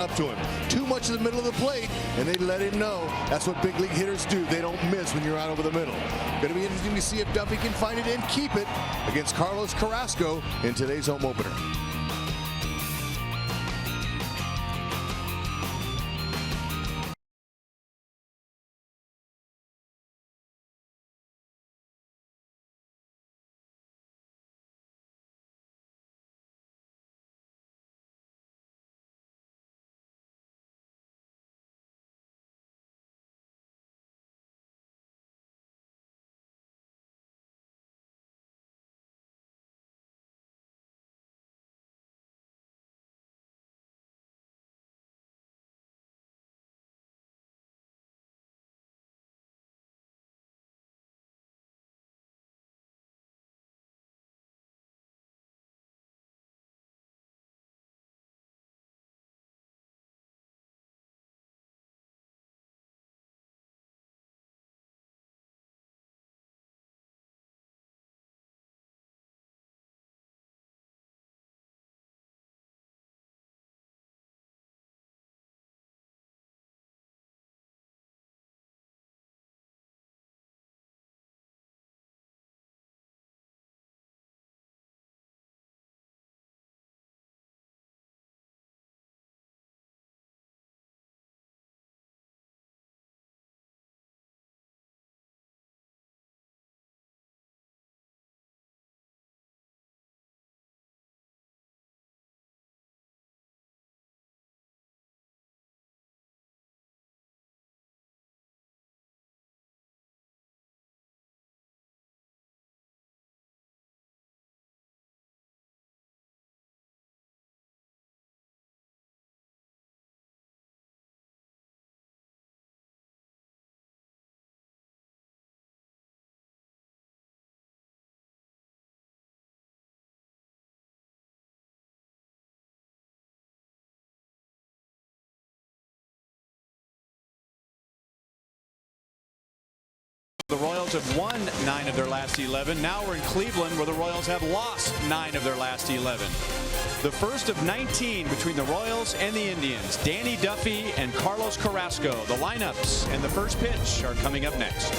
up to him. Too much in the middle of the plate, and they let him know. That's what big league hitters do. They don't miss when you're out over the middle. Going to be interesting to see if Duffy can find it and keep it against Carlos Carrasco in today's home opener. The Royals have won 9 of their last 11. Now we're in Cleveland, where the Royals have lost 9 of their last 11. The first of 19 between the Royals and the Indians. Danny Duffy and Carlos Carrasco. The lineups and the first pitch are coming up next.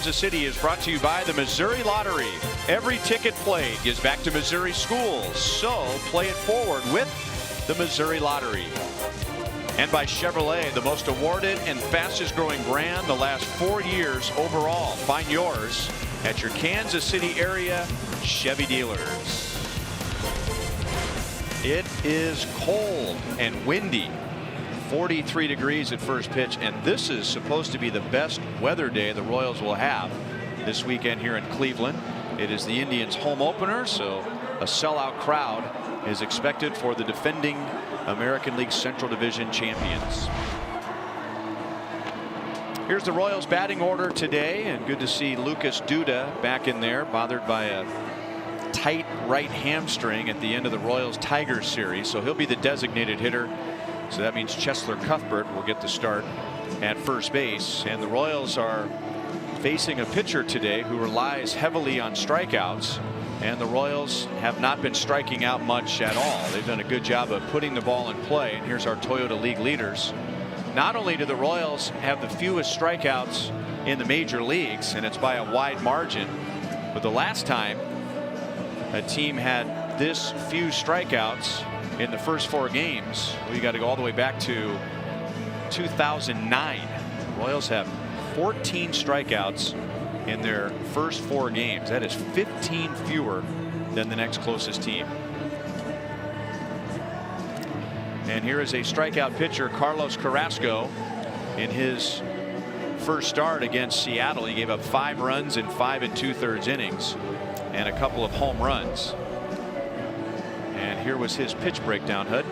Kansas City is brought to you by the Missouri Lottery. Every ticket played gives back to Missouri schools, so play it forward with the Missouri Lottery. And by Chevrolet, the most awarded and fastest growing brand the last 4 years overall. Find yours at your Kansas City area Chevy dealers. It is cold and windy. 43 degrees at first pitch, and this is supposed to be the best weather day the Royals will have this weekend here in Cleveland. It is the Indians' home opener, so a sellout crowd is expected for the defending American League Central Division champions. Here's the Royals batting order today, and good to see Lucas Duda back in there, bothered by a tight right hamstring at the end of the Royals Tigers series, so he'll be the designated hitter. So that means Cheslor Cuthbert will get the start at first base, and the Royals are facing a pitcher today who relies heavily on strikeouts, and the Royals have not been striking out much at all. They've done a good job of putting the ball in play, and here's our Toyota League leaders. Not only do the Royals have the fewest strikeouts in the major leagues, and it's by a wide margin, but the last time a team had this few strikeouts in the first 4 games, we got to go all the way back to 2009. The Royals have 14 strikeouts in their first 4 games. That is 15 fewer than the next closest team. And here is a strikeout pitcher, Carlos Carrasco, in his first start against Seattle. He gave up 5 runs in 5 2/3 innings and a couple of home runs. And here was his pitch breakdown, Hud.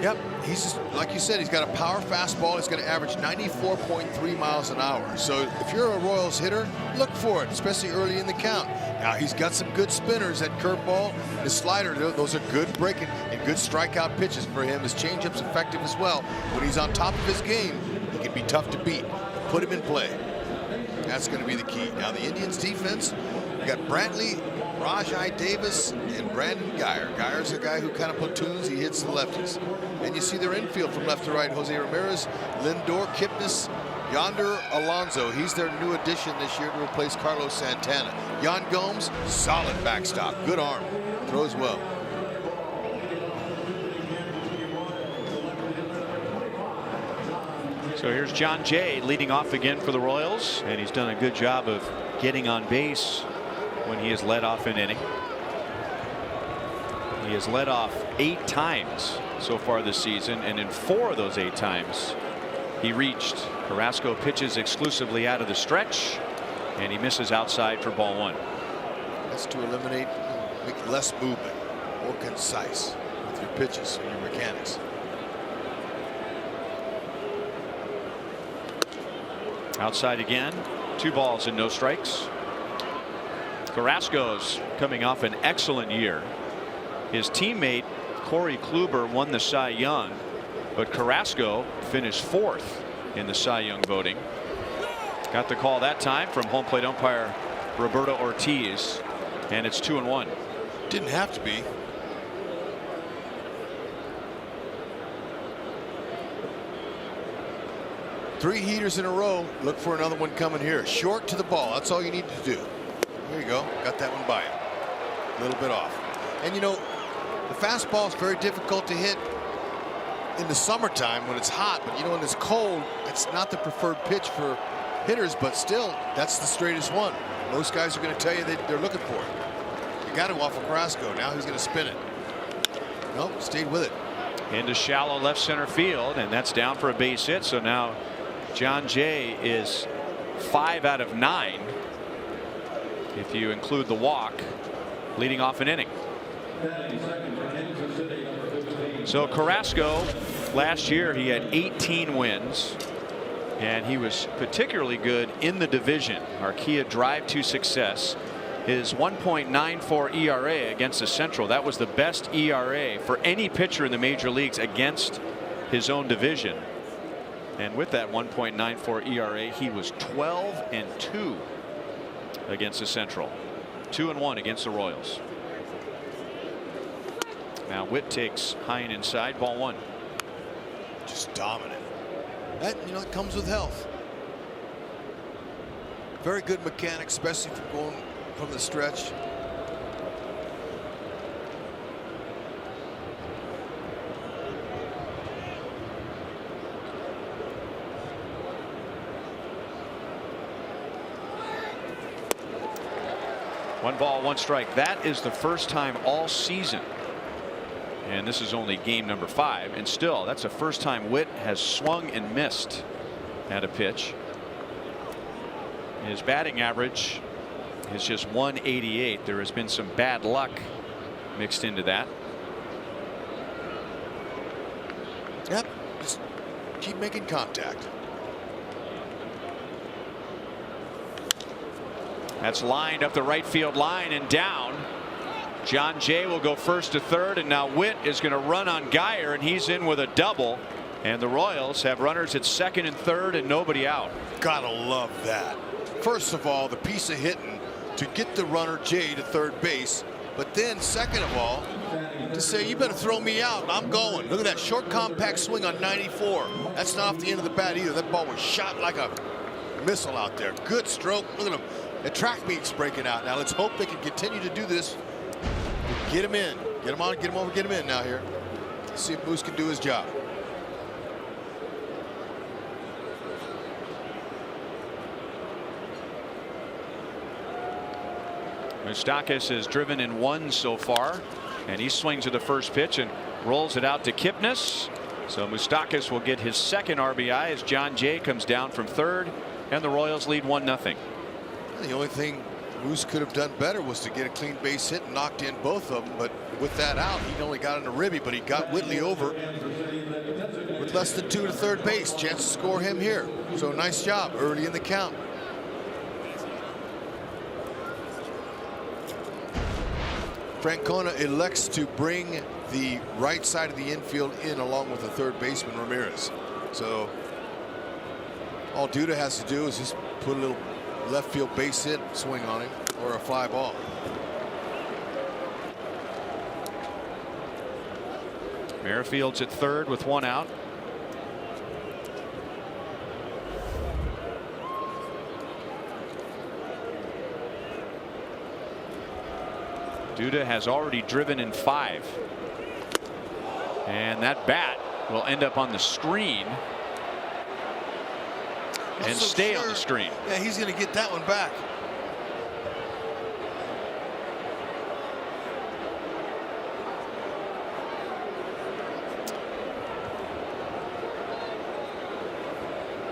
Yep, he's just, like you said, he's got a power fastball. He's going to average 94.3 miles an hour. So if you're a Royals hitter, look for it, especially early in the count. Now he's got some good spinners. That curveball, his slider, those are good breaking and good strikeout pitches for him. His changeup's effective as well. When he's on top of his game, he can be tough to beat. Put him in play. That's going to be the key. Now the Indians defense, we got Brantley, Rajai Davis, and Brandon Geyer. Geyer's a guy who kind of platoons. He hits the lefties. And you see their infield from left to right. Jose Ramirez, Lindor, Kipnis, Yonder Alonso. He's their new addition this year to replace Carlos Santana. Yan Gomes, solid backstop. Good arm. Throws well. So here's John Jay leading off again for the Royals, and he's done a good job of getting on base when he has led off an inning. He has led off 8 times so far this season, and in 4 of those 8 times he reached. Carrasco pitches exclusively out of the stretch, and he misses outside for ball 1. That's to eliminate, make less movement, more concise with your pitches and your mechanics. Outside again, 2 balls and no strikes. Carrasco's coming off an excellent year. His teammate Corey Kluber won the Cy Young, but Carrasco finished 4th in the Cy Young voting. Got the call that time from home plate umpire Roberto Ortiz, and it's 2-1. Didn't have to be. Three heaters in a row. Look for another one coming here. Short to the ball. That's all you need to do. There you go. Got that one by him. A little bit off. And you know, the fastball is very difficult to hit in the summertime when it's hot. But you know, when it's cold, it's not the preferred pitch for hitters. But still, that's the straightest one. Most guys are going to tell you that they're looking for it. You got to off of Carrasco. Now he's going to spin it. Nope, stayed with it. Into shallow left center field, and that's down for a base hit. So now John Jay is 5 out of 9 if you include the walk, leading off an inning. So Carrasco, last year he had 18 wins, and he was particularly good in the division. Archaea Drive to Success. His 1.94 ERA against the Central, that was the best ERA for any pitcher in the major leagues against his own division. And with that 1.94 ERA, he was 12-2 against the Central. 2-1 against the Royals. Now Witt takes high and inside, ball 1. Just dominant. That, you know, it comes with health. Very good mechanics, especially for going from the stretch. 1 ball, 1 strike. That is the first time all season, and this is only game number 5, and still that's the first time Witt has swung and missed at a pitch. His batting average is just 188. There has been some bad luck mixed into that. Yep, just keep making contact. That's lined up the right field line and down. John Jay will go first to third, and now Witt is going to run on Geyer, and he's in with a double. And the Royals have runners at second and third and nobody out. Gotta love that. First of all, the piece of hitting to get the runner Jay to third base, but then second of all, to say you better throw me out. I'm going. Look at that short compact swing on 94. That's not off the end of the bat either. That ball was shot like a missile out there. Good stroke. Look at him. The track meet's breaking out. Now let's hope they can continue to do this. Get him in. Get him on. Get him over. Get him in now here. Let's see if Moose can do his job. Moustakas has driven in 1 so far, and he swings at the first pitch and rolls it out to Kipnis. So Moustakas will get his second RBI as John Jay comes down from third, and the Royals lead 1-0. The only thing Moose could have done better was to get a clean base hit and knocked in both of them, but with that out, he only got into Ribby, but he got Whitley over with less than 2 to third base. Chance to score him here. So nice job early in the count. Francona elects to bring the right side of the infield in along with the third baseman Ramirez. So all Duda has to do is just put a little left field base hit swing on him or a fly ball. Merrifield's at third with 1 out. Duda has already driven in 5. And that bat will end up on the screen and stay on the screen. Yeah, he's going to get that one back.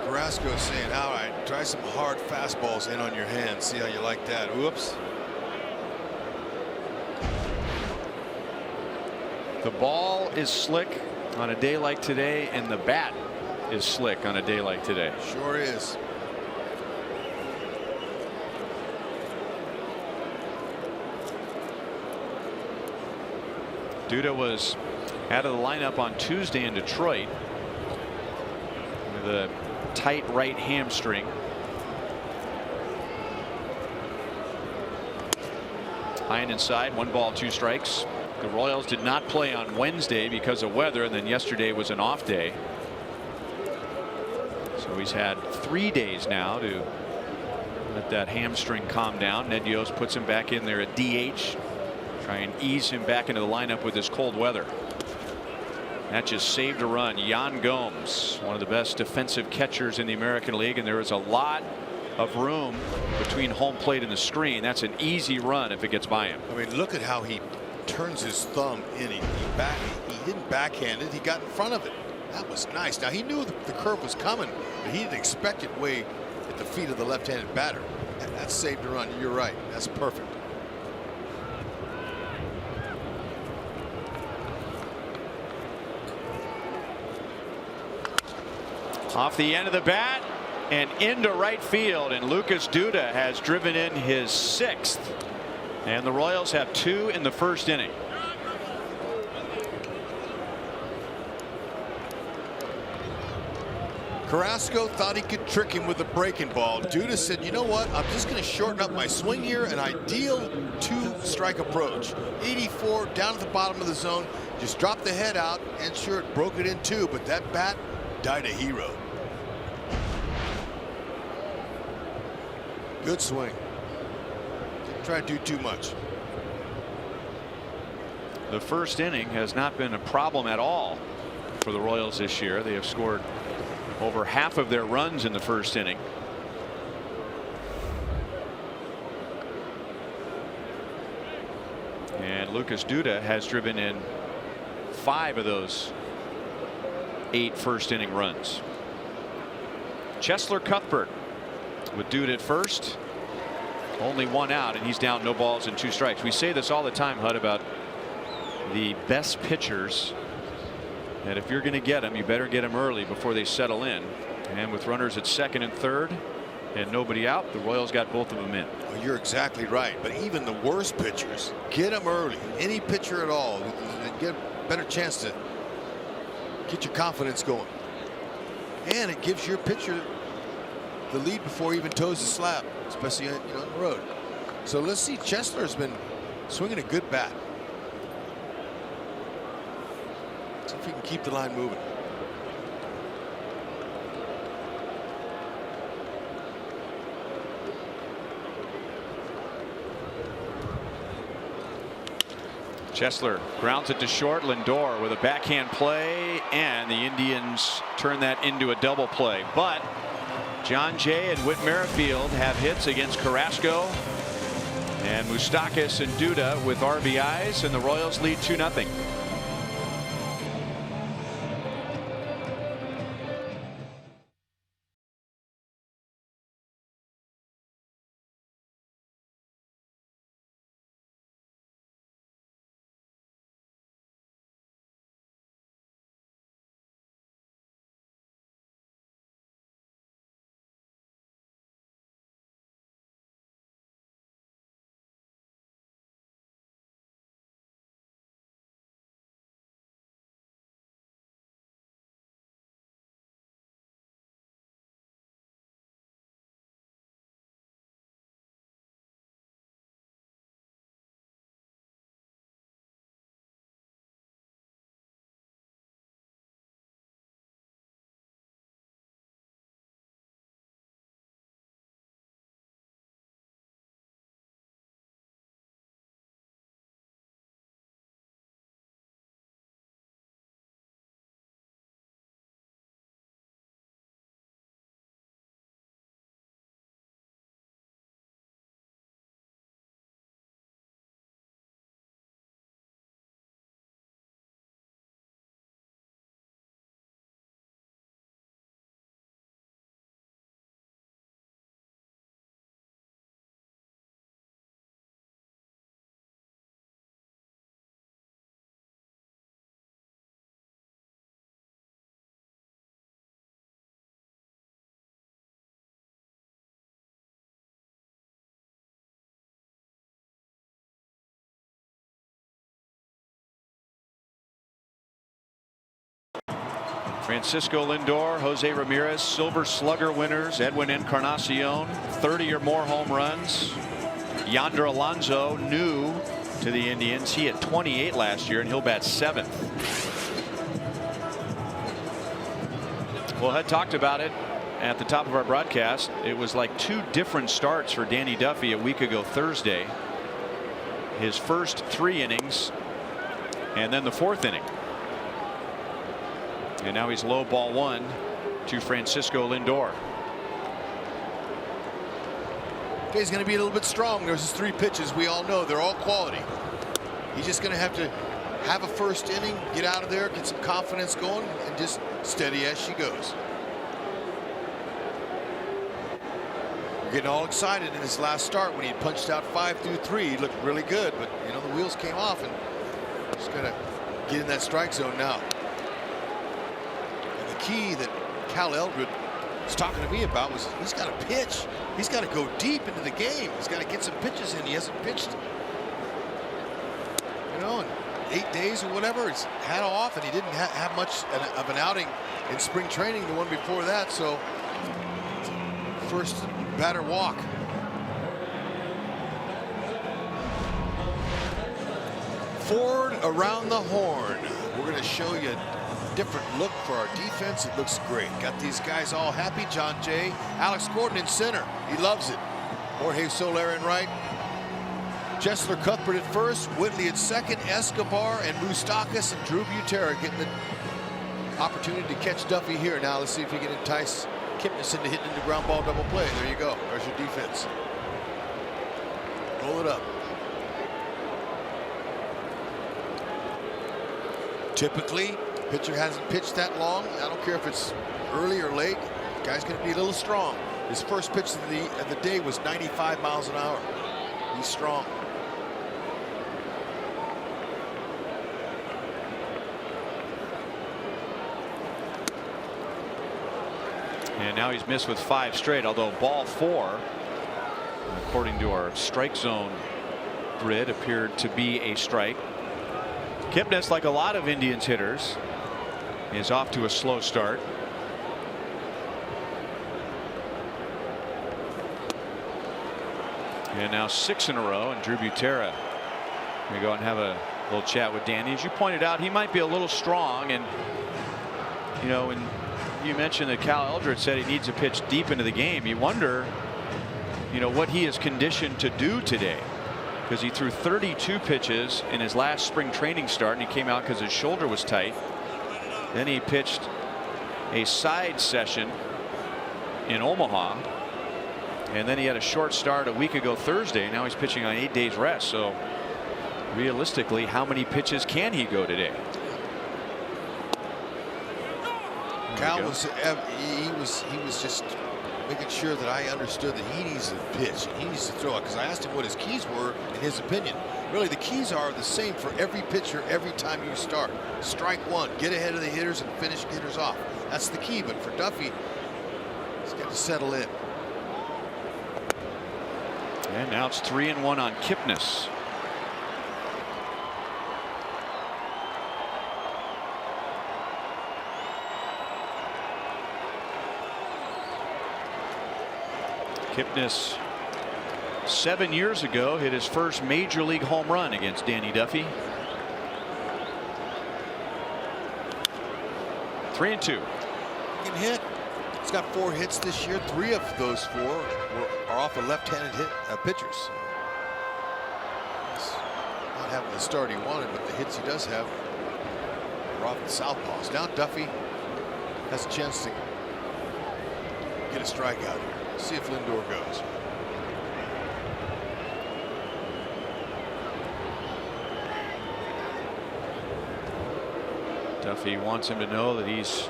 Carrasco saying, all right, try some hard fastballs in on your hands. See how you like that. Whoops. The ball is slick on a day like today, and the bat is slick on a day like today. Sure is. Duda was out of the lineup on Tuesday in Detroit with a tight right hamstring. High and inside, 1 ball, 2 strikes. The Royals did not play on Wednesday because of weather, and then yesterday was an off day. So he's had 3 days now to let that hamstring calm down. Ned Yost puts him back in there at DH. Try and ease him back into the lineup with this cold weather. That just saved a run. Yan Gomes, one of the best defensive catchers in the American League, and there is a lot of room between home plate and the screen. That's an easy run if it gets by him. I mean, look at how he turns his thumb in. He didn't backhand it. He got in front of it. That was nice. Now he knew the curve was coming, but he didn't expect it way at the feet of the left-handed batter. That saved a run. You're right. That's perfect. Off the end of the bat and into right field, and Lucas Duda has driven in his 6th, and the Royals have 2 in the first inning. Carrasco thought he could trick him with a breaking ball. Duda said, you know what, I'm just going to shorten up my swing here, an ideal 2-strike approach. 84 down at the bottom of the zone, just dropped the head out, and sure, it broke it in 2, but that bat died a hero. Good swing. Didn't try to do too much. The first inning has not been a problem at all for the Royals this year. They have scored over half of their runs in the first inning. And Lucas Duda has driven in 5 of those 8 first inning runs. Chesler Cuthbert with Duda at first. Only 1 out, and he's down, no balls and 2 strikes. We say this all the time, Hud, about the best pitchers, that if you're going to get them, you better get them early before they settle in. And with runners at second and third and nobody out, the Royals got both of them in. Well, you're exactly right. But even the worst pitchers, get them early. Any pitcher at all, get a better chance to get your confidence going. And it gives your pitcher the lead before he even toes the slab, especially on the road. So let's see. Chesler's been swinging a good bat. See if he can keep the line moving. Chesler grounds it to short. Lindor with a backhand play, and the Indians turn that into a double play. But John Jay and Whit Merrifield have hits against Carrasco and Moustakas and Duda with RBIs, and the Royals lead 2-0. Francisco Lindor, Jose Ramirez, Silver Slugger winners, Edwin Encarnacion, 30 or more home runs. Yonder Alonso, new to the Indians. He had 28 last year, and he'll bat 7th. Well, Hud talked about it at the top of our broadcast. It was like 2 different starts for Danny Duffy a week ago Thursday. His first 3 innings, and then the 4th inning. And now he's low ball 1 to Francisco Lindor. He's going to be a little bit strong. There's his 3 pitches. We all know they're all quality. He's just going to have a first inning, get out of there, get some confidence going, and just steady as she goes. We're getting all excited in his last start when he punched out 5 through 3. He looked really good, but the wheels came off, and just going to get in that strike zone now. Key that Cal Eldred was talking to me about was he's got to pitch. He's got to go deep into the game. He's got to get some pitches in. He hasn't pitched, in 8 days or whatever. He's had off, and he didn't have much of an outing in spring training, the one before that. So first batter walk. Ford around the horn. We're going to show you different look for our defense. It looks great. Got these guys all happy. John Jay, Alex Gordon in center. He loves it. Jorge Soler in right. Chesler Cuthbert at first. Whitley at second. Escobar and Moustakas and Drew Butera getting the opportunity to catch Duffy here. Now let's see if he can entice Kipnis into hitting the ground ball double play. There you go. There's your defense. Roll it up. Typically, pitcher hasn't pitched that long. I don't care if it's early or late. Guy's going to be a little strong. His first pitch of the day was 95 miles an hour. He's strong. And now he's missed with 5 straight, although ball 4, according to our strike zone grid, appeared to be a strike. Kipnis, like a lot of Indians hitters, is off to a slow start. And now 6 in a row, and Drew Butera may go and have a little chat with Danny. As you pointed out, he might be a little strong, and you know, when you mentioned that Cal Eldred said he needs to pitch deep into the game, you wonder, you know, what he is conditioned to do today, because he threw 32 pitches in his last spring training start, and he came out because his shoulder was tight. Then he pitched a side session in Omaha, and then he had a short start a week ago Thursday. Now he's pitching on 8 days rest. So realistically, how many pitches can he go today? Cal was he was just making sure that I understood that he needs to pitch and he needs to throw it, because I asked him what his keys were in his opinion. Really, the keys are the same for every pitcher every time you start. Strike one, get ahead of the hitters and finish hitters off. That's the key. But for Duffy, he's got to settle in. And now it's 3-1 on Kipnis. Kipnis 7 years ago hit his first major league home run against Danny Duffy. 3-2. He can hit. He's got 4 hits this year. 3 of those 4 are off of left-handed pitchers. He's not having the start he wanted, but the hits he does have are off the southpaws. Now Duffy has a chance to get a strikeout here. See if Lindor goes. Duffy wants him to know that he's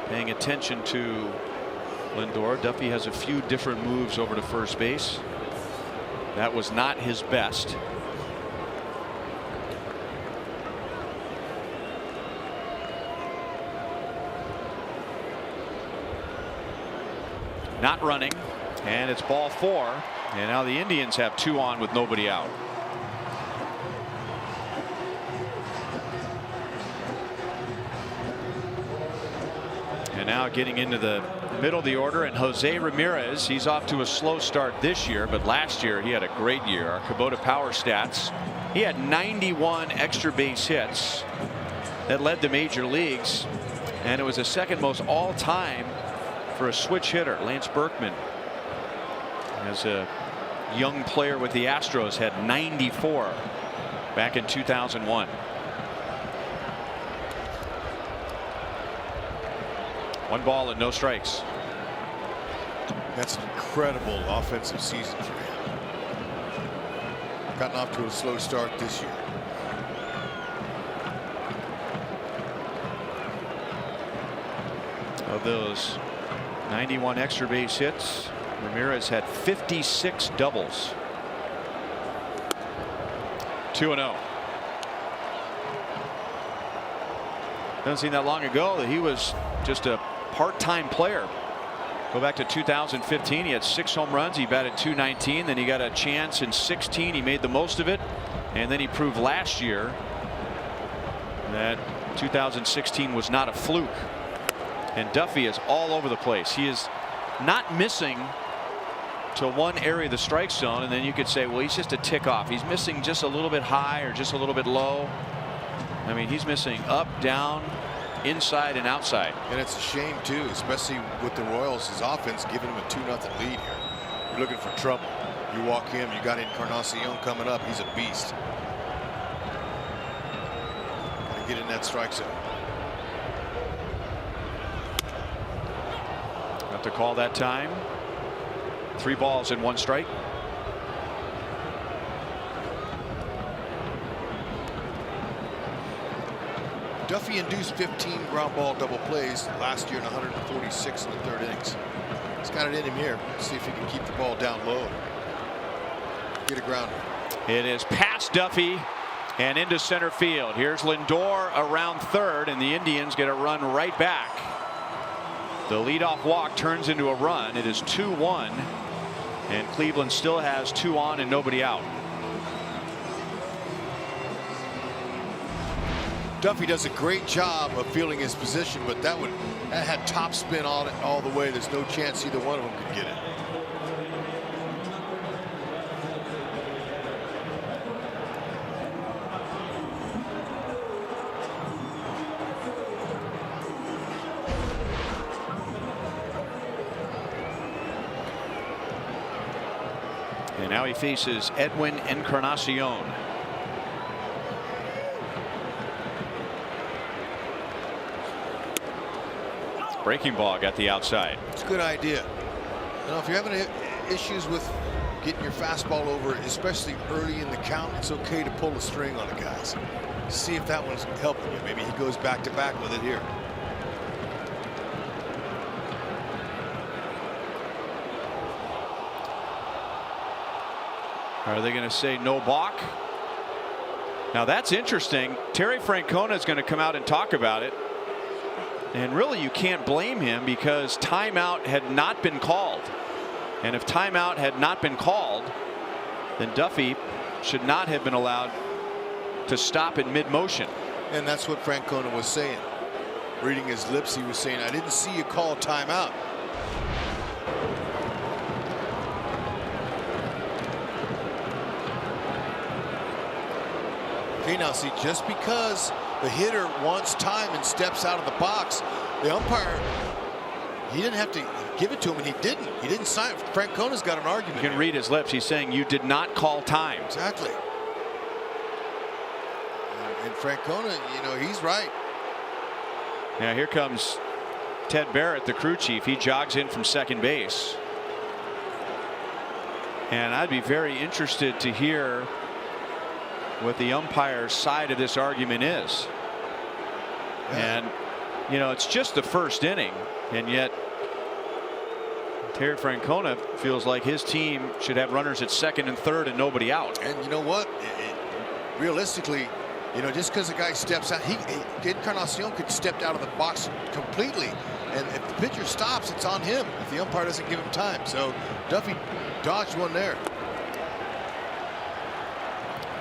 paying attention to Lindor. Duffy has a few different moves over to first base. That was not his best. Not running, and it's ball 4, and now the Indians have 2 on with nobody out. And now getting into the middle of the order, and Jose Ramirez, he's off to a slow start this year, but last year he had a great year. Our Kubota Power Stats, he had 91 extra base hits that led the major leagues, and it was the second most all-time for a switch hitter. Lance Berkman, as a young player with the Astros, had 94 back in 2001. 1 ball and no strikes. That's an incredible offensive season for him. Gotten off to a slow start this year. Of those 91 extra base hits, Ramirez had 56 doubles. 2-0. Doesn't seem that long ago that he was just a part-time player. Go back to 2015, he had 6 home runs, he batted .219, then he got a chance in 16, he made the most of it, and then he proved last year that 2016 was not a fluke. And Duffy is all over the place. He is not missing to one area of the strike zone, and then you could say, well, he's just a tick off. He's missing just a little bit high or just a little bit low. I mean, he's missing up, down, inside, and outside. And it's a shame too, especially with the Royals' offense giving him a 2-0 lead here. You're looking for trouble. You walk him, you got Encarnacion coming up. He's a beast. Gotta get in that strike zone. Got the call that time. 3 balls and 1 strike. Duffy induced 15 ground ball double plays last year in 146 in the third innings. He's got it in him here. See if he can keep the ball down low. Get a grounder. It is past Duffy and into center field. Here's Lindor around third, and the Indians get a run right back. The leadoff walk turns into a run. It is 2-1, and Cleveland still has 2 on and nobody out. Duffy does a great job of fielding his position, but that had top spin on it all the way. There's no chance either one of them could get it. And now he faces Edwin Encarnacion. Breaking ball got the outside. It's a good idea. You know, if you're having issues with getting your fastball over, especially early in the count, it's okay to pull the string on the guys. See if that one's helping you. Maybe he goes back to back with it here. Are they going to say no balk? Now that's interesting. Terry Francona is going to come out and talk about it. And really, you can't blame him because timeout had not been called. And if timeout had not been called, then Duffy should not have been allowed to stop in mid-motion. And that's what Francona was saying. Reading his lips, he was saying, I didn't see you call timeout. Okay, now see, just because the hitter wants time and steps out of the box, the umpire, he didn't have to give it to him, and he didn't. He didn't sign it. Francona's got an argument. You can read his lips. He's saying you did not call time. Exactly. And Francona, you know, he's right. Now here comes Ted Barrett, the crew chief. He jogs in from second base. And I'd be very interested to hear what the umpire's side of this argument is. And you know, it's just the first inning, and yet Terry Francona feels like his team should have runners at second and third and nobody out. And you know what, realistically, you know, just because the guy steps out, Encarnacion could step out of the box completely, and if the pitcher stops, it's on him if the umpire doesn't give him time. So Duffy dodged one there.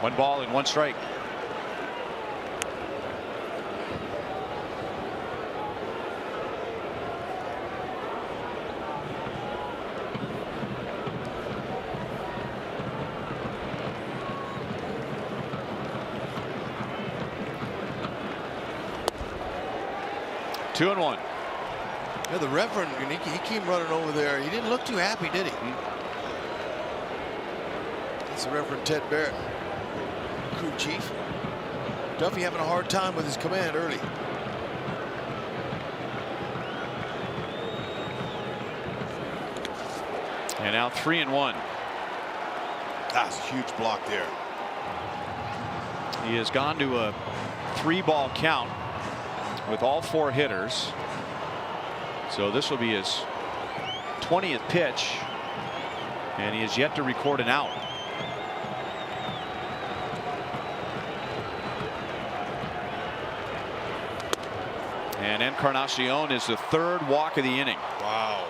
1 ball and 1 strike. Two and 1. Yeah, the Reverend, he came running over there. He didn't look too happy, did he? That's the Reverend Ted Barrett, crew chief. Duffy having a hard time with his command early. And now 3 and 1. That's a huge block there. He has gone to a 3-ball count with all 4 hitters. So this will be his 20th pitch, and he has yet to record an out. And Encarnacion is the 3rd walk of the inning. Wow.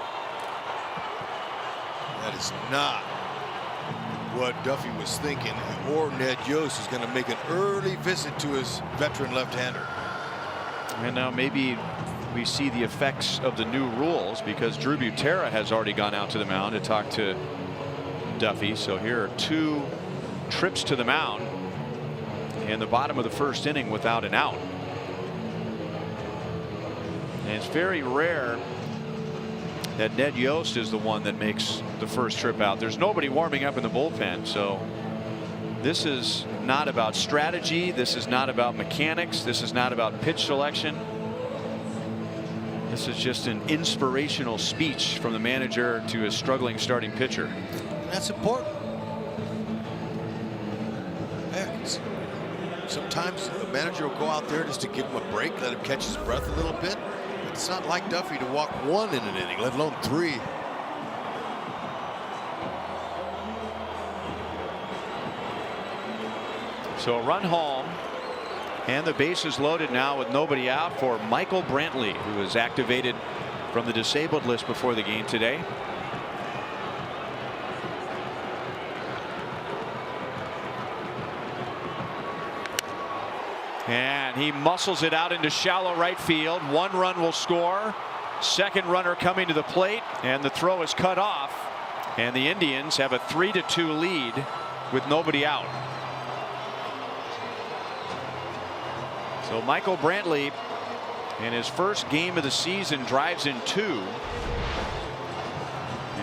That is not what Duffy was thinking, or Ned Yost is going to make an early visit to his veteran left-hander. And now maybe we see the effects of the new rules, because Drew Butera has already gone out to the mound to talk to Duffy. So here are 2 trips to the mound in the bottom of the 1st inning without an out. And it's very rare that Ned Yost is the one that makes the first trip out. There's nobody warming up in the bullpen, so this is not about strategy. This is not about mechanics. This is not about pitch selection. This is just an inspirational speech from the manager to a struggling starting pitcher. And that's important. Sometimes the manager will go out there just to give him a break, let him catch his breath a little bit. It's not like Duffy to walk 1 in an inning, let alone 3. So a run home, and the bases loaded now with nobody out for Michael Brantley, who was activated from the disabled list before the game today. And he muscles it out into shallow right field. 1 run will score. Second runner coming to the plate, and the throw is cut off. And the Indians have a 3-2 lead with nobody out. So Michael Brantley, in his first game of the season, drives in 2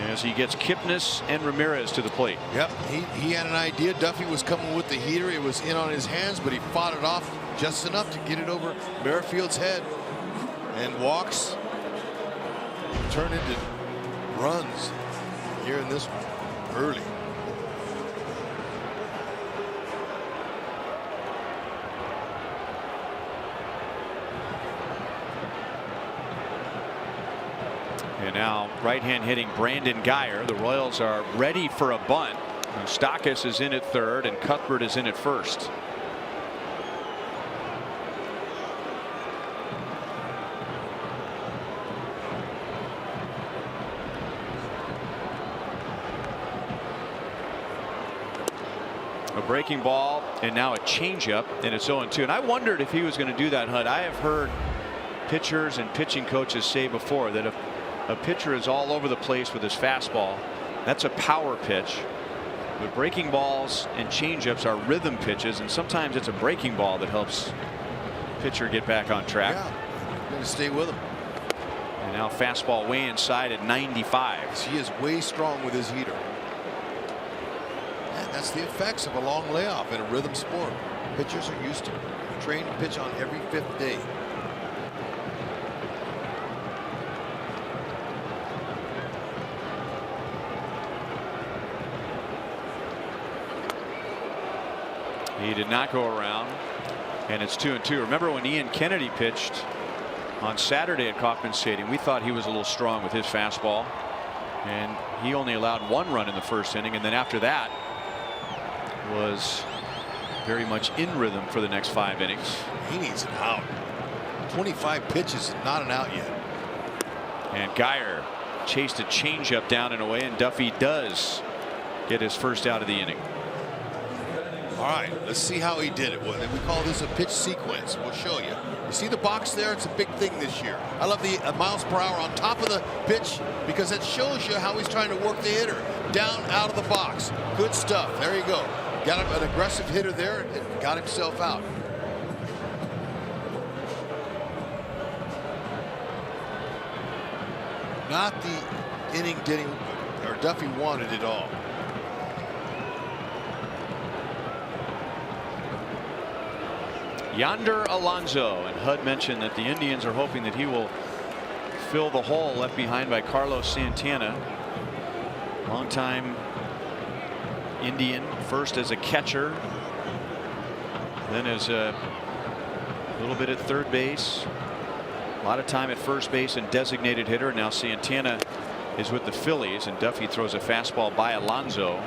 as he gets Kipnis and Ramirez to the plate. Yep, he had an idea. Duffy was coming with the heater. It was in on his hands, but he fought it off just enough to get it over Merrifield's head, and walks turn into runs here in this one early. And now right-hand hitting Brandon Geyer. The Royals are ready for a bunt. Stockus is in at third and Cuthbert is in at first. A breaking ball and now a changeup, and it's 0-2. And I wondered if he was going to do that, Hud. I have heard pitchers and pitching coaches say before that if a pitcher is all over the place with his fastball, that's a power pitch. But breaking balls and changeups are rhythm pitches, and sometimes it's a breaking ball that helps pitcher get back on track. Yeah, going to stay with him. And now fastball way inside at 95. He is way strong with his heater. And that's the effects of a long layoff in a rhythm sport. Pitchers are used to it. Trained to pitch on every 5th day. He did not go around, and it's 2-2. Remember when Ian Kennedy pitched on Saturday at Kauffman Stadium? We thought he was a little strong with his fastball, and he only allowed 1 run in the first inning, and then after that was very much in rhythm for the next 5 innings. He needs an out. 25 pitches and not an out yet. And Geyer chased a changeup down and away, and Duffy does get his first out of the inning. All right, let's see how he did it. We call this a pitch sequence. We'll show you. You see the box there? It's a big thing this year. I love the miles per hour on top of the pitch because it shows you how he's trying to work the hitter down out of the box. Good stuff. There you go. Got an aggressive hitter there and got himself out. Not the inning Duffy wanted it all. Yonder Alonso, and Hud mentioned that the Indians are hoping that he will fill the hole left behind by Carlos Santana. Longtime Indian, first as a catcher, then as a little bit at third base, a lot of time at first base and designated hitter. Now Santana is with the Phillies, and Duffy throws a fastball by Alonso,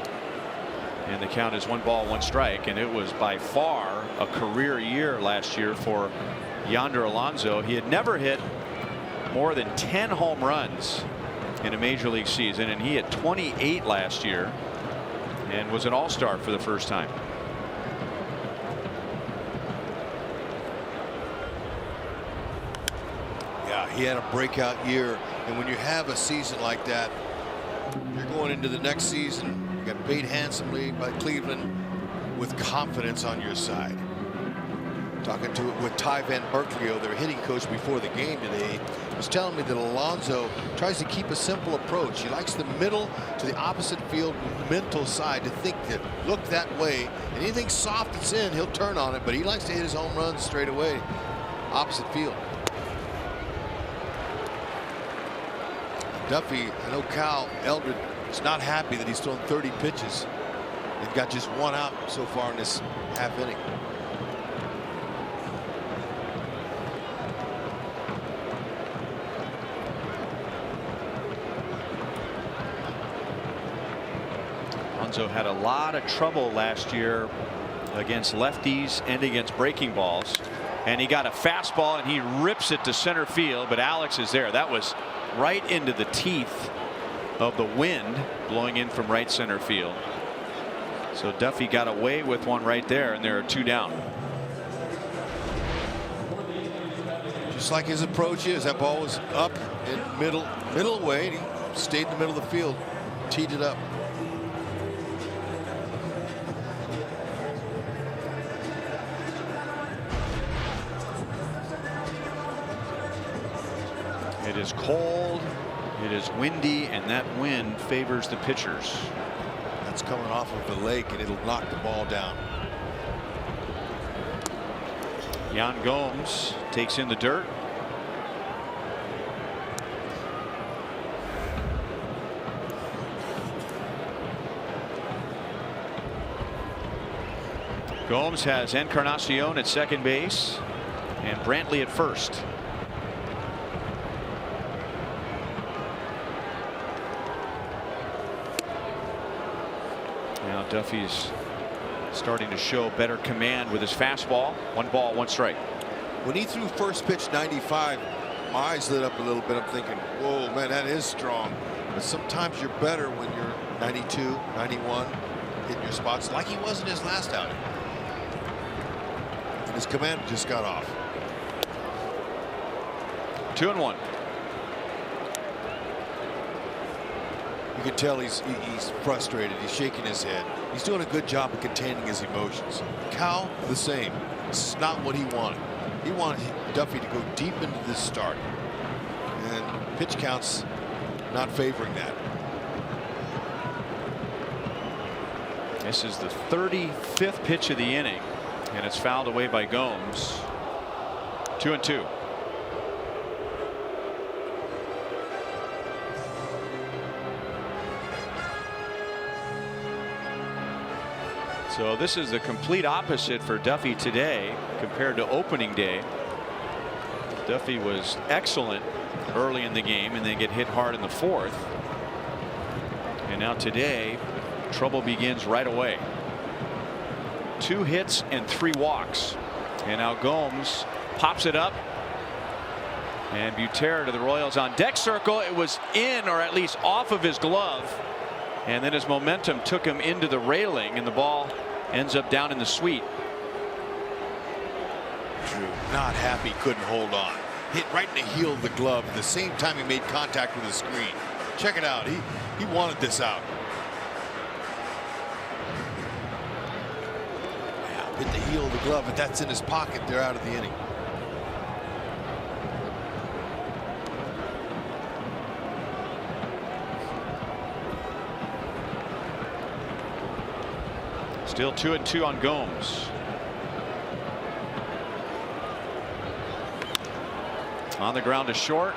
and the count is 1 ball 1 strike, and it was by far a career year last year for Yonder Alonso. He had never hit more than 10 home runs in a major league season, and he hit 28 last year and was an all-star for the first time. Yeah, he had a breakout year, and when you have a season like that, you're going into the next season. You got paid handsomely by Cleveland with confidence on your side. Talking to it with Ty Van Berkelio, their hitting coach, before the game today, was telling me that Alonso tries to keep a simple approach. He likes the middle to the opposite field mental side to think that look that way. Anything soft that's in, he'll turn on it, but he likes to hit his home runs straight away, opposite field. Duffy, I know Cal Eldred is not happy that he's thrown 30 pitches and got just 1 out so far in this half inning. Alonso had a lot of trouble last year against lefties and against breaking balls, and he got a fastball and he rips it to center field, but Alex is there. That was right into the teeth of the wind blowing in from right center field. So Duffy got away with one right there, and there are 2 down. Just like his approach is, that ball was up in middle away, and he stayed in the middle of the field, teed it up. It is cold, it is windy, and that wind favors the pitchers. That's coming off of the lake, and it'll knock the ball down. Yan Gomes takes in the dirt. Gomes has Encarnacion at second base and Brantley at first. Now Duffy's starting to show better command with his fastball. 1 ball, 1 strike. When he threw first pitch 95, my eyes lit up a little bit. I'm thinking, whoa, man, that is strong. But sometimes you're better when you're 92, 91, hitting your spots like he was in his last outing. And his command just got off. 2-1. You can tell he's frustrated. He's shaking his head. He's doing a good job of containing his emotions. Cal, the same. This is not what he wanted. He wanted Duffy to go deep into this start. And pitch counts not favoring that. This is the 35th pitch of the inning, and it's fouled away by Gomes. 2-2. So this is the complete opposite for Duffy today compared to opening day. Duffy was excellent early in the game and then get hit hard in the 4th. And now today, trouble begins right away. 2 hits and 3 walks. And now Gomes pops it up. And Buter to the Royals on deck circle. It was in, or at least off of his glove. And then his momentum took him into the railing, and the ball ends up down in the suite. Drew not happy, couldn't hold on. Hit right in the heel of the glove at the same time he made contact with the screen. Check it out. He wanted this out. Yeah, hit the heel of the glove, but that's in his pocket. They're out of the inning. Still 2-2 on Gomes. On the ground to short.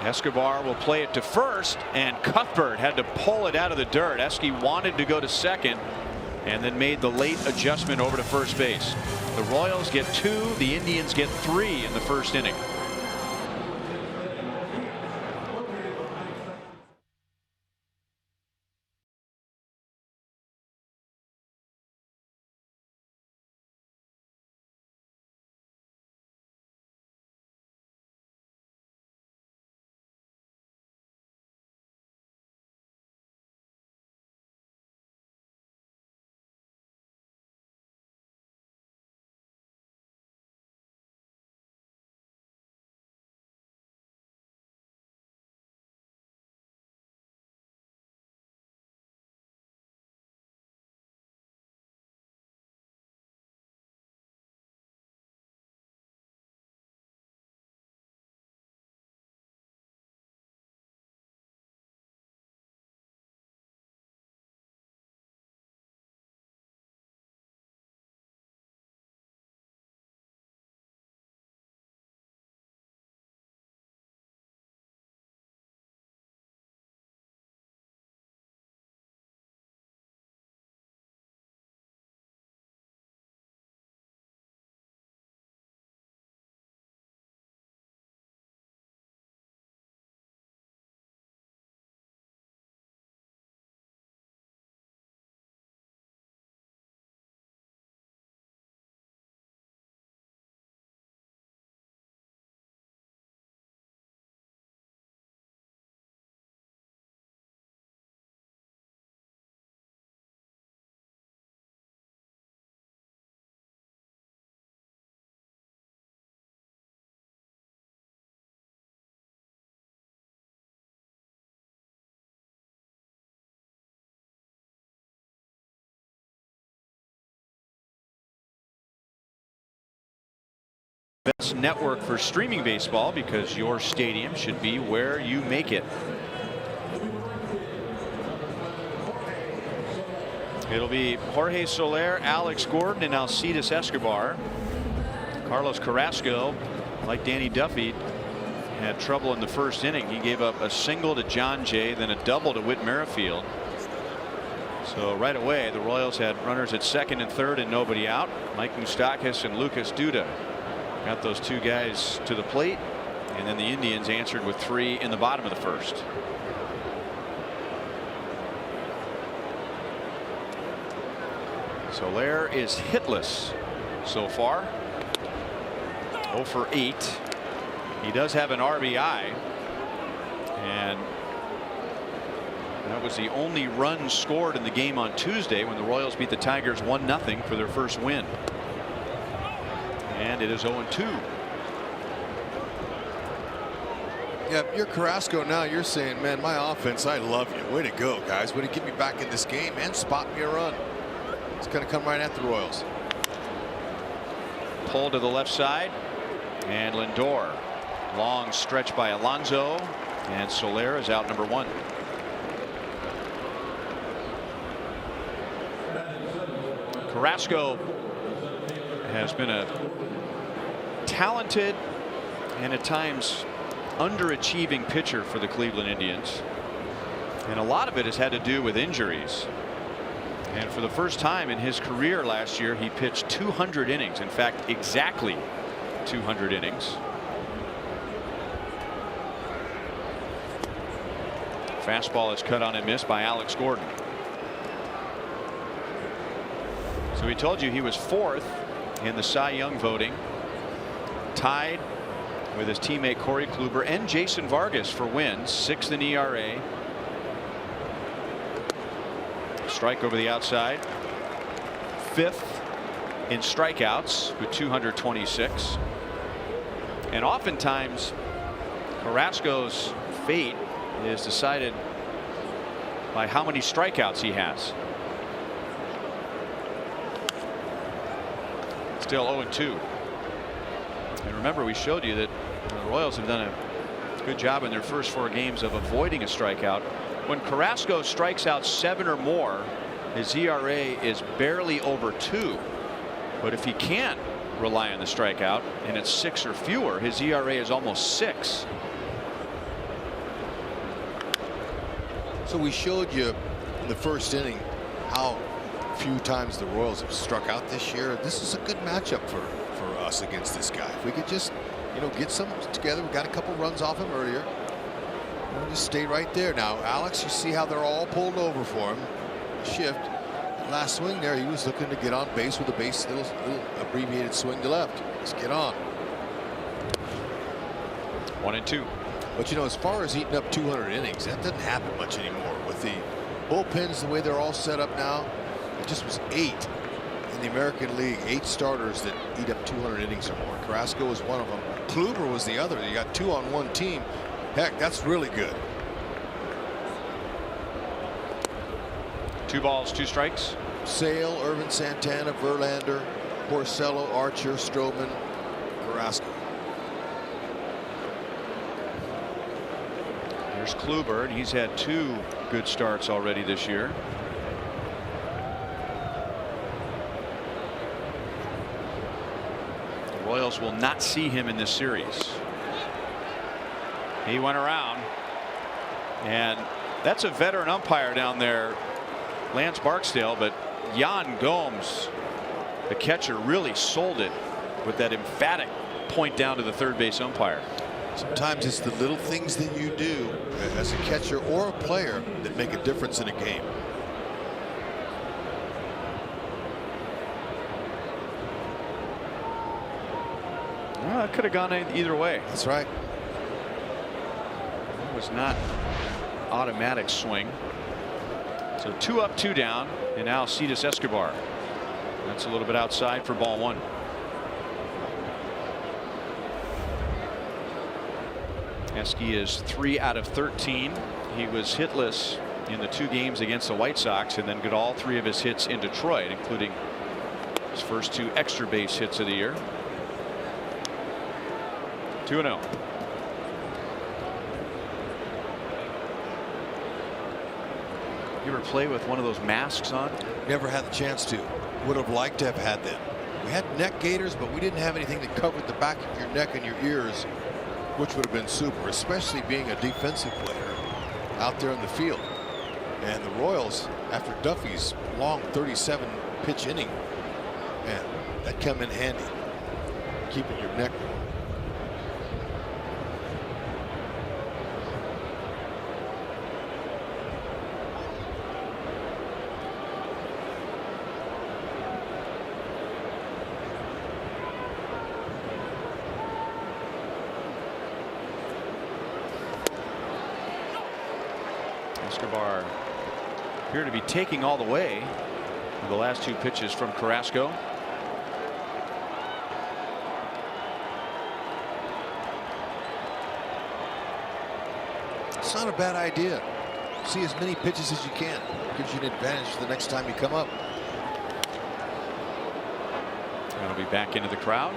Escobar will play it to first, and Cuthbert had to pull it out of the dirt. Esky wanted to go to second and then made the late adjustment over to first base. The Royals get 2, the Indians get 3 in the first inning. best network for streaming baseball, because your stadium should be where you make it. It'll be Jorge Soler, Alex Gordon, and Alcides Escobar. Carlos Carrasco, like Danny Duffy, had trouble in the first inning. He gave up a single to John Jay, then a double to Whit Merrifield. So right away the Royals had runners at second and third and nobody out. Mike Moustakas and Lucas Duda got those two guys to the plate, and then the Indians answered with 3 in the bottom of the first. Soler is hitless so far. 0 for 8. He does have an RBI, and that was the only run scored in the game on Tuesday when the Royals beat the Tigers 1-0 for their first win. And it is 0-2. Yeah, you're Carrasco now. You're saying, man, my offense, I love you. Way to go, guys. Way to get me back in this game and spot me a run. It's going to come right at the Royals. Pull to the left side, and Lindor. Long stretch by Alonso, and Soler is out number 1. Carrasco has been a talented and at times underachieving pitcher for the Cleveland Indians, and a lot of it has had to do with injuries. And for the first time in his career last year, he pitched 200 innings. In fact, exactly 200 innings. Fastball is cut on and missed by Alex Gordon. So we told you he was 4th in the Cy Young voting, tied with his teammate Corey Kluber and Jason Vargas for wins, 6th in ERA. Strike over the outside, 5th in strikeouts with 226. And oftentimes Carrasco's fate is decided by how many strikeouts he has. Still 0-2. And remember, we showed you that the Royals have done a good job in their first 4 games of avoiding a strikeout. When Carrasco strikes out 7 or more, his ERA is barely over 2. But if he can't rely on the strikeout and it's 6 or fewer, his ERA is almost 6. So we showed you in the first inning how few times the Royals have struck out this year. This is a good matchup for us against this guy. If we could just, get some together. We got a couple runs off him earlier. We'll just stay right there. Now, Alex, you see how they're all pulled over for him. Shift. Last swing there, he was looking to get on base with a little abbreviated swing to left. Let's get on. 1-2. But as far as eating up 200 innings, that doesn't happen much anymore with the bullpens the way they're all set up now. It just was 8 in the American League, 8 starters that eat up 200 innings or more. Carrasco was one of them. Kluber was the other. You got 2 on 1 team. Heck, that's really good. 2 balls, 2 strikes. Sale, Irvin Santana, Verlander, Porcello, Archer, Stroman, Carrasco. There's Kluber, and he's had 2 good starts already this year. The Royals will not see him in this series. He went around, and that's a veteran umpire down there, Lance Barksdale, but Jan Gomes, the catcher, really sold it with that emphatic point down to the third base umpire. Sometimes it's the little things that you do as a catcher or a player that make a difference in a game. Well, it could have gone either way. That's right. It was not automatic swing. So 2 up, 2 down, and now Alcides Escobar. That's a little bit outside for ball 1. Esky is 3 out of 13. He was hitless in the 2 games against the White Sox, and then got all 3 of his hits in Detroit, including his first 2 extra base hits of the year. 2-0. You ever play with one of those masks on? Never had the chance to. Would have liked to have had them. We had neck gaiters, but we didn't have anything that covered the back of your neck and your ears, which would have been super, especially being a defensive player out there in the field. And the Royals, after Duffy's long 37 pitch inning, man, that come in handy, keeping your neck warm. Escobar appeared to be taking all the way with the last two pitches from Carrasco. It's not a bad idea. See as many pitches as you can. Gives you an advantage the next time you come up. That'll be back into the crowd.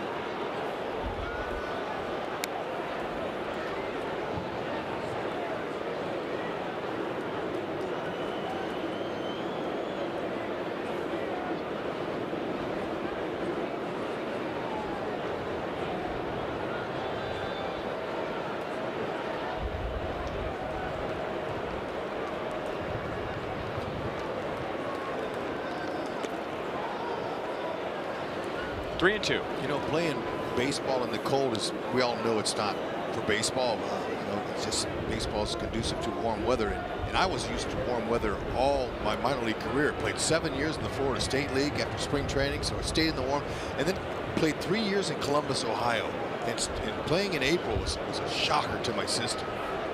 Three and two. You know, playing baseball in the cold is, we all know it's not for baseball. You know, it's just baseball's conducive to warm weather. And I was used to warm weather all my minor league career. Played 7 years in the Florida State League after spring training, so I stayed in the warm. And then played 3 years in Columbus, Ohio. And playing in April was a shocker to my system.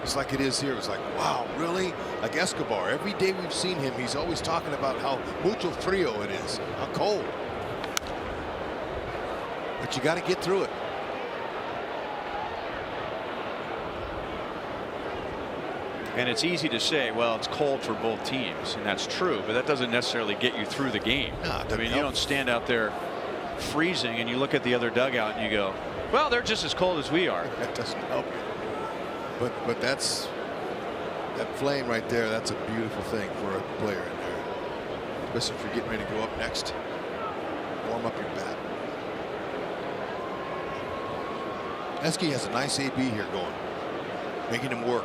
It's like it is here. It's like, wow, really? Like Escobar, every day we've seen him, he's always talking about how mucho frío it is, how cold. But you got to get through it. And it's easy to say, well, it's cold for both teams, and that's true, but that doesn't necessarily get you through the game. No, I mean, you don't stand out there freezing and you look at the other dugout and you go, well, they're just as cold as we are. That doesn't help you. But that's that flame right there. That's a beautiful thing for a player in there, especially if you're getting ready to go up next. Warm up your bat. Esky has a nice AB here going, making him work.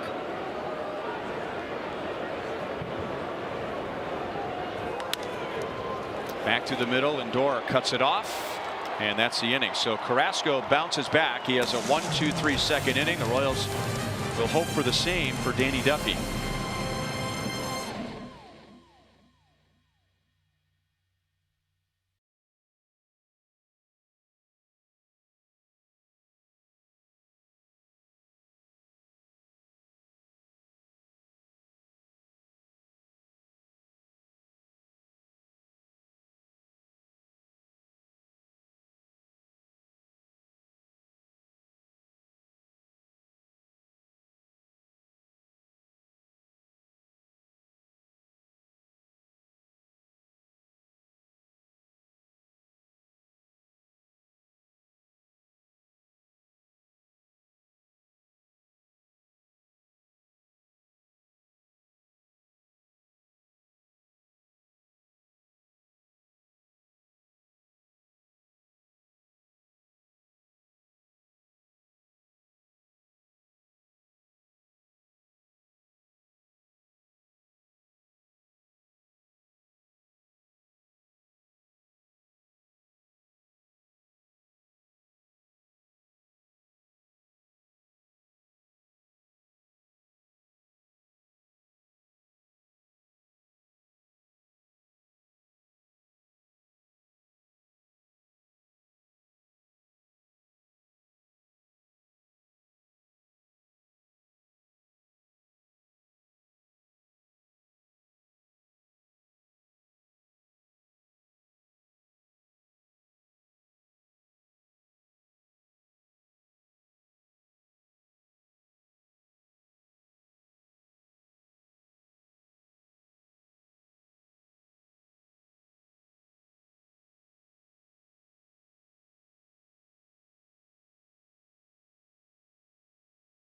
Back to the middle, Lindor cuts it off, and that's the inning. So Carrasco bounces back. He has a 1-2-3 second inning. The Royals will hope for the same for Danny Duffy.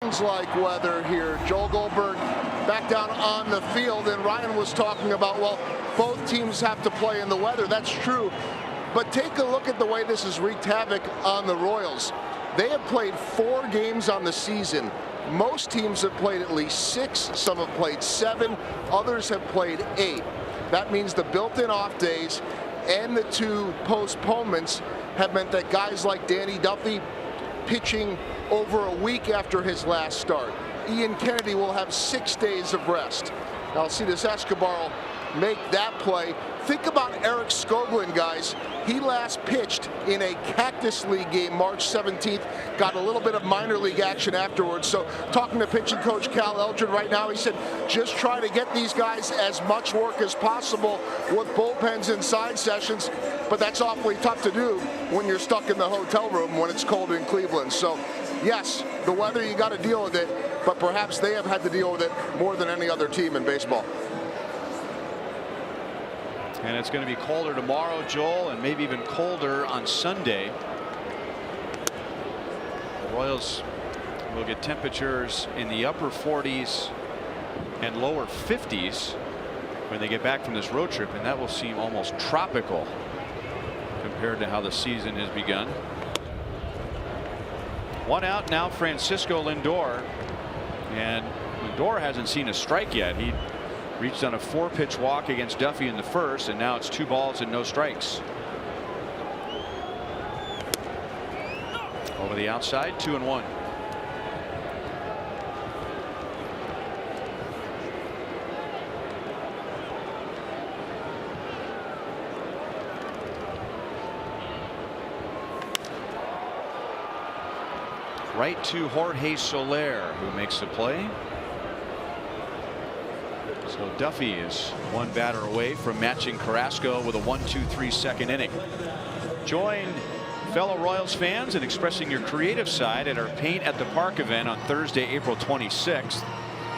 Like weather here. Joel Goldberg back down on the field, and Ryan was talking about, well, both teams have to play in the weather. That's true, but take a look at the way this has wreaked havoc on the Royals. They have played 4 games on the season. Most teams have played at least 6, some have played 7, others have played 8. That means the built-in off days and the 2 postponements have meant that guys like Danny Duffy, pitching over a week after his last start. Ian Kennedy will have 6 days of rest. Alcides Escobar will make that play. Think about Eric Skoglund, guys. He last pitched in a Cactus League game March 17th, got a little bit of minor league action afterwards. So talking to pitching coach Cal Eldred right now, he said, just try to get these guys as much work as possible with bullpens and side sessions, but that's awfully tough to do when you're stuck in the hotel room when it's cold in Cleveland. So yes, the weather, you got to deal with it, but perhaps they have had to deal with it more than any other team in baseball. And it's going to be colder tomorrow, Joel, and maybe even colder on Sunday. The Royals will get temperatures in the upper 40s and lower 50s when they get back from this road trip, and that will seem almost tropical compared to how the season has begun. 1 out now, Francisco Lindor, and Lindor hasn't seen a strike yet. He reached on a 4-pitch walk against Duffy in the first, and now it's 2 balls and no strikes. Over the outside, 2-1. Right to Jorge Soler, who makes the play. So Duffy is 1 batter away from matching Carrasco with a 1-2-3 second inning. Join fellow Royals fans in expressing your creative side at our Paint at the Park event on Thursday, April 26th.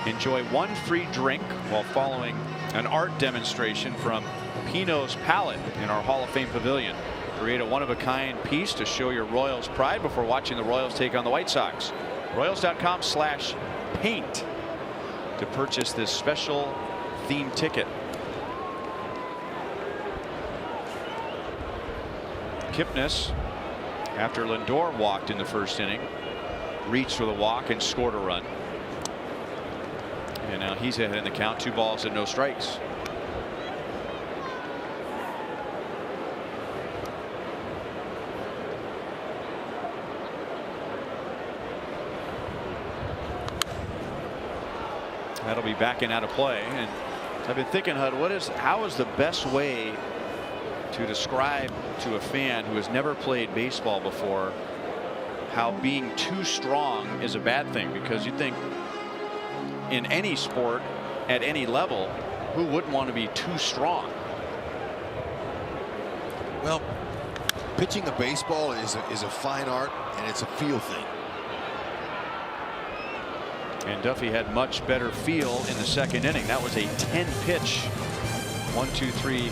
Enjoy 1 free drink while following an art demonstration from Pino's Palette in our Hall of Fame pavilion. Create a one-of-a-kind piece to show your Royals pride before watching the Royals take on the White Sox. Royals.com/paint to purchase this special theme ticket. Kipnis, after Lindor walked in the first inning, reached for the walk and scored a run. And now he's ahead in the count, 2 balls and no strikes. That'll be back and out of play. And I've been thinking, Hud, how is the best way to describe to a fan who has never played baseball before how being too strong is a bad thing? Because you think in any sport at any level, who wouldn't want to be too strong? Well, pitching a baseball is a fine art, and it's a feel thing. And Duffy had much better feel in the second inning. That was a 10-pitch 1-2-3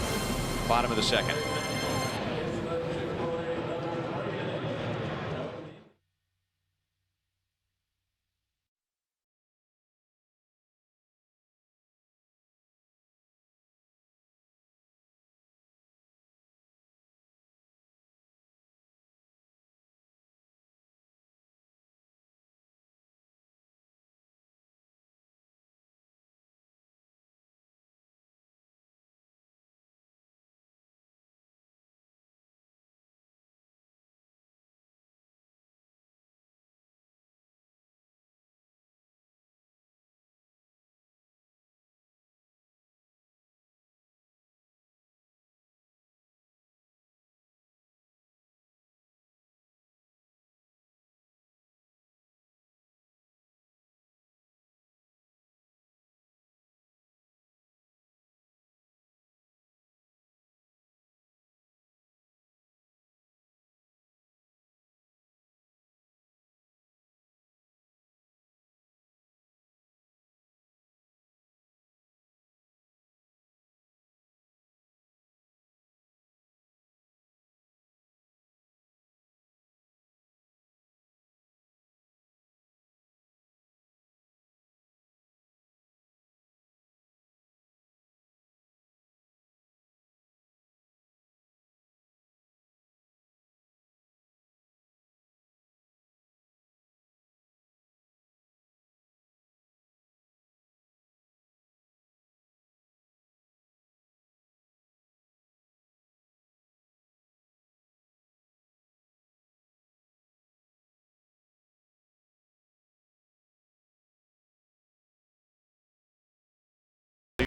bottom of the second.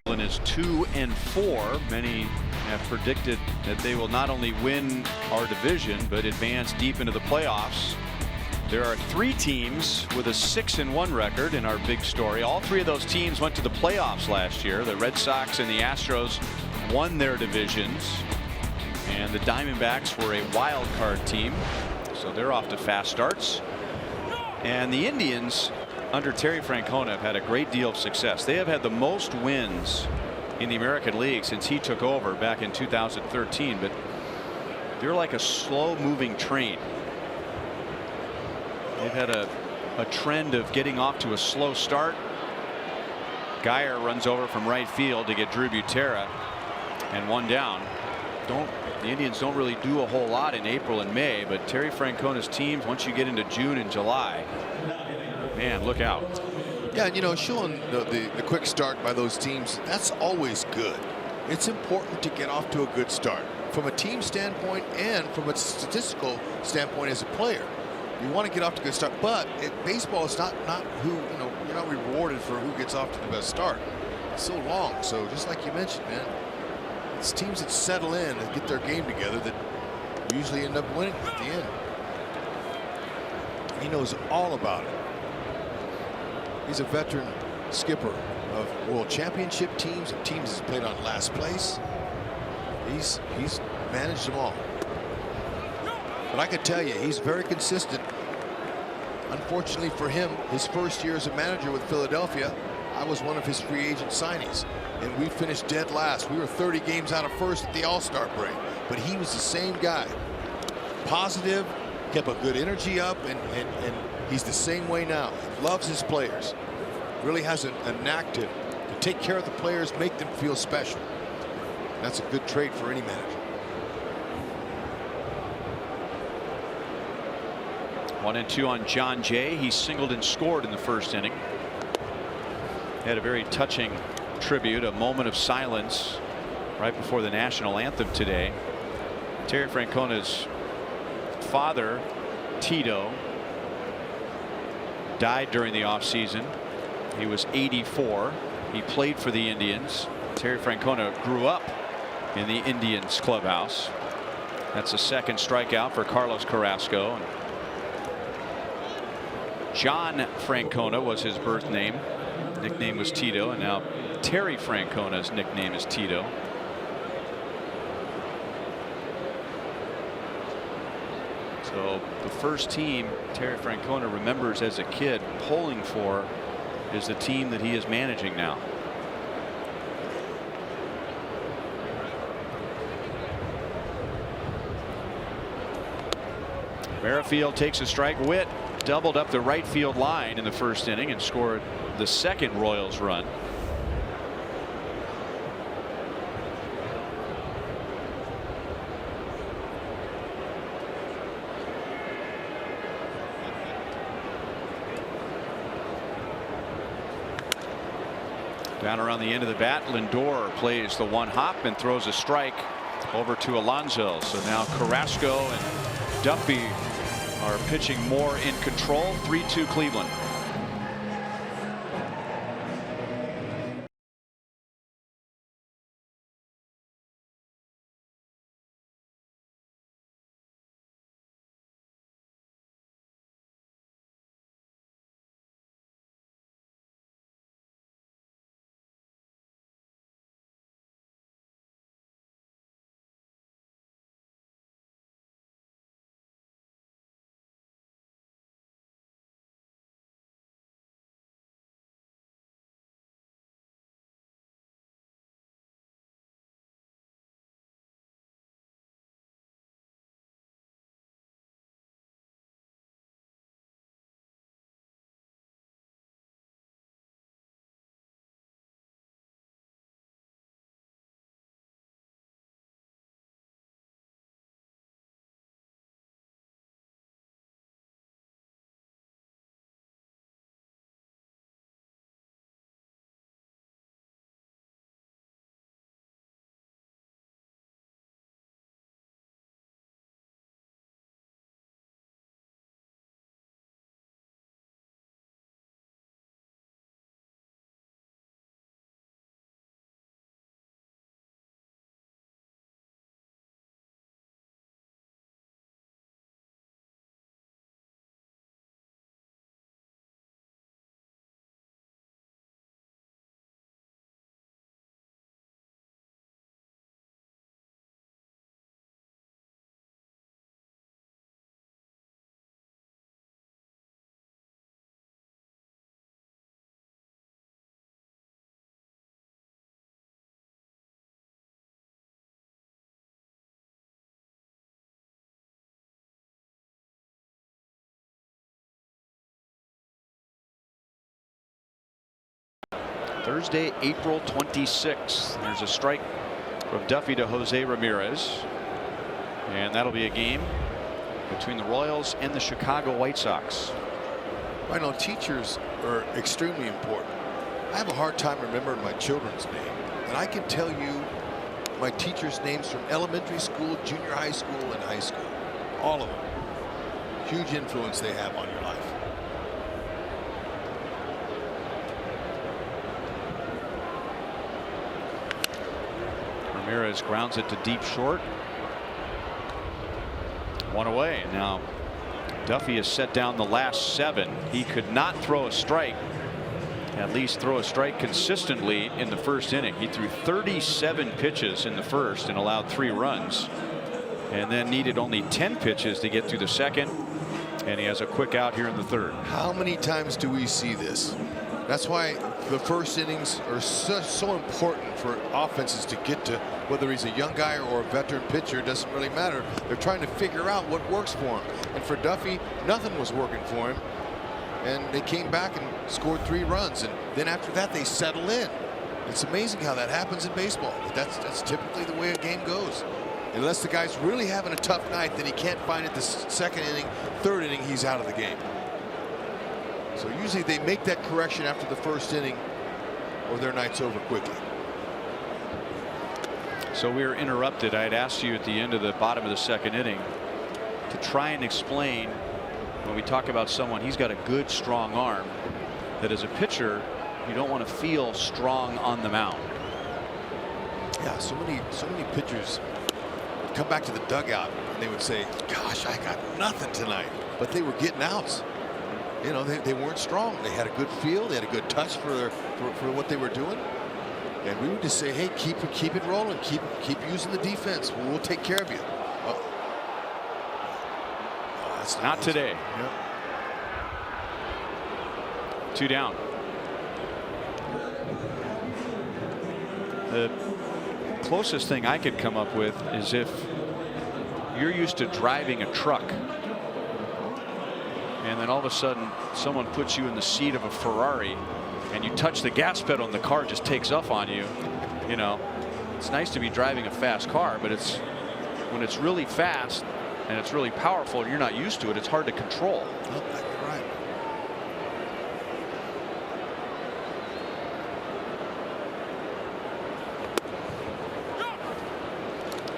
Cleveland is 2-4. Many have predicted that they will not only win our division but advance deep into the playoffs. There are 3 teams with a 6-1 record in our big story. All 3 of those teams went to the playoffs last year. The Red Sox and the Astros won their divisions, and the Diamondbacks were a wild card team, so they're off to fast starts. And the Indians under Terry Francona have had a great deal of success. They have had the most wins in the American League since he took over back in 2013, but they're like a slow moving train. They've had a trend of getting off to a slow start. Geyer runs over from right field to get Drew Butera, and 1 down. The Indians don't really do a whole lot in April and May, but Terry Francona's teams, once you get into June and July, man, look out. Yeah, and you know, showing the quick start by those teams, that's always good. It's important to get off to a good start from a team standpoint and from a statistical standpoint as a player. You want to get off to a good start, but baseball is not who, you know, you're not rewarded for who gets off to the best start. It's so long. So just like you mentioned, man, it's teams that settle in and get their game together that usually end up winning at the end. He knows all about it. He's a veteran skipper of world championship teams and teams he's played on last place. He's managed them all. But I can tell you, he's very consistent. Unfortunately for him, his first year as a manager with Philadelphia, I was one of his free agent signings, and we finished dead last. We were 30 games out of first at the All-Star break, but he was the same guy. Positive, kept a good energy up, and he's the same way now. He loves his players. Really has a knack to take care of the players, make them feel special. That's a good trait for any manager. 1-2 on John Jay. He singled and scored in the first inning. Had a very touching tribute, a moment of silence right before the national anthem today. Terry Francona's father, Tito, died during the offseason. He was 84. He played for the Indians. Terry Francona grew up in the Indians clubhouse. That's a second strikeout for Carlos Carrasco. John Francona was his birth name. Nickname was Tito, and now Terry Francona's nickname is Tito. So the first team Terry Francona remembers as a kid polling for is the team that he is managing now. Merrifield takes a strike. Witt doubled up the right field line in the first inning and scored the second Royals run. Down around the end of the bat, Lindor plays the one hop and throws a strike over to Alonso. So now Carrasco and Duffy are pitching more in control. 3-2 Cleveland. Thursday, April 26th. There's a strike from Duffy to Jose Ramirez. And that'll be a game between the Royals and the Chicago White Sox. I know teachers are extremely important. I have a hard time remembering my children's name, and I can tell you my teachers' names from elementary school, junior high school, and high school. All of them. Huge influence they have on your life. Ramirez grounds it to deep short. One away. Now Duffy has set down the last 7. He could not throw a strike, at least throw a strike consistently in the first inning. He threw 37 pitches in the first and allowed 3 runs, and then needed only 10 pitches to get through the second, and he has a quick out here in the third. How many times do we see this? That's why the first innings are so important for offenses to get to, whether he's a young guy or a veteran pitcher, it doesn't really matter. They're trying to figure out what works for him. And for Duffy, nothing was working for him. And they came back and scored 3 runs. And then after that, they settle in. It's amazing how that happens in baseball. But that's typically the way a game goes. Unless the guy's really having a tough night, then he can't find it the second inning, third inning, he's out of the game. So usually they make that correction after the first inning, or their night's over quickly. So we were interrupted. I had asked you at the end of the bottom of the second inning to try and explain, when we talk about someone, he's got a good strong arm, that as a pitcher you don't want to feel strong on the mound. Yeah, so many pitchers would come back to the dugout and they would say, gosh, I got nothing tonight, but they were getting outs. You know, they weren't strong. They had a good feel. They had a good touch for what they were doing. And we would just say, hey, keep it rolling. Keep using the defense. We'll take care of you. Oh, that's not today. Yep. 2 down. The closest thing I could come up with is if you're used to driving a truck, and then all of a sudden someone puts you in the seat of a Ferrari and you touch the gas pedal and the car just takes off on you. You know, it's nice to be driving a fast car, but it's when it's really fast and it's really powerful and you're not used to it, it's hard to control. Oh, you're right.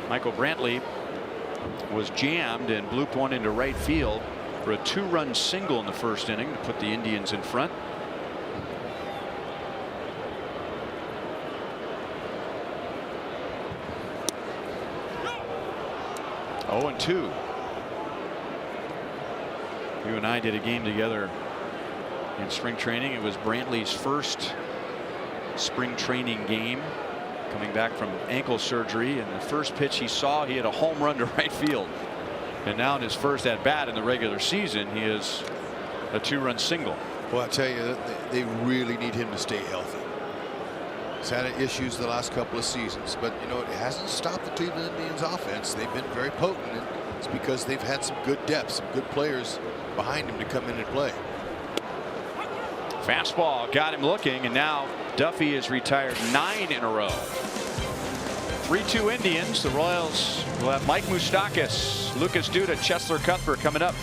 Michael Brantley was jammed and blooped one into right field for a 2-run single in the first inning to put the Indians in front. Oh, and 2. You and I did a game together in spring training. It was Brantley's first spring training game, coming back from ankle surgery, and the first pitch he saw, he had a home run to right field. And now in his first at bat in the regular season, he is a 2-run single. Well, I tell you, they really need him to stay healthy. He's had issues the last couple of seasons, but you know, it hasn't stopped the Cleveland Indians offense. They've been very potent, and it's because they've had some good depth, some good players behind him to come in and play. Fastball got him looking, and now Duffy is retired 9 in a row. 3-2 Indians. The Royals will have Mike Moustakas, Lucas Duda, Chesler Cuthbert coming up.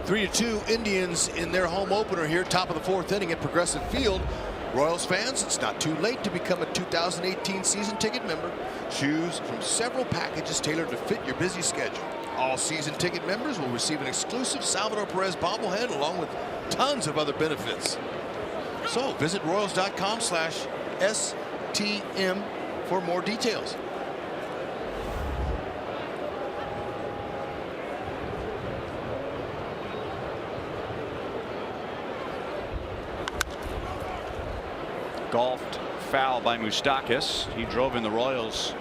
3-2 Indians in their home opener here, top of the 4th inning at Progressive Field. Royals fans, it's not too late to become a 2018 season ticket member. Choose from several packages tailored to fit your busy schedule. All season ticket members will receive an exclusive Salvador Perez bobblehead along with tons of other benefits. So visit Royals.com/STM for more details. Golfed foul by Moustakas. He drove in the Royals'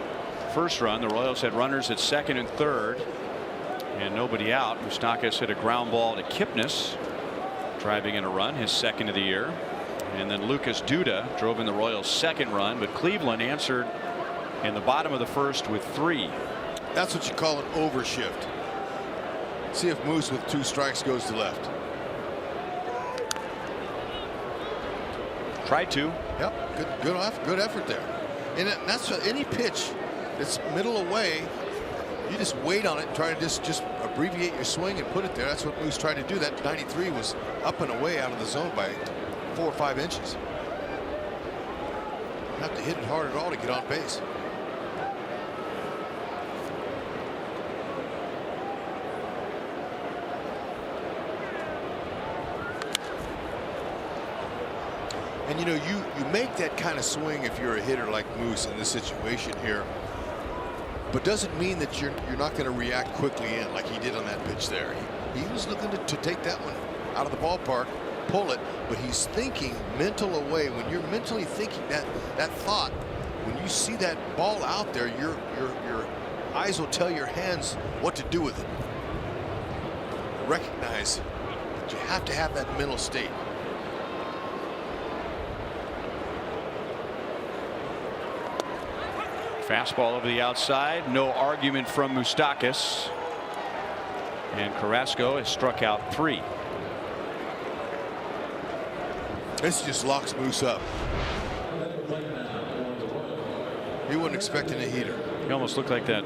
first run. The Royals had runners at second and third and nobody out. Moustakas hit a ground ball to Kipnis, driving in a run, his second of the year. And then Lucas Duda drove in the Royals' second run, but Cleveland answered in the bottom of the first with 3. That's what you call an overshift. See if Moose with 2 strikes goes to left. Tried to. Yep, good effort there. And that's any pitch that's middle away, you just wait on it and try to just abbreviate your swing and put it there. That's what Moose tried to do. That 93 was up and away out of the zone by 4 or 5 inches. You have to hit it hard at all to get on base. And you know, you make that kind of swing if you're a hitter like Moose in this situation here, but doesn't mean that you're not going to react quickly in like he did on that pitch there. He was looking to take that one out of the ballpark, pull it, but he's thinking mental away. When you're mentally thinking that thought, when you see that ball out there, your eyes will tell your hands what to do with it. Recognize that you have to have that mental state. Fastball over the outside. No argument from Moustakas. And Carrasco has struck out 3. This just locks Moose up. He wasn't expecting a heater. He almost looked like that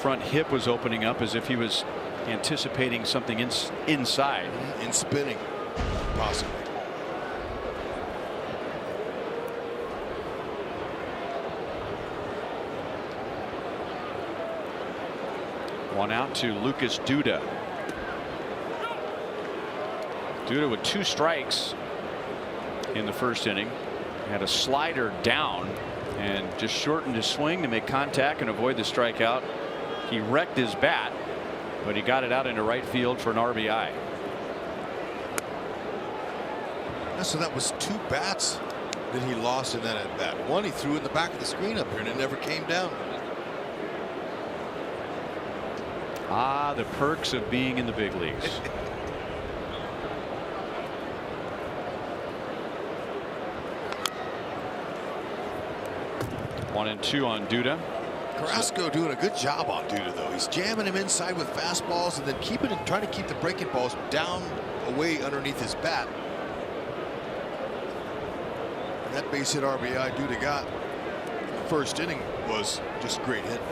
front hip was opening up as if he was anticipating something inside. In spinning, possibly. One out to Lucas Duda. Duda with 2 strikes in the first inning. Had a slider down and just shortened his swing to make contact and avoid the strikeout. He wrecked his bat, but he got it out into right field for an RBI. So that was 2 bats that he lost in that at bat. One he threw in the back of the screen up here and it never came down. Ah, the perks of being in the big leagues. 1-2 on Duda. Carrasco doing a good job on Duda, though. He's jamming him inside with fastballs and then trying to keep the breaking balls down away underneath his bat. And that base hit RBI Duda got first inning was just great hit.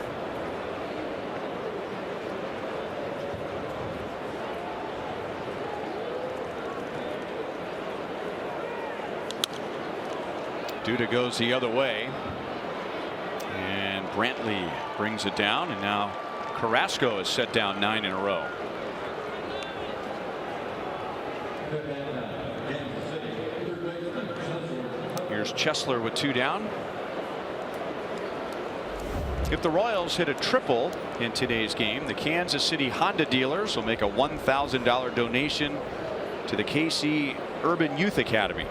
Duda goes the other way. And Brantley brings it down, and now Carrasco has set down 9 in a row. Here's Chesler with 2 down. If the Royals hit a triple in today's game, the Kansas City Honda dealers will make a $1,000 donation to the KC Urban Youth Academy.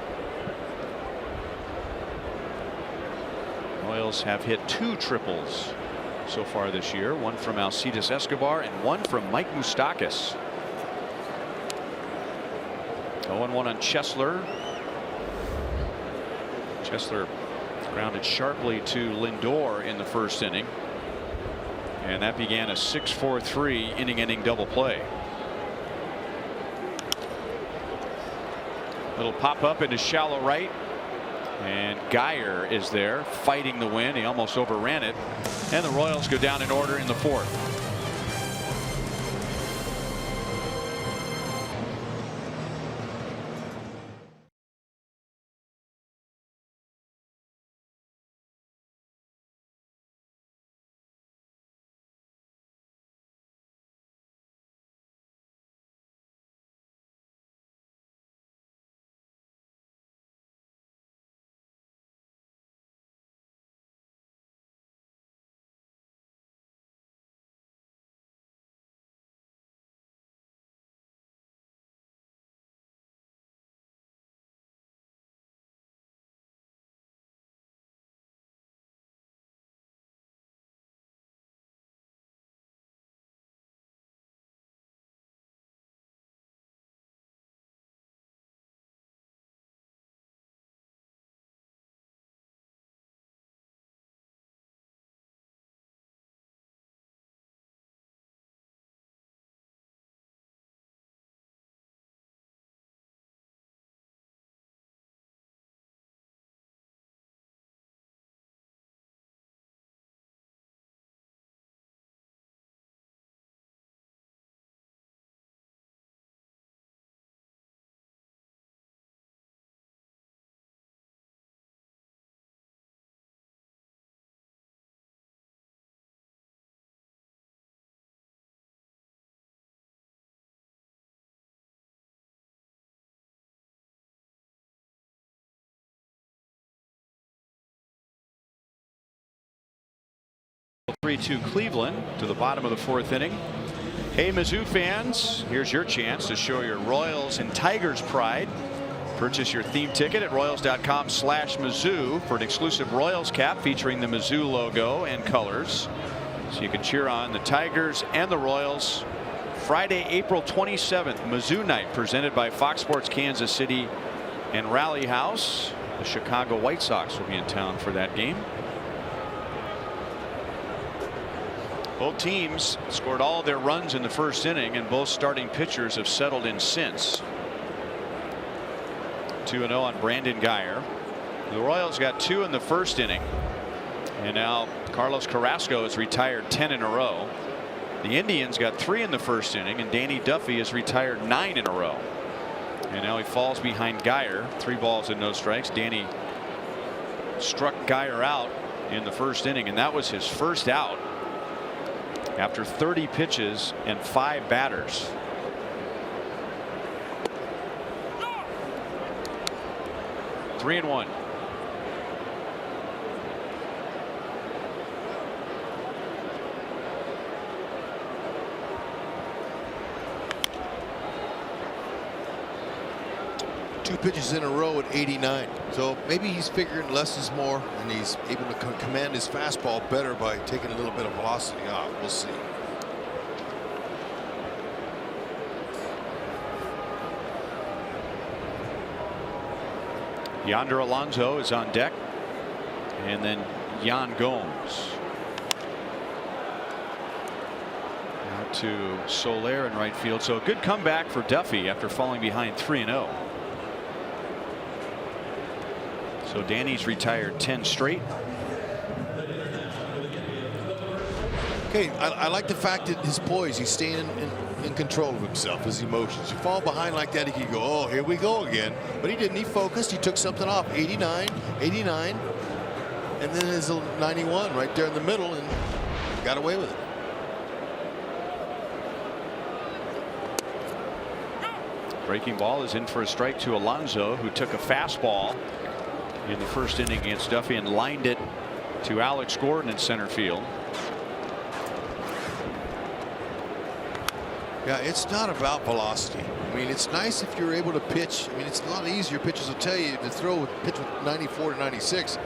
Royals have hit 2 triples so far this year, one from Alcides Escobar and one from Mike Moustakas. 0-1 on Chesler. Chesler grounded sharply to Lindor in the first inning, and that began a 6-4-3 inning-ending double play. Little pop up into shallow right. And Geyer is there fighting the wind. He almost overran it. And the Royals go down in order in the 4th. 3-2 Cleveland to the bottom of the 4th inning. Hey, Mizzou fans, here's your chance to show your Royals and Tigers pride. Purchase your theme ticket at royals.com/Mizzou for an exclusive Royals cap featuring the Mizzou logo and colors, so you can cheer on the Tigers and the Royals. Friday, April 27th, Mizzou night, presented by Fox Sports Kansas City and Rally House. The Chicago White Sox will be in town for that game. Both teams scored all of their runs in the 1st inning, and both starting pitchers have settled in since. 2-0 on Brandon Guyer. The Royals got 2 in the 1st inning, and now Carlos Carrasco has retired 10 in a row. The Indians got 3 in the 1st inning, and Danny Duffy has retired 9 in a row. And now he falls behind Guyer. 3 balls and no strikes. Danny struck Guyer out in the 1st inning, and that was his first out after 30 pitches and 5 batters. Three and 1. Two pitches in a row at 89. So maybe he's figuring less is more, and he's able to command his fastball better by taking a little bit of velocity off. We'll see. Yonder Alonso is on deck, and then Yan Gomes. Out to Soler in right field. So a good comeback for Duffy after falling behind 3-0. So Danny's retired 10 straight. Okay, I like the fact that his poise, he's staying in control of himself, his emotions. You fall behind like that, he can go, oh, here we go again. But he didn't. He focused. He took something off. 89, 89, and then his 91 right there in the middle, and got away with it. Breaking ball is in for a strike to Alonso, who took a fastball in the 1st inning against Duffy and lined it to Alex Gordon in center field. Yeah, it's not about velocity. I mean, it's nice if you're able to pitch. I mean, it's a lot easier. Pitchers will tell you to pitch with 94 to 96,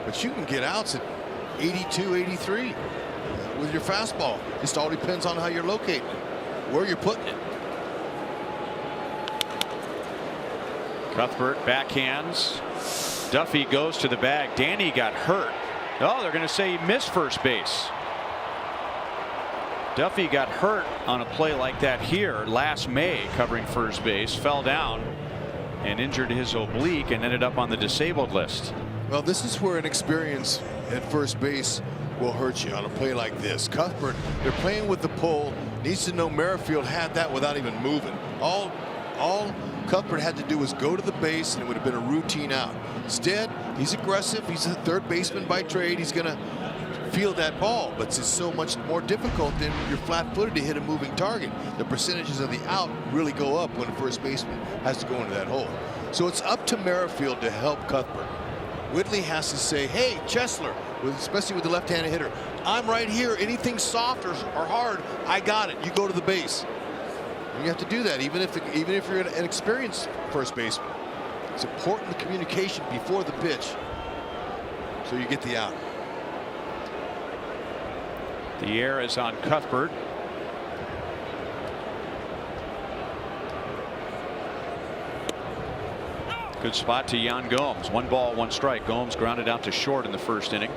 but you can get outs at 82, 83 with your fastball. Just all depends on how you're locating it, where you're putting it. Cuthbert backhands. Duffy goes to the bag. Danny got hurt. Oh, they're going to say he missed first base. Duffy got hurt on a play like that here last May, covering first base, fell down and injured his oblique and ended up on the disabled list. Well, this is where an experience at first base will hurt you on a play like this. Cuthbert, they're playing with the pull, needs to know Merrifield had that without even moving. All Cuthbert had to do was go to the base, and it would have been a routine out. Instead, he's aggressive. He's a third baseman by trade. He's going to field that ball, but it's so much more difficult than you're flat-footed to hit a moving target. The percentages of the out really go up when a first baseman has to go into that hole. So it's up to Merrifield to help Cuthbert. Whitley has to say, hey, Chesler, especially with the left-handed hitter, I'm right here. Anything soft or hard, I got it. You go to the base. And you have to do that, even if you're an experienced first baseman. It's important, the communication before the pitch, so you get the out. The air is on Cuthbert. Good spot to Yan Gomes. 1 ball, 1 strike. Gomes grounded out to short in the 1st inning.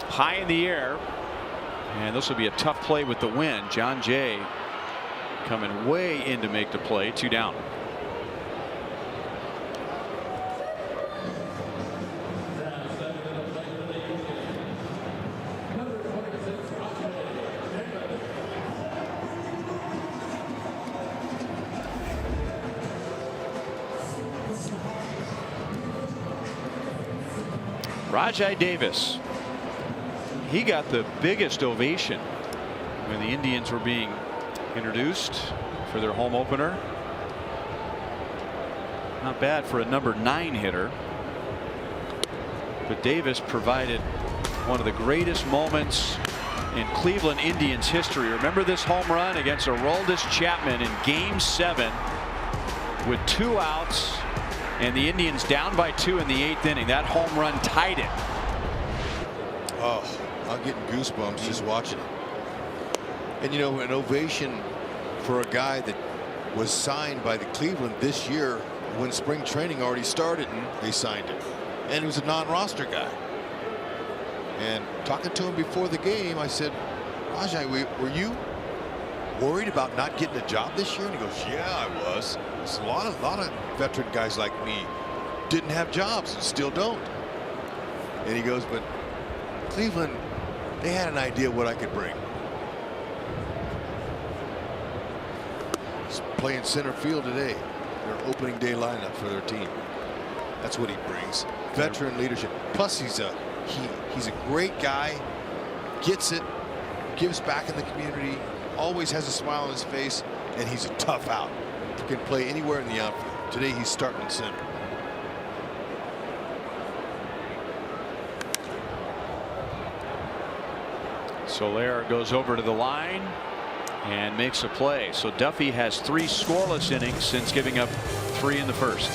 High in the air, and this will be a tough play with the wind. John Jay coming way in to make the play. 2 down. Rajai Davis. he got the biggest ovation when the Indians were being introduced for their home opener. Not bad for a number 9 hitter. But Davis provided one of the greatest moments in Cleveland Indians history. Remember this home run against Aroldis Chapman in Game 7 with 2 outs and the Indians down by 2 in the 8th inning. That home run tied it. Oh, I'm getting goosebumps just watching it. And you know, an ovation for a guy that was signed by the Cleveland this year when spring training already started and they signed him. And he was a non-roster guy. And talking to him before the game, I said, Rajai, were you worried about not getting a job this year? And he goes, yeah, I was. There's a lot of veteran guys like me didn't have jobs and still don't. And he goes, but Cleveland, they had an idea what I could bring. He's playing center field today. Their opening day lineup for their team. That's what he brings. Veteran leadership. Plus he's a great guy. Gets it. Gives back in the community. Always has a smile on his face. And he's a tough out. He can play anywhere in the outfield. Today he's starting in center. Soler goes over to the line and makes a play. So Duffy has 3 scoreless innings since giving up 3 in the first.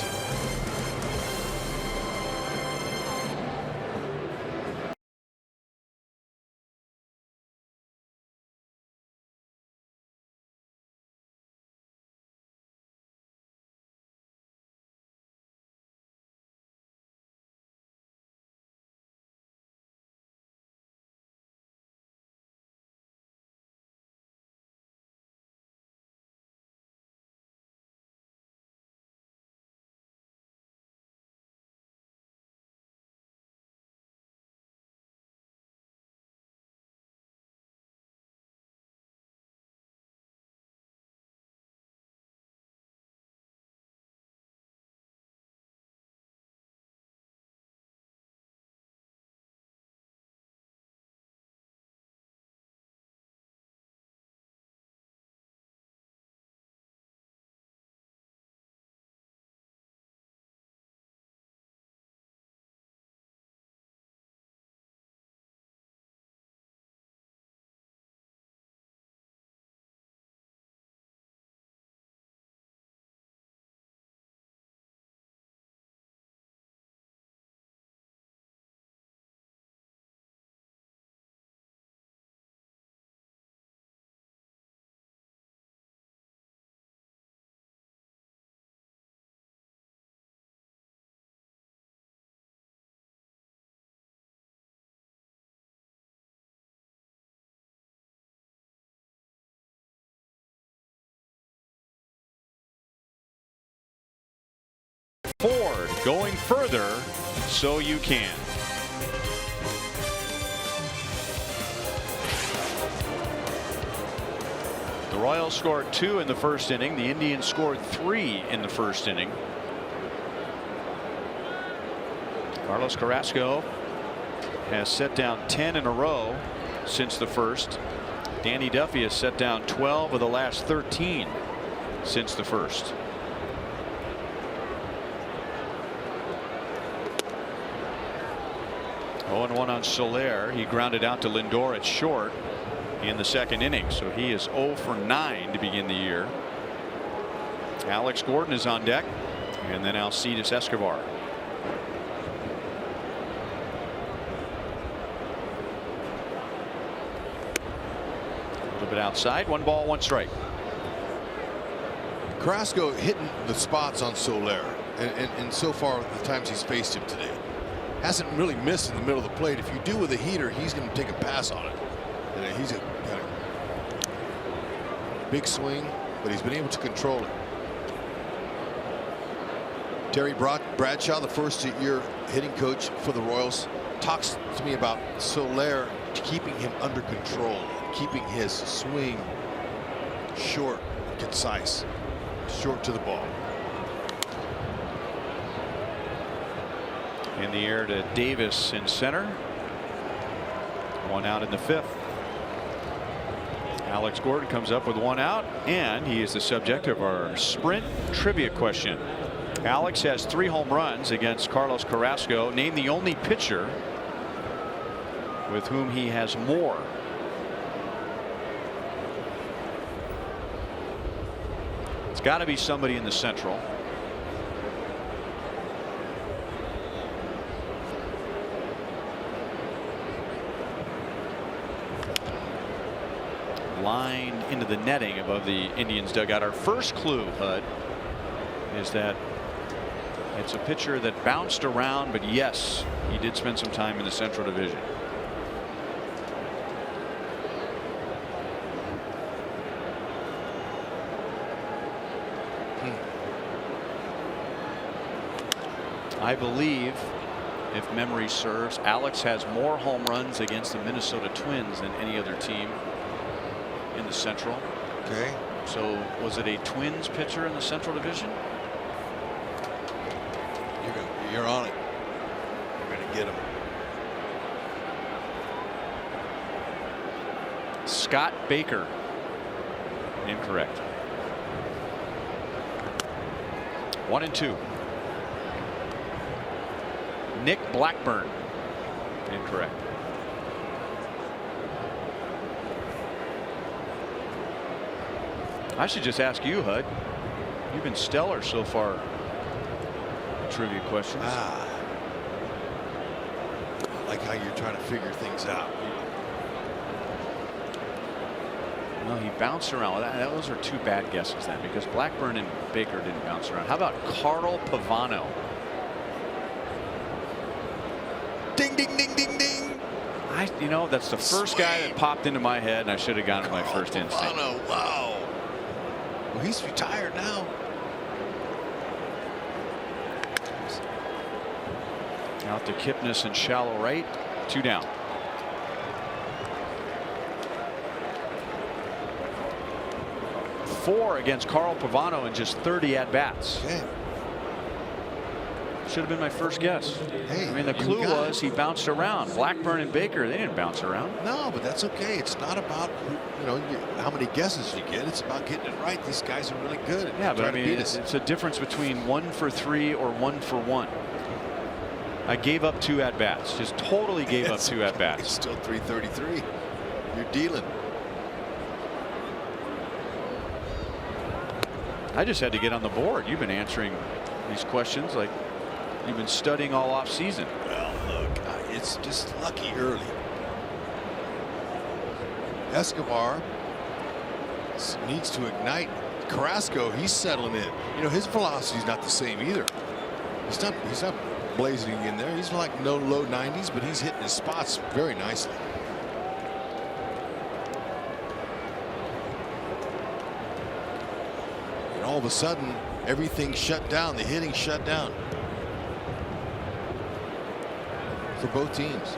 Ford going further so you can. The Royals scored 2 in the first inning. The Indians scored 3 in the first inning. Carlos Carrasco has set down 10 in a row since the first. Danny Duffy has set down 12 of the last 13 since the first. 0-1 on Soler. He grounded out to Lindor at short in the second inning, so he is 0 for 9 to begin the year. Alex Gordon is on deck, and then Alcides Escobar. A little bit outside. 1 ball, 1 strike. Carrasco hitting the spots on Soler, and so far the times he's faced him today. Hasn't really missed in the middle of the plate. If you do with a heater, he's going to take a pass on it. And he's got a big swing, but he's been able to control it. Terry Bradshaw, the first-year hitting coach for the Royals, talks to me about Soler keeping him under control, keeping his swing short, concise, short to the ball. In the air to Davis in center. One out in the 5th. Alex Gordon comes up with one out, and he is the subject of our sprint trivia question. Alex has 3 home runs against Carlos Carrasco. Name the only pitcher with whom he has more. It's got to be somebody in the Central. Line into the netting above the Indians dugout. Our first clue, Hud, is that it's a pitcher that bounced around, but yes, he did spend some time in the Central Division. I believe, if memory serves, Alex has more home runs against the Minnesota Twins than any other team in the Central. Okay. So was it a Twins pitcher in the Central Division? You're on it. You're going to get him. Scott Baker. Incorrect. 1-2. Nick Blackburn. Incorrect. I should just ask you, Hud. You've been stellar so far. Trivia questions. I like how you're trying to figure things out. No, he bounced around. Those are 2 bad guesses then, because Blackburn and Baker didn't bounce around. How about Carl Pavano? Ding, ding, ding, ding, ding. You know, that's the first guy that popped into my head, and I should have gone to my first instinct. Pavano, wow. Well, he's retired now. Out to Kipnis and shallow right. 2 down. Four against Carl Pavano in just 30 at bats. Okay. Should have been my first guess. Hey, I mean, the clue was he bounced around. Blackburn and Baker, they didn't bounce around. No, but that's okay. It's not about how many guesses you get. It's about getting it right. These guys are really good. Yeah, but I mean, it's a difference between 1 for 3 or 1 for 1. I gave up 2 at bats. Just totally gave up 2 at bats. It's still 333. You're dealing. I just had to get on the board. You've been answering these questions like you've been studying all off season. Well, look, it's just lucky early. Escobar needs to ignite. Carrasco, he's settling in. You know, his velocity's not the same either. He's not blazing in there. He's like no low 90s, but he's hitting his spots very nicely. And all of a sudden, everything shut down. The hitting shut down for both teams.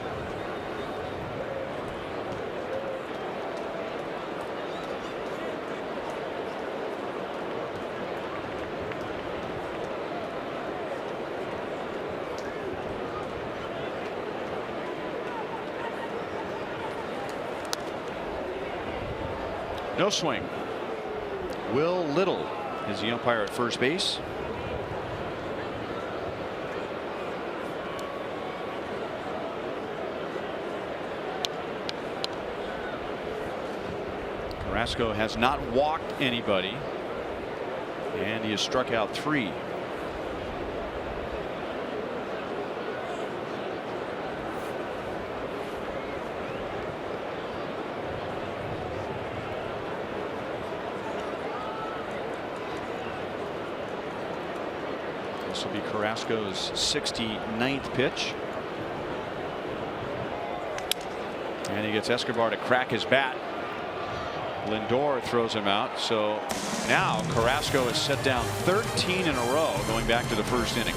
No swing. Will Little is the umpire at first base. Carrasco has not walked anybody, and he has struck out 3. This will be Carrasco's 69th pitch. And he gets Escobar to crack his bat. Lindor throws him out. So now Carrasco has set down 13 in a row going back to the first inning.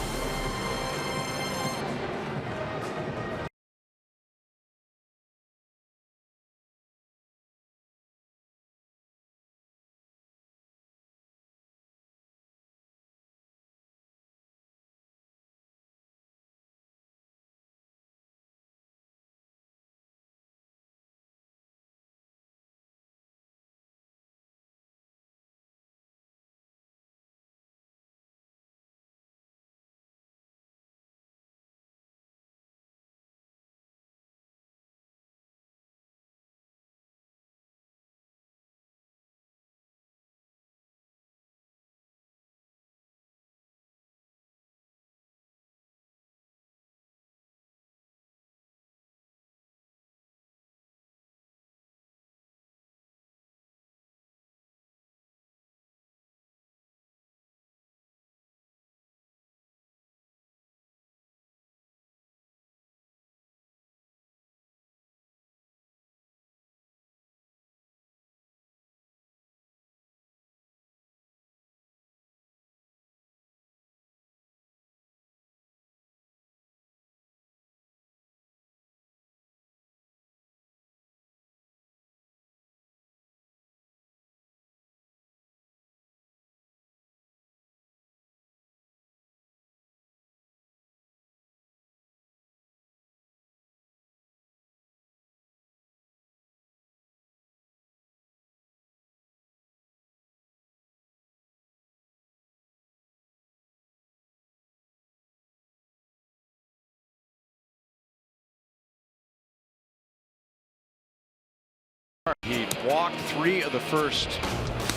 He walked 3 of the first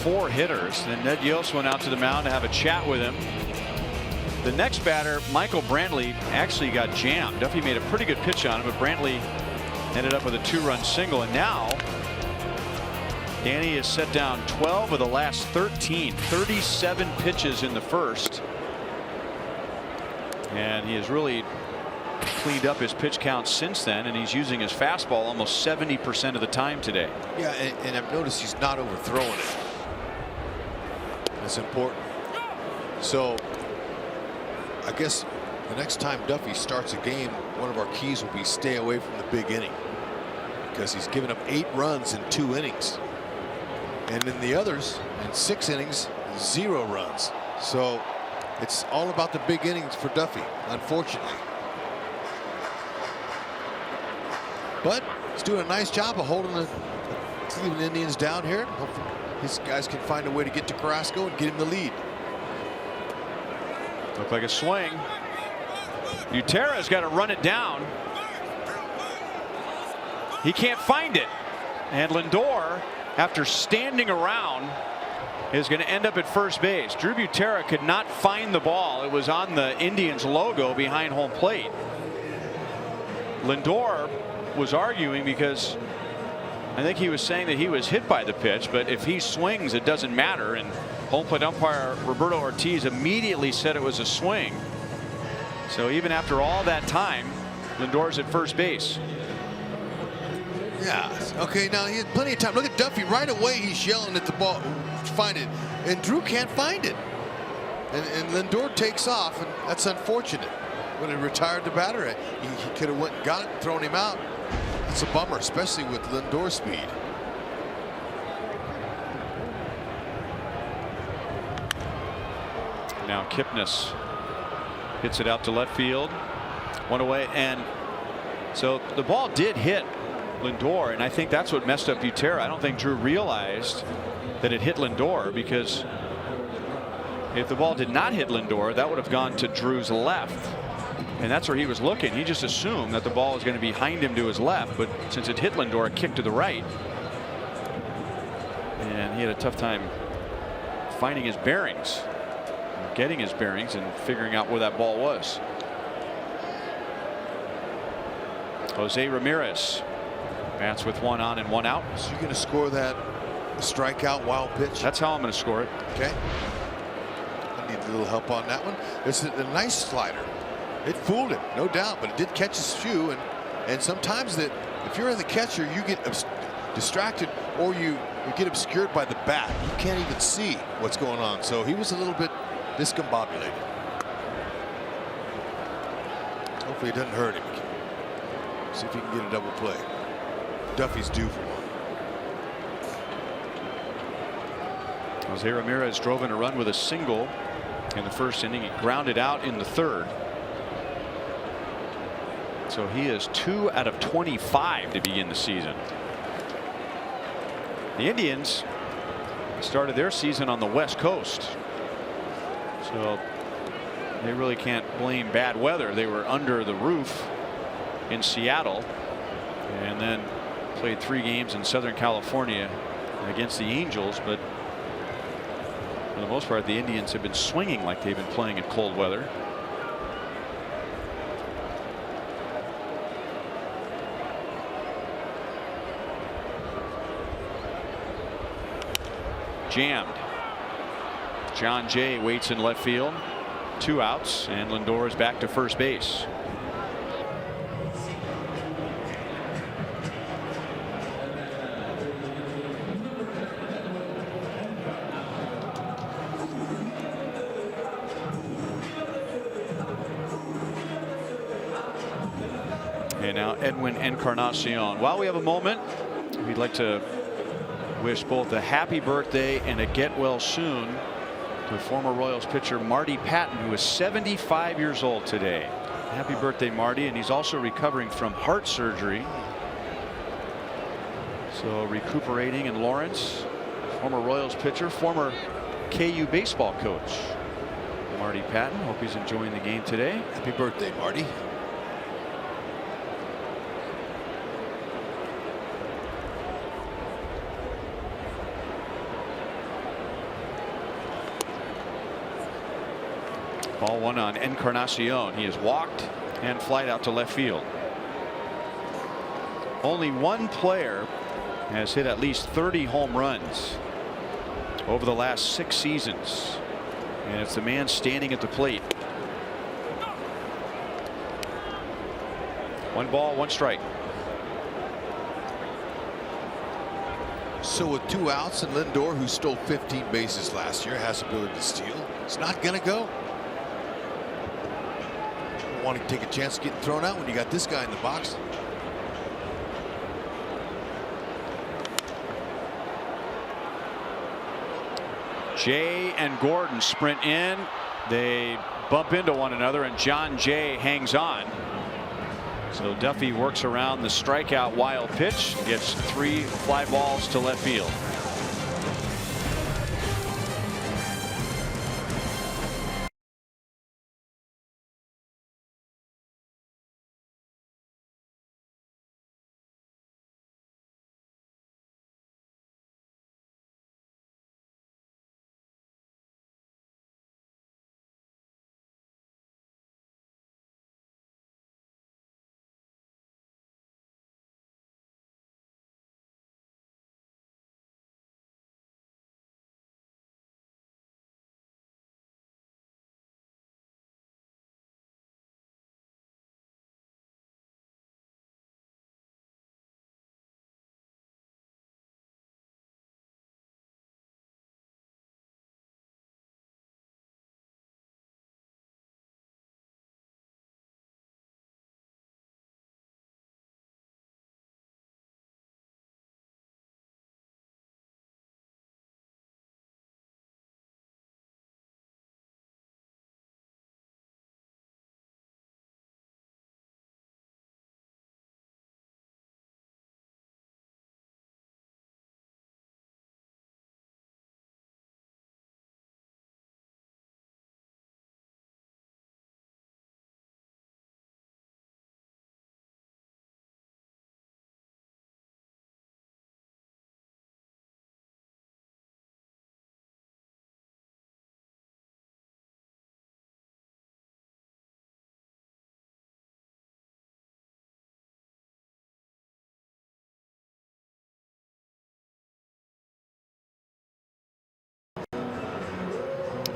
4 hitters. Then Ned Yost went out to the mound to have a chat with him. The next batter, Michael Brantley, actually got jammed. Duffy made a pretty good pitch on him, but Brantley ended up with a 2-run single. And now Danny has set down 12 of the last 13, 37 pitches in the first. And he has really cleaned up his pitch count since then, and he's using his fastball almost 70% of the time today. Yeah, and I've noticed he's not overthrowing it. That's important. So I guess the next time Duffy starts a game, one of our keys will be stay away from the big inning, because he's given up 8 runs in 2 innings. And in the others, in 6 innings, 0 runs. So it's all about the big innings for Duffy, unfortunately. But he's doing a nice job of holding the Cleveland Indians down here. Hopefully his guys can find a way to get to Carrasco and get him the lead. Looked like a swing. Butera's got to run it down. He can't find it. And Lindor, after standing around, is going to end up at first base. Drew Butera could not find the ball. It was on the Indians logo behind home plate. Lindor was arguing because I think he was saying that he was hit by the pitch, but if he swings, it doesn't matter. And home plate umpire Roberto Ortiz immediately said it was a swing. So even after all that time, Lindor's at first base. Yeah. Okay. Now he had plenty of time. Look at Duffy right away. He's yelling at the ball, find it, and Drew can't find it. And Lindor takes off, and that's unfortunate. When he retired the batter, he could have went and got it, thrown him out. It's a bummer, especially with Lindor's speed. Now Kipnis hits it out to left field, 1 away, and so the ball did hit Lindor, and I think that's what messed up Butera. I don't think Drew realized that it hit Lindor, because if the ball did not hit Lindor, that would have gone to Drew's left. And that's where he was looking. He just assumed that the ball was going to be behind him to his left, but since it hit Lindor, it kicked to the right. And he had a tough time finding his bearings, getting his bearings, and figuring out where that ball was. Jose Ramirez bats with 1 on and 1 out. So you're going to score that strikeout wild pitch? That's how I'm going to score it. Okay. I need a little help on that one. It's a nice slider. It fooled him, no doubt, but it did catch his shoe, and sometimes that if you're in the catcher, you get distracted, or you get obscured by the bat. You can't even see what's going on. So he was a little bit discombobulated. Hopefully it doesn't hurt him. See if he can get a double play. Duffy's due for one. Jose Ramirez drove in a run with a single in the first inning. He grounded out in the third. So he is 2 out of 25 to begin the season. The Indians started their season on the West Coast, so they really can't blame bad weather. They were under the roof in Seattle, and then played 3 games in Southern California against the Angels, but for the most part the Indians have been swinging like they've been playing in cold weather. Jammed. John Jay waits in left field. 2 outs, and Lindor is back to first base. And now Edwin Encarnacion. While we have a moment, we'd like to wish both a happy birthday and a get well soon to former Royals pitcher Marty Patton, who is 75 years old today. Happy birthday, Marty. And he's also recovering from heart surgery. So recuperating in Lawrence. Former Royals pitcher, former KU baseball coach Marty Patton. Hope he's enjoying the game today. Happy birthday, Marty. Ball one on Encarnacion. He has walked and flied out to left field. Only one player has hit at least 30 home runs over the last 6 seasons, and it's the man standing at the plate. 1 ball, 1 strike. So with 2 outs and Lindor, who stole 15 bases last year, has the ability to steal. It's not going to go. You don't want to take a chance of getting thrown out when you got this guy in the box. Jay and Gordon sprint in. They bump into one another, and John Jay hangs on. So Duffy works around the strikeout wild pitch, gets 3 fly balls to left field.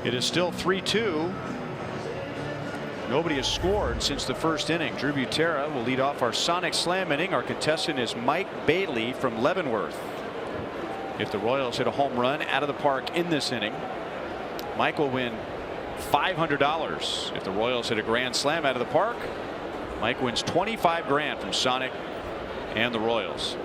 It is still 3-2. Nobody has scored since the first inning. Drew Butera will lead off our Sonic Slam inning. Our contestant is Mike Bailey from Leavenworth. If the Royals hit a home run out of the park in this inning, Mike will win $500. If the Royals hit a grand slam out of the park, Mike wins $25 grand from Sonic and the Royals.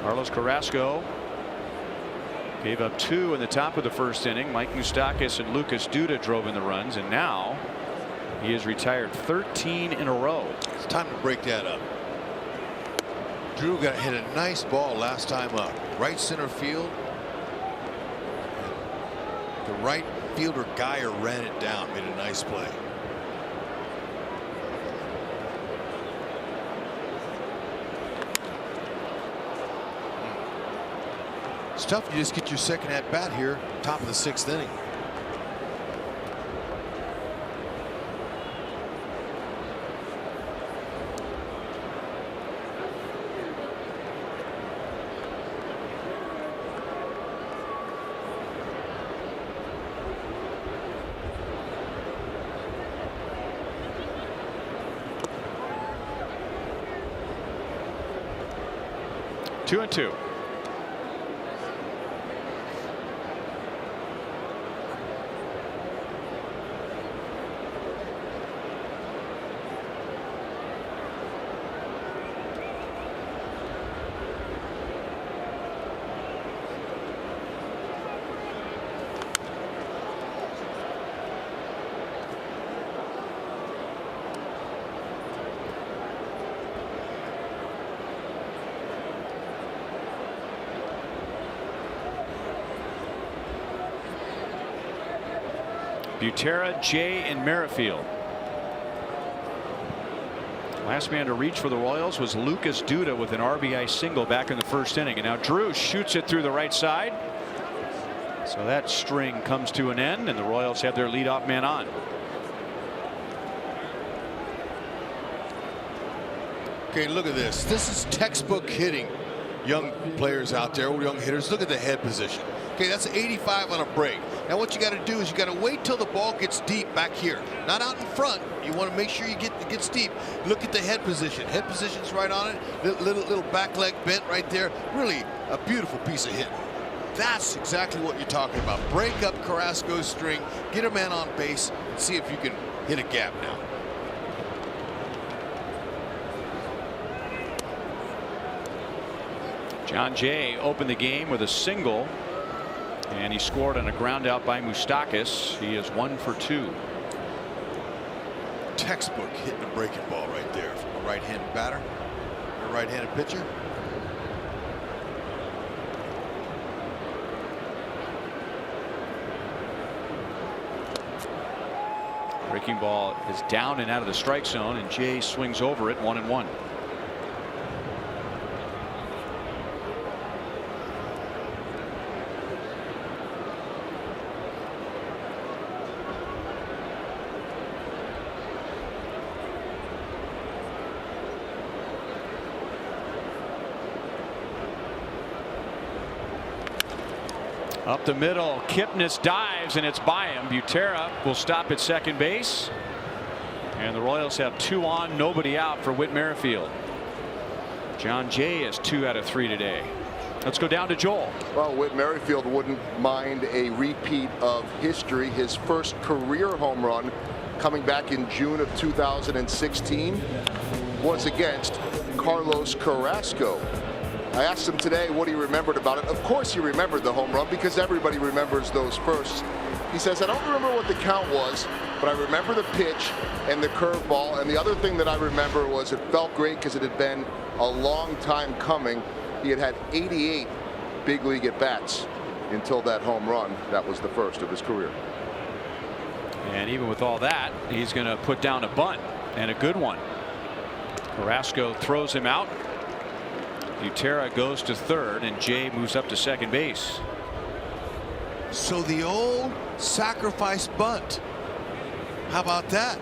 Carlos Carrasco gave up 2 in the top of the first inning. Mike Moustakas and Lucas Duda drove in the runs, and now he has retired 13 in a row. It's time to break that up. Drew got hit a nice ball last time up, right center field. The right fielder Geyer ran it down, made a nice play. It's tough to just get your second at bat here, top of the 6th inning. Two and two. Butera, Jay, and Merrifield. Last man to reach for the Royals was Lucas Duda with an RBI single back in the first inning, and now Drew shoots it through the right side. So that string comes to an end, and the Royals have their leadoff man on. Okay, look at this. This is textbook hitting. Young players out there, young hitters, look at the head position. Okay, that's 85 on a break. Now what you got to do is you got to wait till the ball gets deep back here, not out in front. You want to make sure it gets deep. Look at the head position. Head position's right on it. Little back leg bent right there. Really a beautiful piece of hitting. That's exactly what you're talking about. Break up Carrasco's string, get a man on base, and see if you can hit a gap now. John Jay opened the game with a single, and he scored on a ground out by Moustakas. He is 1 for 2. Textbook hitting a breaking ball right there from a right-handed batter, a right-handed pitcher. Breaking ball is down and out of the strike zone, and Jay swings over it 1-1. Up the middle, Kipnis dives, and it's by him. Butera will stop at second base, and the Royals have 2 on, nobody out for Whit Merrifield. John Jay is 2 out of 3 today. Let's go down to Joel. Well, Whit Merrifield wouldn't mind a repeat of history. His first career home run, coming back in June of 2016, was against Carlos Carrasco. I asked him today what he remembered about it. Of course he remembered the home run, because everybody remembers those firsts. He says, I don't remember what the count was, but I remember the pitch and the curveball. And the other thing that I remember was it felt great because it had been a long time coming. He had 88 big league at bats until that home run. That was the first of his career. And even with all that, he's going to put down a bunt, and a good one. Carrasco throws him out. Butera goes to third, and Jay moves up to second base. So the old sacrifice bunt. How about that?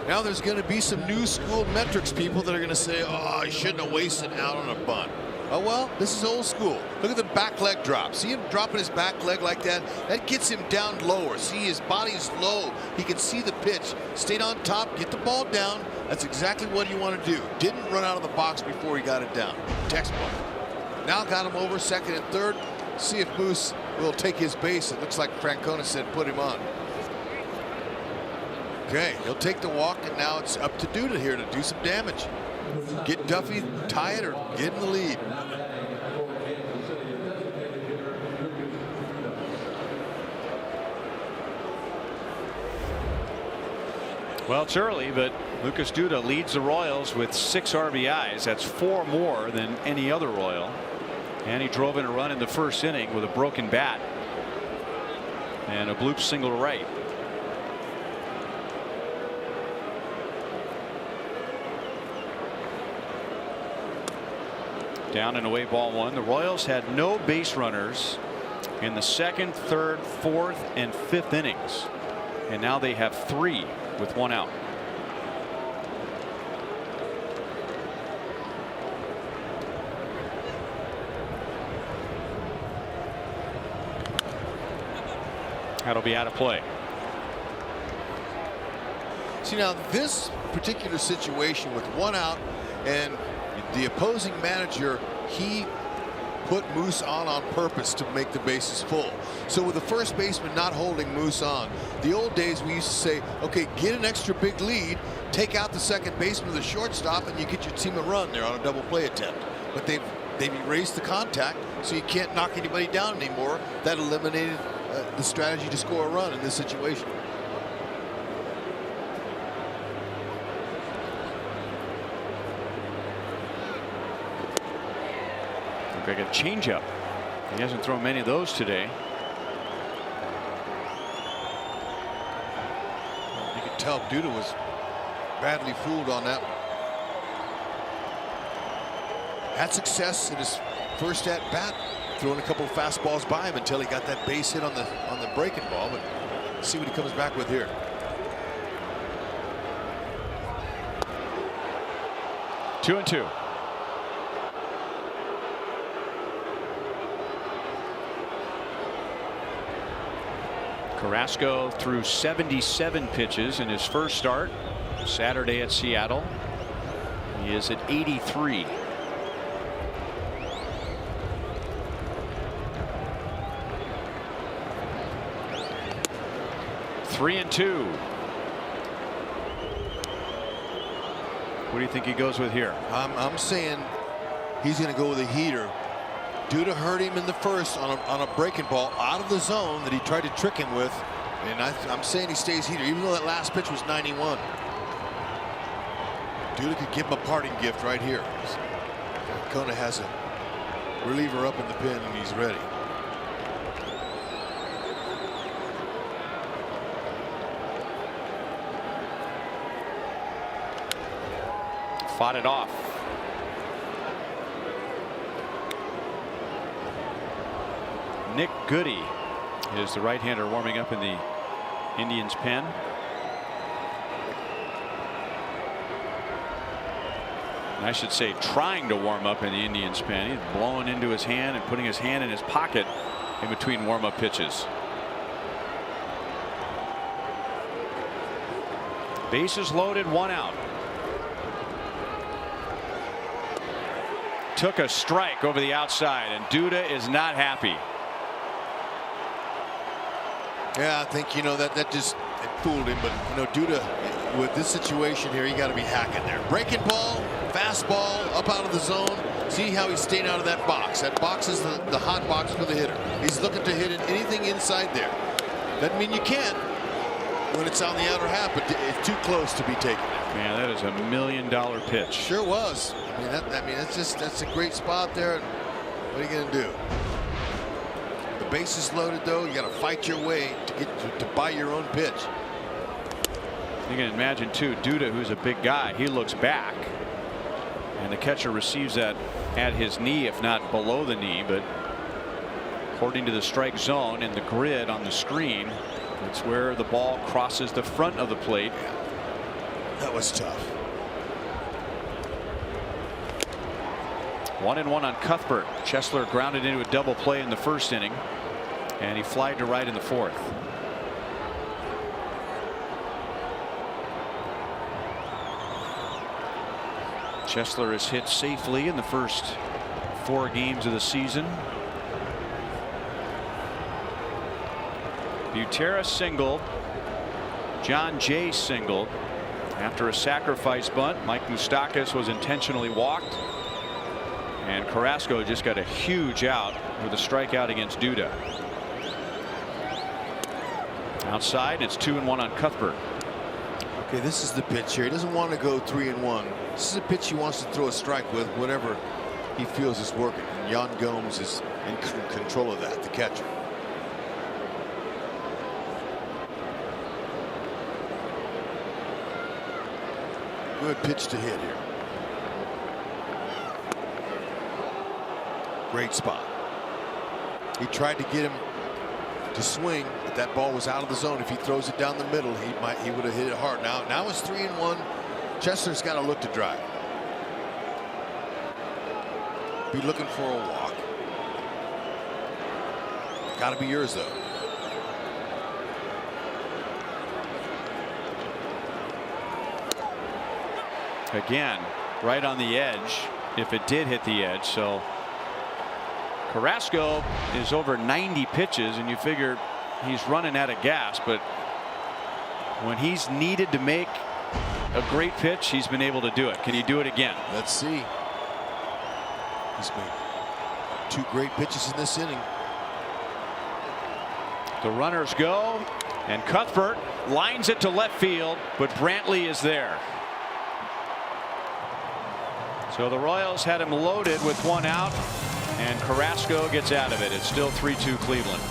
Now there's going to be some new school metrics people that are going to say, oh, I shouldn't have wasted out on a bunt. Oh, well, this is old school. Look at the back leg drop. See him dropping his back leg like that? That gets him down lower. See, his body's low. He can see the pitch. Stayed on top, get the ball down. That's exactly what you want to do. Didn't run out of the box before he got it down. Textbook. Now got him over second and third. See if Moose will take his base. It looks like Francona said put him on. Okay, he'll take the walk, and now it's up to Duda here to do some damage. Get Duffy, tie it, or get in the lead. Well, it's early, but Lucas Duda leads the Royals with 6 RBIs. That's 4 more than any other Royal. And he drove in a run in the first inning with a broken bat and a bloop single to right. Down and away, ball 1. The Royals had no base runners in the second, third, fourth, and fifth innings, and now they have 3 with 1 out. That'll be out of play. See, now this particular situation with 1 out, and the opposing manager, he put Moose on purpose to make the bases full. So with the first baseman not holding Moose on, the old days we used to say, okay, get an extra big lead, take out the second baseman or the shortstop, and you get your team a run there on a double play attempt. But they've erased the contact, so you can't knock anybody down anymore. That eliminated the strategy to score a run in this situation. Like a changeup. He hasn't thrown many of those today. You could tell Duda was badly fooled on that one. Had success in his first at bat, throwing a couple of fastballs by him until he got that base hit on the breaking ball. But let's see what he comes back with here. 2-2. Carrasco threw 77 pitches in his first start Saturday at Seattle. He is at 83. Three and two. What do you think he goes with here? I'm saying he's going to go with a heater. Duda hurt him in the first on a breaking ball out of the zone that he tried to trick him with, and I'm saying he stays heater, even though that last pitch was 91. Duda could give him a parting gift right here. Kona has a reliever up in the pen and he's ready. Fought it off. Nick Goody is the right-hander warming up in the Indians pen. I should say trying to warm up in the Indians pen. He's blowing into his hand and putting his hand in his pocket in between warm-up pitches. Bases loaded, one out. Took a strike over the outside, and Duda is not happy. Yeah, I think, you know, that just it fooled him. But, you know, Duda, with this situation here, you got to be hacking there. Breaking ball, fastball, up out of the zone. See how he's staying out of that box. That box is the hot box for the hitter. He's looking to hit anything inside there. Doesn't mean you can't when it's on the outer half, but it's too close to be taken. Man, that is a $1 million pitch. Sure was. I mean, that's a great spot there. What are you going to do? The base is loaded, though. You got to fight your way to get to buy your own pitch. You can imagine too, Duda, who's a big guy, he looks back, and the catcher receives that at his knee, if not below the knee. But according to the strike zone and the grid on the screen, it's where the ball crosses the front of the plate. That was tough. 1-1 on Cuthbert. Chesler grounded into a double play in the first inning, and he flied to right in the fourth. Chesler has hit safely in the first 4 games of the season. Butera singled. John Jay singled. After a sacrifice bunt, Mike Moustakas was intentionally walked. And Carrasco just got a huge out with a strikeout against Duda. Outside, it's 2-1 on Cuthbert. Okay, this is the pitch here. He doesn't want to go 3-1. This is a pitch he wants to throw a strike with, whatever he feels is working. And Yan Gomes is in control of that, the catcher. Good pitch to hit here. Great spot. He tried to get him to swing, but that ball was out of the zone. If he throws it down the middle, he would have hit it hard. Now it's 3-1. Chesler's got to look to drive. Be looking for a walk. Got to be yours though. Again, right on the edge, if it did hit the edge. So Carrasco is over 90 pitches, and you figure he's running out of gas, but when he's needed to make a great pitch, he's been able to do it. Can he do it again? Let's see. He's made 2 great pitches in this inning. The runners go, and Cuthbert lines it to left field, but Brantley is there. So the Royals had him loaded with 1 out, and Carrasco gets out of it. It's still 3-2 Cleveland.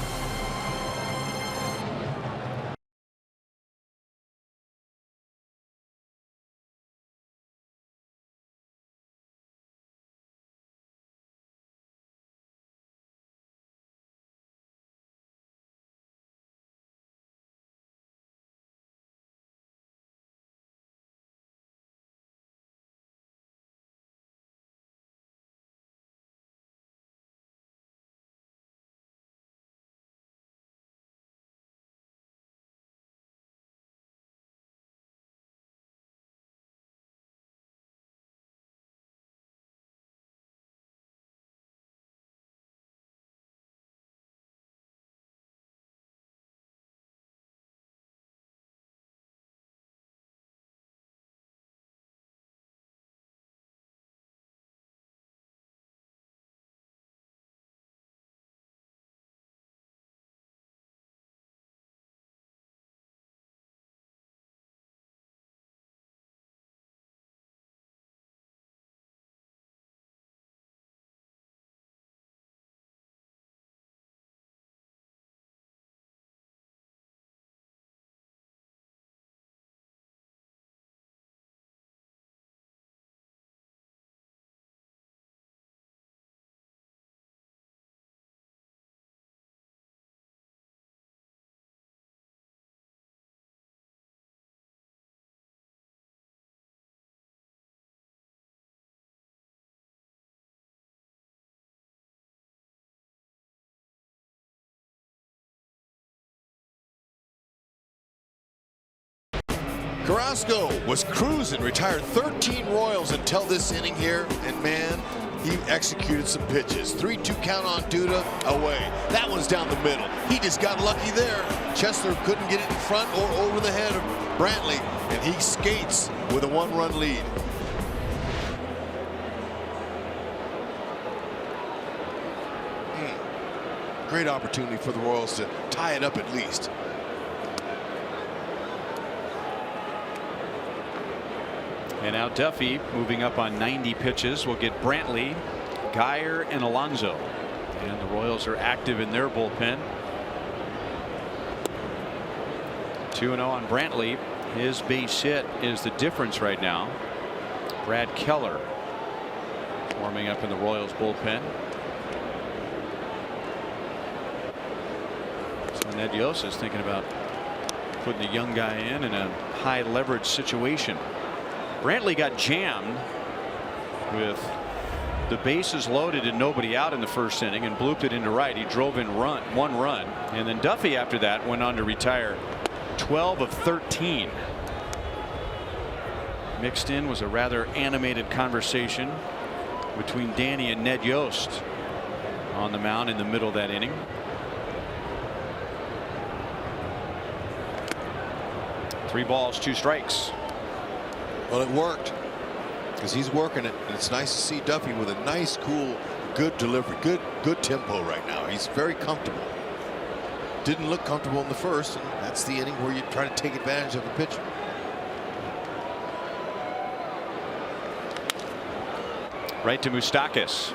Carrasco was cruising, retired 13 Royals until this inning here, and man, he executed some pitches. 3-2 count on Duda, away. That one's down the middle. He just got lucky there. Chesler couldn't get it in front or over the head of Brantley, and he skates with a 1-run lead. Great opportunity for the Royals to tie it up at least. And now Duffy, moving up on 90 pitches, will get Brantley, Geyer, and Alonso. And the Royals are active in their bullpen. 2-0 on Brantley. His base hit is the difference right now. Brad Keller warming up in the Royals bullpen. So Ned Yost is thinking about putting the young guy in a high leverage situation. Brantley got jammed with the bases loaded and nobody out in the first inning and blooped it into right. He drove in one run, and then Duffy after that went on to retire 12 of 13. Mixed in was a rather animated conversation between Danny and Ned Yost on the mound in the middle of that inning. Three balls, 2 strikes. Well, it worked because he's working it, and it's nice to see Duffy with a nice, cool, good delivery, good tempo right now. He's very comfortable. Didn't look comfortable in the first, and that's the inning where you try to take advantage of a pitcher. Right to Moustakas.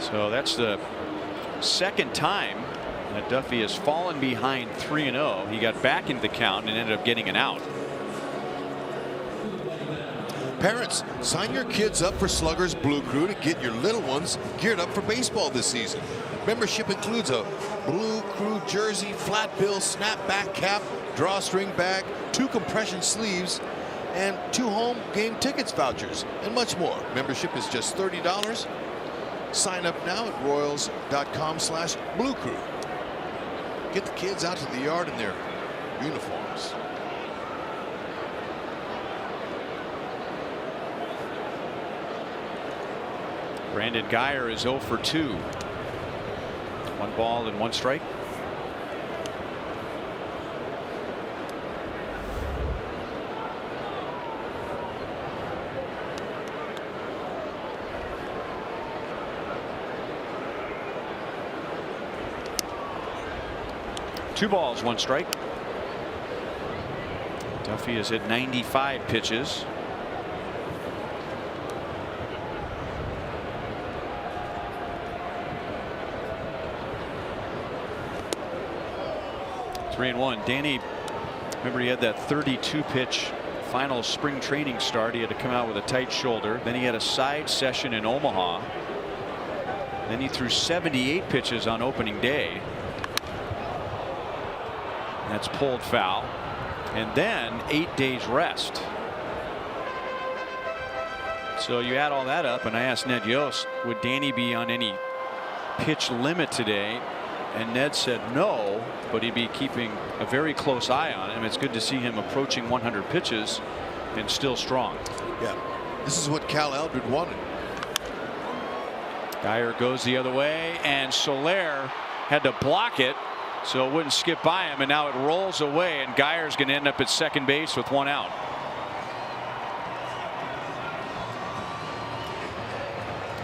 So that's the second time that Duffy has fallen behind 3-0. He got back into the count and ended up getting an out. Parents, sign your kids up for Slugger's Blue Crew to get your little ones geared up for baseball this season. Membership includes a Blue Crew jersey, flat bill, snapback cap, drawstring bag, 2 compression sleeves, and 2 home game tickets vouchers, and much more. Membership is just $30. Sign up now at royals.com/Blue Crew. Get the kids out to the yard in their uniforms. Brandon Geyer is 0 for 2. 1 ball and 1 strike. Two balls, 1 strike. Duffy has hit 95 pitches. Three and 1. Danny, remember he had that 32 pitch final spring training start. He had to come out with a tight shoulder. Then he had a side session in Omaha. Then he threw 78 pitches on opening day. That's pulled foul. And then 8 days rest. So you add all that up, and I asked Ned Yost, would Danny be on any pitch limit today? And Ned said no, but he'd be keeping a very close eye on him. It's good to see him approaching 100 pitches and still strong. Yeah, this is what Cal Eldred wanted. Geyer goes the other way, and Soler had to block it so it wouldn't skip by him, and now it rolls away, and Geyer's going to end up at second base with 1 out.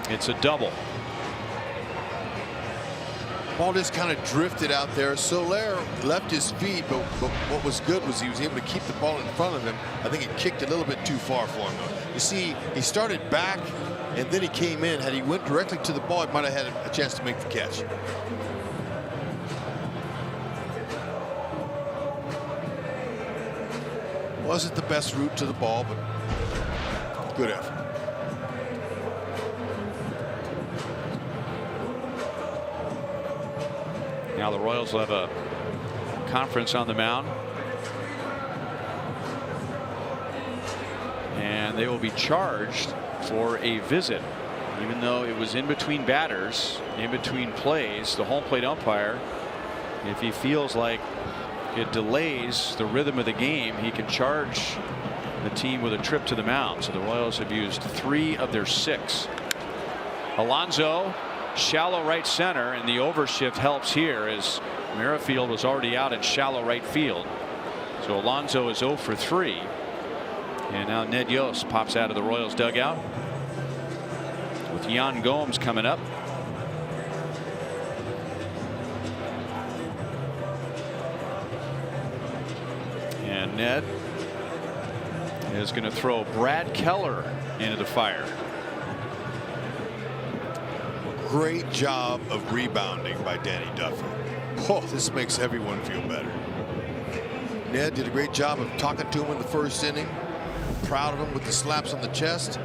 It's a double. Ball just kind of drifted out there. Soler left his feet, but what was good was he was able to keep the ball in front of him. I think it kicked a little bit too far for him. You see, he started back and then he came in. Had he went directly to the ball, he might have had a chance to make the catch. Wasn't the best route to the ball, but good effort. Now the Royals will have a conference on the mound. And they will be charged for a visit. Even though it was in between batters, in between plays, the home plate umpire, if he feels like it delays the rhythm of the game, he can charge the team with a trip to the mound. So the Royals have used 3 of their 6. Alonso, shallow right center, and the overshift helps here as Merrifield was already out in shallow right field. So Alonso is 0 for 3. And now Ned Yost pops out of the Royals dugout with Yan Gomes coming up. And Ned is going to throw Brad Keller into the fire. Great job of rebounding by Danny Duffy. Oh, this makes everyone feel better. Ned did a great job of talking to him in the first inning. Proud of him with the slaps on the chest.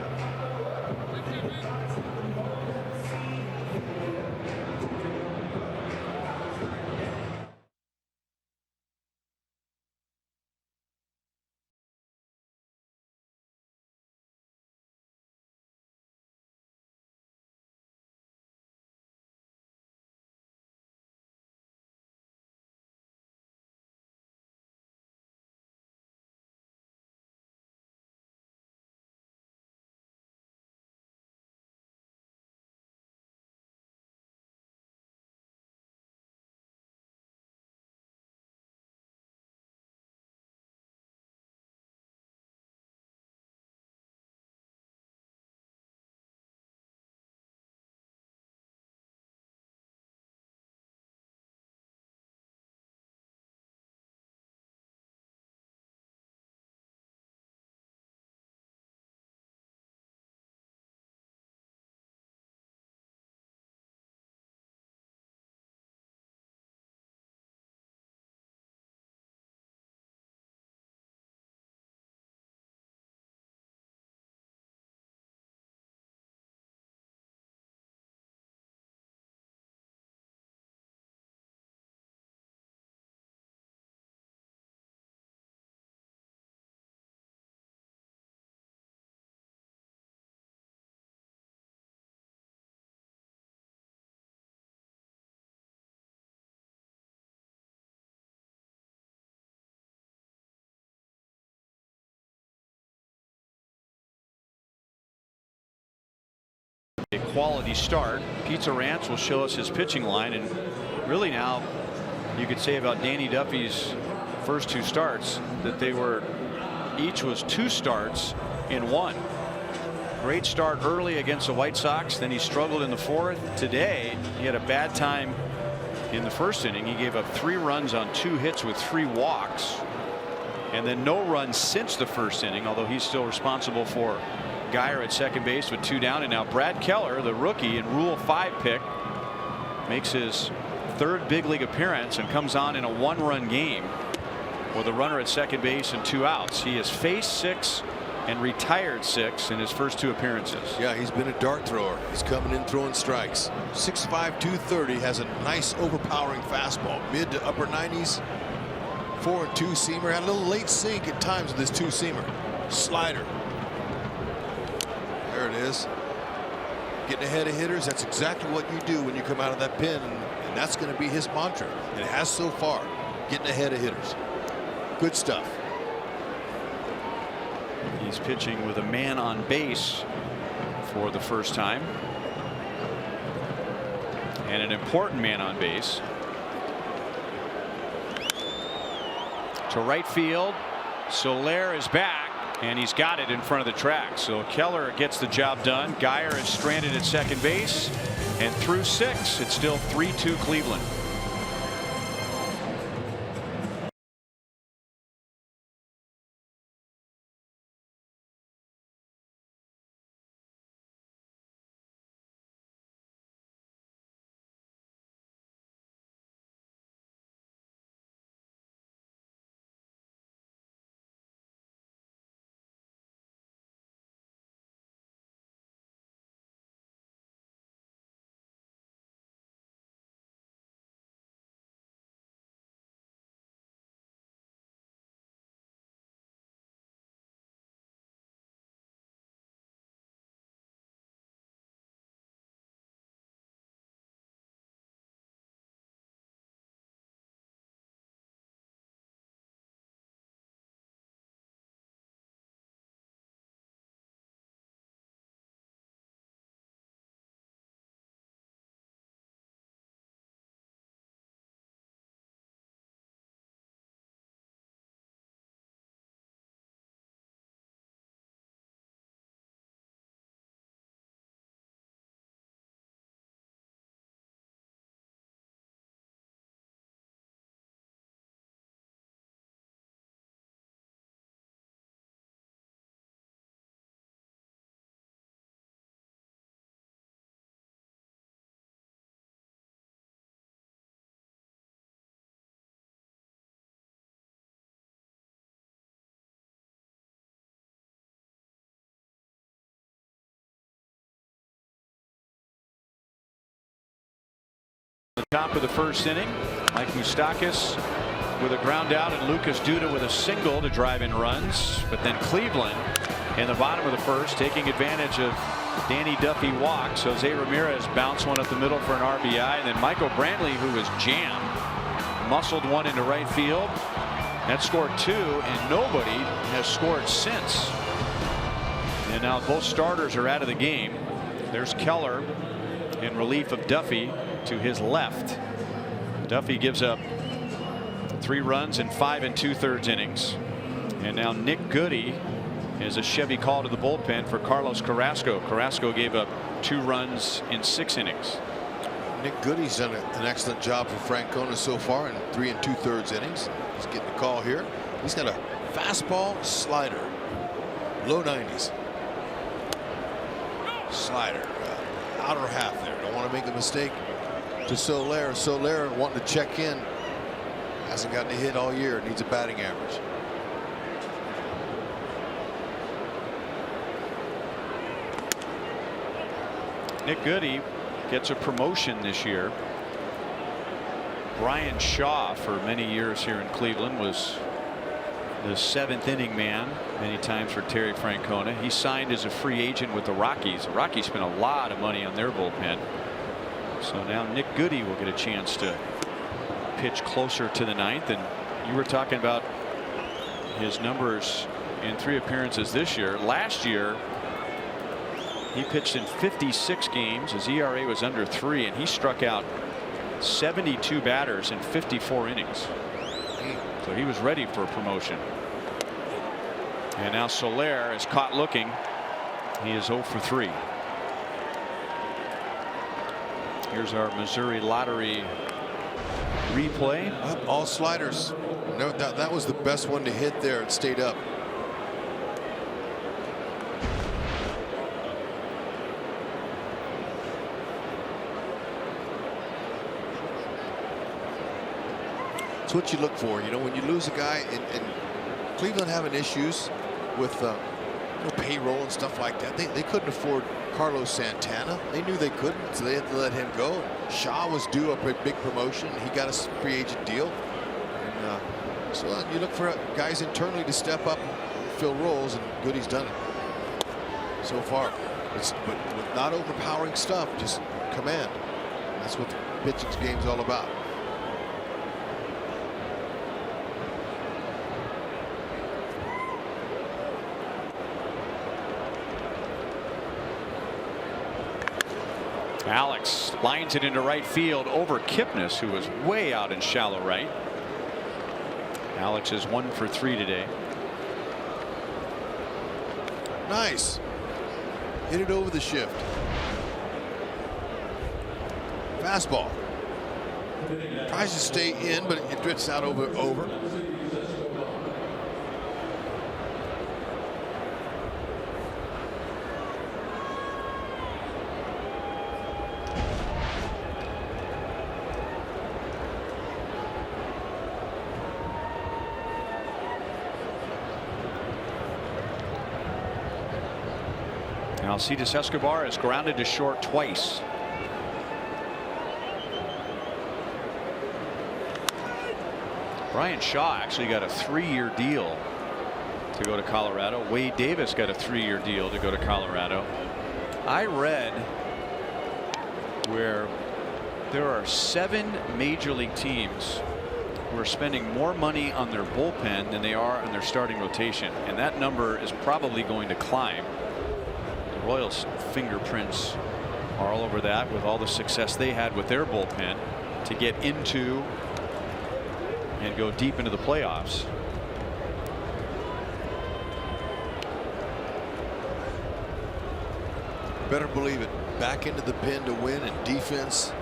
A quality start. Pizza Ranch will show us his pitching line, and really now you could say about Danny Duffy's first 2 starts that they were each was 2 starts in 1. Great start early against the White Sox, then he struggled in the 4th. Today he had a bad time in the first inning. He gave up 3 runs on 2 hits with 3 walks, and then no runs since the first inning, although he's still responsible for Geyer at second base with 2 down. And now Brad Keller, the rookie and Rule 5 pick, makes his 3rd big league appearance and comes on in a 1-run game with a runner at second base and 2 outs. He has faced 6 and retired 6 in his first 2 appearances. Yeah, he's been a dart thrower. He's coming in throwing strikes. 6'5", 230, has a nice overpowering fastball, mid to upper 90s. 4-2 seamer. Had a little late sink at times with his 2-seamer. Slider. There it is. Getting ahead of hitters. That's exactly what you do when you come out of that pen, and that's going to be his mantra. And it has so far. Getting ahead of hitters. Good stuff. He's pitching with a man on base for the first time, and an important man on base. To right field. Soler is back, and he's got it in front of the track. So Keller gets the job done. Geyer is stranded at second base, and through 6 it's still 3-2 Cleveland. Top of the first inning, Mike Moustakas with a ground out and Lucas Duda with a single to drive in runs. But then Cleveland in the bottom of the first, taking advantage of Danny Duffy walks. Jose Ramirez bounced one up the middle for an RBI, and then Michael Brantley, who was jammed, muscled one into right field. That scored 2, and nobody has scored since. And now both starters are out of the game. There's Keller in relief of Duffy to his left. Duffy gives up 3 runs in 5 2/3 innings. And now Nick Goody is a Chevy call to the bullpen for Carlos Carrasco. Carrasco gave up 2 runs in 6 innings. Nick Goody's done an excellent job for Francona so far in 3 2/3 innings. He's getting a call here. He's got a fastball slider, low 90s. Slider, outer half there. Don't want to make a mistake to Soler. Soler wanting to check in. Hasn't gotten a hit all year. Needs a batting average. Nick Goody gets a promotion this year. Brian Shaw, for many years here in Cleveland, was the 7th inning man many times for Terry Francona. He signed as a free agent with the Rockies. The Rockies spent a lot of money on their bullpen. So now Nick Goody will get a chance to pitch closer to the 9th. And you were talking about his numbers in 3 appearances this year. Last year he pitched in 56 games. His ERA was under 3, and he struck out 72 batters in 54 innings. So he was ready for a promotion. And now Soler is caught looking. He is 0 for 3. Here's our Missouri Lottery replay. All sliders. No, that was the best one to hit there. It stayed up. It's what you look for, you know, when you lose a guy. And Cleveland having issues with payroll and stuff like that. They couldn't afford Carlos Santana. They knew they couldn't, so they had to let him go. Shaw was due a big promotion. He got a free agent deal. And so you look for guys internally to step up and fill roles, and Goody's done it so far. But with not overpowering stuff, just command. That's what the pitching game's all about. Alex lines it into right field over Kipnis, who was way out in shallow right. Alex is 1 for 3 today. Nice. Hit it over the shift. Fastball. Tries to stay in, but it drifts out over. Alcides Escobar is grounded to short twice. Brian Shaw actually got a 3-year deal to go to Colorado. Wade Davis got a 3-year deal to go to Colorado. I read where there are 7 major league teams who are spending more money on their bullpen than they are on their starting rotation, and that number is probably going to climb. The Royals' fingerprints are all over that with all the success they had with their bullpen to get into and go deep into the playoffs. Better believe it. Back into the pen to win, and defense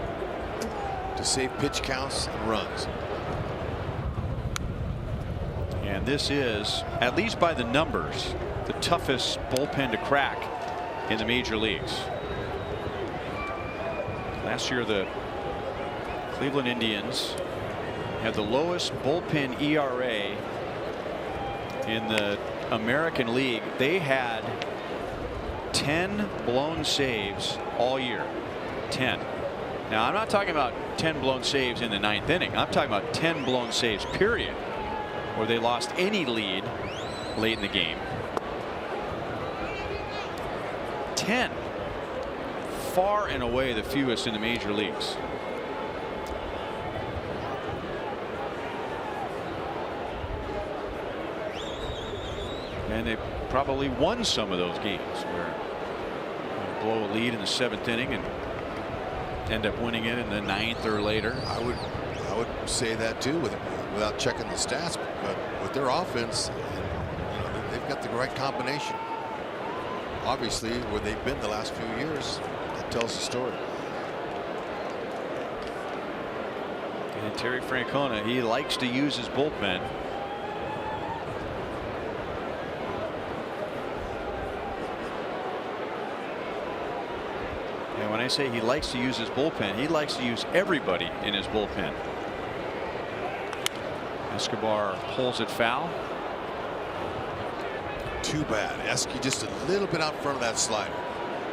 to save pitch counts and runs. And this is, at least by the numbers, the toughest bullpen to crack in the major leagues. Last year the Cleveland Indians had the lowest bullpen ERA in the American League. They had 10 blown saves all year. 10. Now, I'm not talking about 10 blown saves in the 9th inning. I'm talking about 10 blown saves, period, where they lost any lead late in the game. 10. Far and away the fewest in the major leagues. And they probably won some of those games where you blow a lead in the 7th inning and end up winning it in the 9th or later. I would say that too, without checking the stats, but with their offense, you know, they've got the right combination. Obviously, where they've been the last few years, that tells the story. And Terry Francona, he likes to use his bullpen. And when I say he likes to use his bullpen, he likes to use everybody in his bullpen. Escobar pulls it foul. Too bad. Esky just a little bit out front of that slider.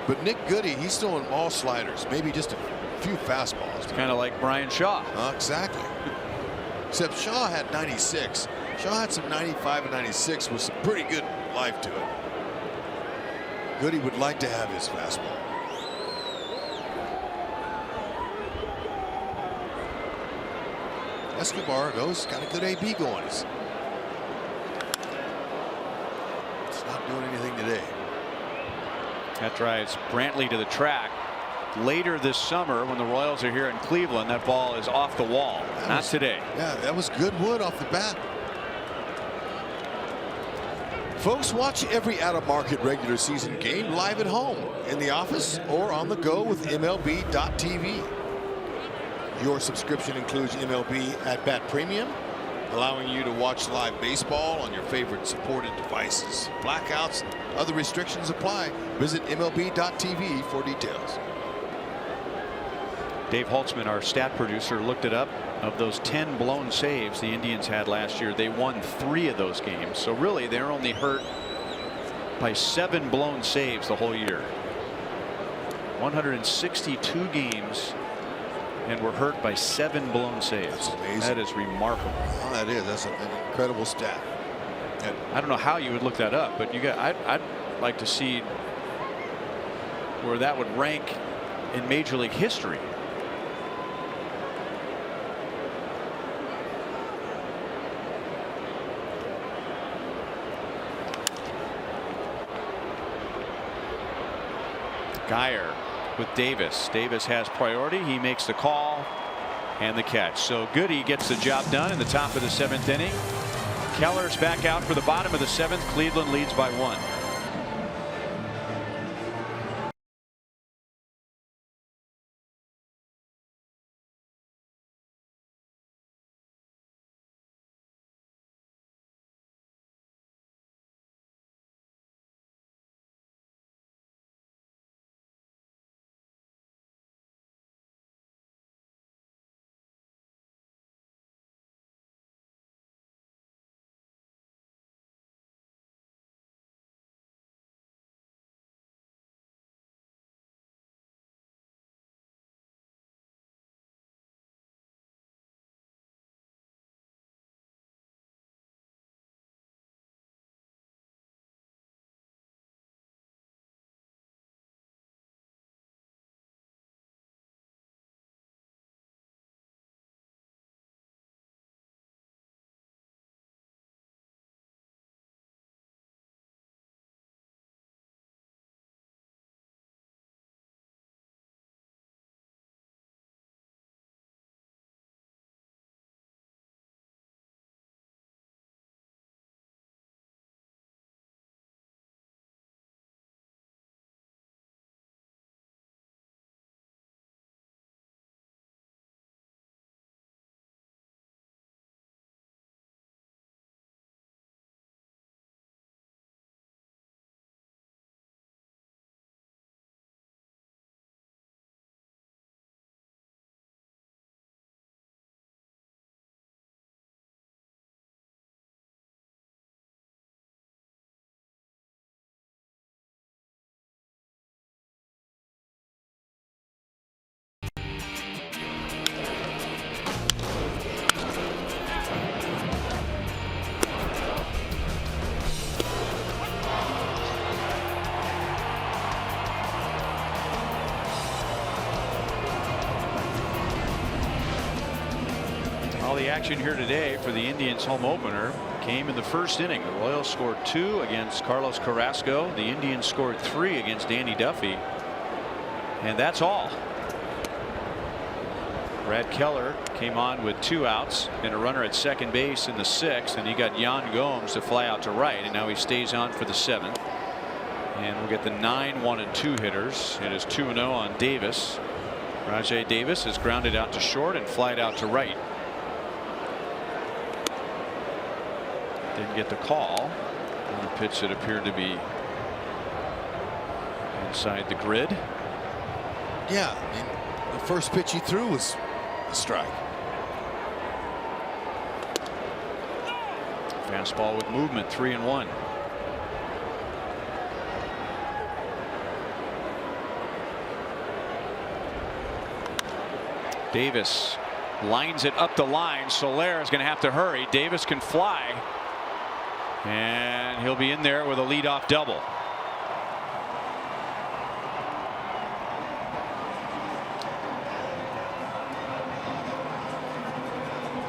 But Nick Goody, he's throwing all sliders, maybe just a few fastballs. Kind of like Brian Shaw. Exactly. Except Shaw had 96. Shaw had some 95 and 96 with some pretty good life to it. Goody would like to have his fastball. Escobar, those got a good AB going. It's not doing anything today. That drives Brantley to the track. Later this summer, when the Royals are here in Cleveland, that ball is off the wall. Not today. Yeah, that was good wood off the bat. Folks, watch every out-of-market regular season game live at home, in the office, or on the go with MLB.tv. Your subscription includes MLB At Bat Premium, allowing you to watch live baseball on your favorite supported devices. Blackouts and other restrictions apply. Visit MLB.tv for details. Dave Holtzman, our stat producer, looked it up. Of those 10 blown saves the Indians had last year, they won 3 of those games. So really, they're only hurt by 7 blown saves the whole year. 162 games and were hurt by 7 blown saves. That's amazing. That is remarkable. Oh, that is. That's an incredible stat. And I don't know how you would look that up, but I'd like to see where that would rank in Major League history. Geyer with Davis. Davis has priority. He makes the call and the catch. So Goody gets the job done in the top of the 7th inning. Keller's back out for the bottom of the 7th. Cleveland leads by 1. the action here today for the Indians home opener came in the first inning. The Royals scored 2 against Carlos Carrasco. The Indians scored 3 against Danny Duffy. And that's all. Brad Keller came on with 2 outs and a runner at second base in the 6th, and he got Yan Gomes to fly out to right, and now he stays on for the 7th. And we'll get the 9, 1 and 2 hitters. It is 2-0 on Davis. Rajai Davis is grounded out to short and flied out to right. Didn't get the call on a pitch that appeared to be inside the grid. Yeah, I mean, the first pitch he threw was a strike. Fastball with movement, 3-1. Davis lines it up the line. Soler is going to have to hurry. Davis can fly, and he'll be in there with a leadoff double.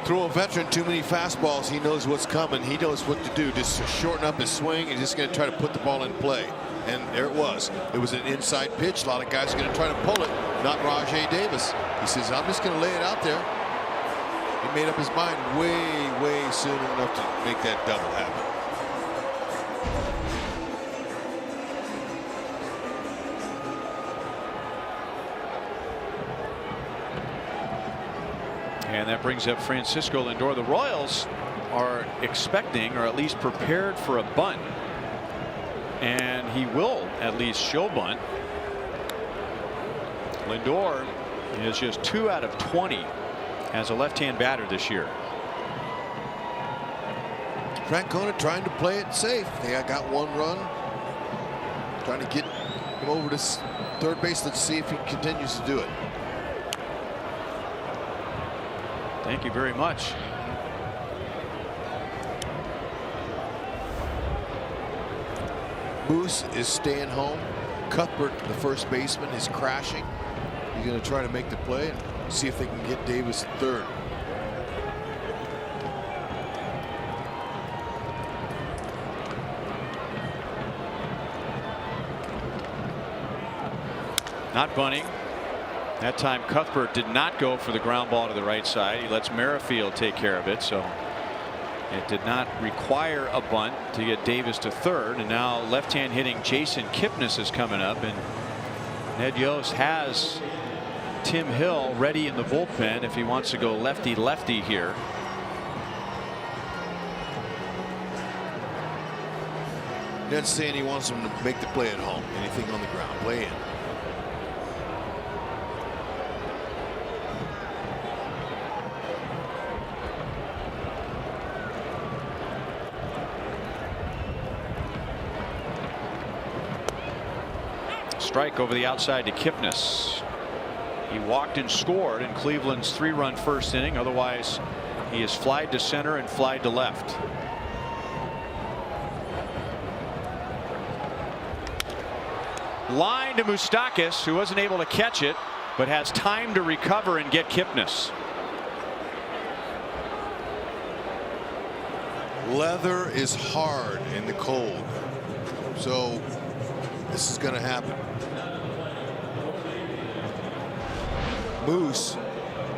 Throw a veteran too many fastballs. He knows what's coming. He knows what to do. Just shorten up his swing and just going to try to put the ball in play. And there it was. It was an inside pitch. A lot of guys are going to try to pull it. Not Rajai Davis. He says, I'm just going to lay it out there. He made up his mind way soon enough to make that double happen. And that brings up Francisco Lindor. The Royals are expecting, or at least prepared for, a bunt. And he will at least show bunt. Lindor is just 2 out of 20 as a left-hand batter this year. Francona trying to play it safe. They got 1 run. Trying to get him over to third base. Let's see if he continues to do it. Thank you very much. Moose is staying home. Cuthbert, the first baseman, is crashing. He's going to try to make the play and see if they can get Davis at third. Not bunting. That time Cuthbert did not go for the ground ball to the right side. He lets Merrifield take care of it, so it did not require a bunt to get Davis to third. And now left-hand hitting Jason Kipnis is coming up, and Ned Yost has Tim Hill ready in the bullpen if he wants to go lefty-lefty here. Ned's saying he wants him to make the play at home. Anything on the ground, play in. Strike over the outside to Kipnis. He walked and scored in Cleveland's 3-run first inning. Otherwise, he is flied to center and flied to left. Line to Moustakas, who wasn't able to catch it, but has time to recover and get Kipnis. Leather is hard in the cold, so this is going to happen. Moose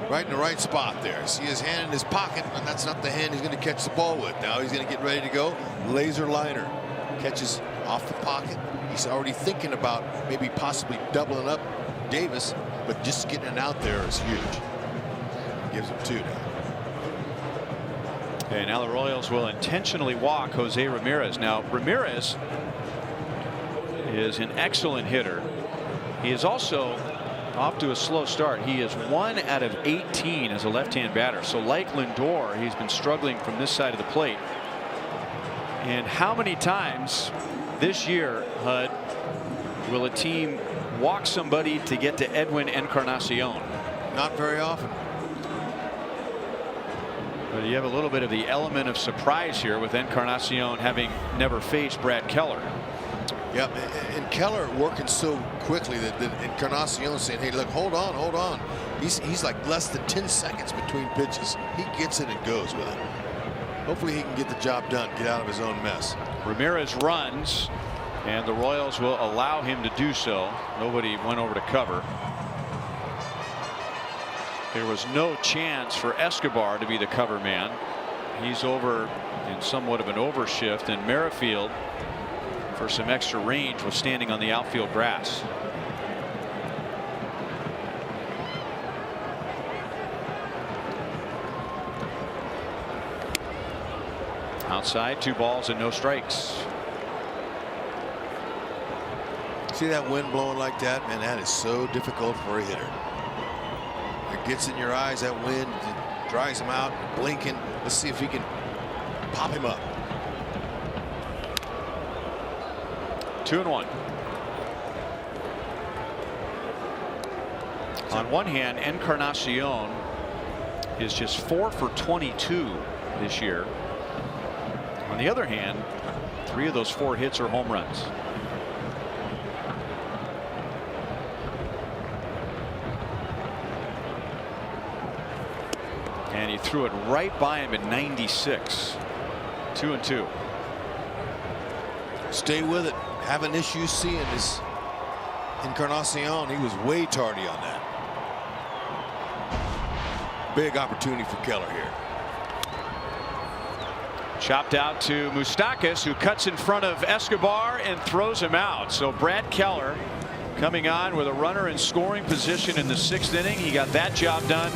right in the right spot there. See his hand in his pocket, and that's not the hand he's going to catch the ball with. Now he's going to get ready to go. Laser liner catches off the pocket. He's already thinking about maybe possibly doubling up Davis, but just getting it out there is huge. Gives him 2 now. Okay, now the Royals will intentionally walk Jose Ramirez. Now Ramirez is an excellent hitter. He is also off to a slow start. He is 1 out of 18 as a left-hand batter. So like Lindor, he's been struggling from this side of the plate. And how many times this year, Hud, will a team walk somebody to get to Edwin Encarnacion? Not very often. But you have a little bit of the element of surprise here with Encarnacion having never faced Brad Keller. Yep, and Keller working so quickly that Encarnacion saying, hey, look, hold on. He's like less than 10 seconds between pitches. He gets it and goes with it. Hopefully he can get the job done, get out of his own mess. Ramirez runs, and the Royals will allow him to do so. Nobody went over to cover. There was no chance for Escobar to be the cover man. He's over in somewhat of an overshift, and Merrifield, for some extra range, was standing on the outfield grass. Outside, 2 balls and no strikes. See that wind blowing like that, man? That is so difficult for a hitter. It gets in your eyes, that wind, it dries him out, blinking. Let's see if he can pop him up. 2-1. On one hand, Encarnacion is just 4 for 22 this year. On the other hand, 3 of those 4 hits are home runs. And he threw it right by him at 96. 2-2. Stay with it. Having issues seeing this Encarnacion. He was way tardy on that. Big opportunity for Keller here. Chopped out to Moustakas, who cuts in front of Escobar and throws him out. So Brad Keller coming on with a runner in scoring position in the 6th inning. He got that job done,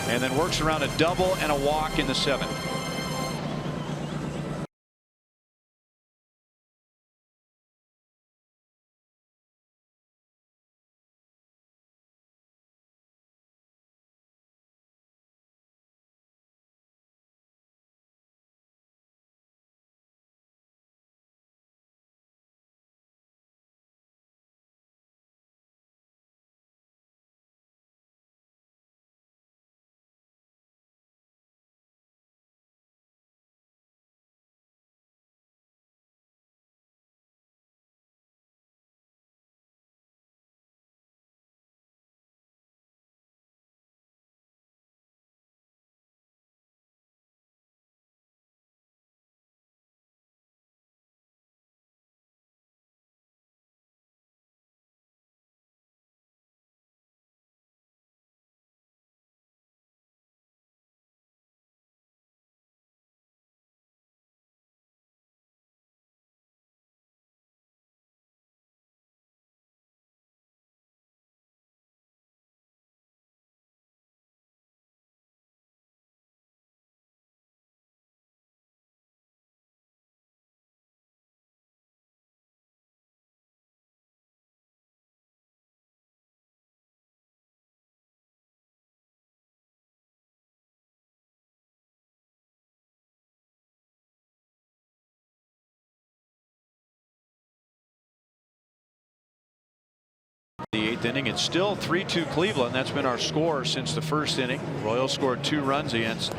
and then works around a double and a walk in the 7th. The 8th inning. It's still 3-2 Cleveland. That's been our score since the 1st inning. Royals scored 2 runs against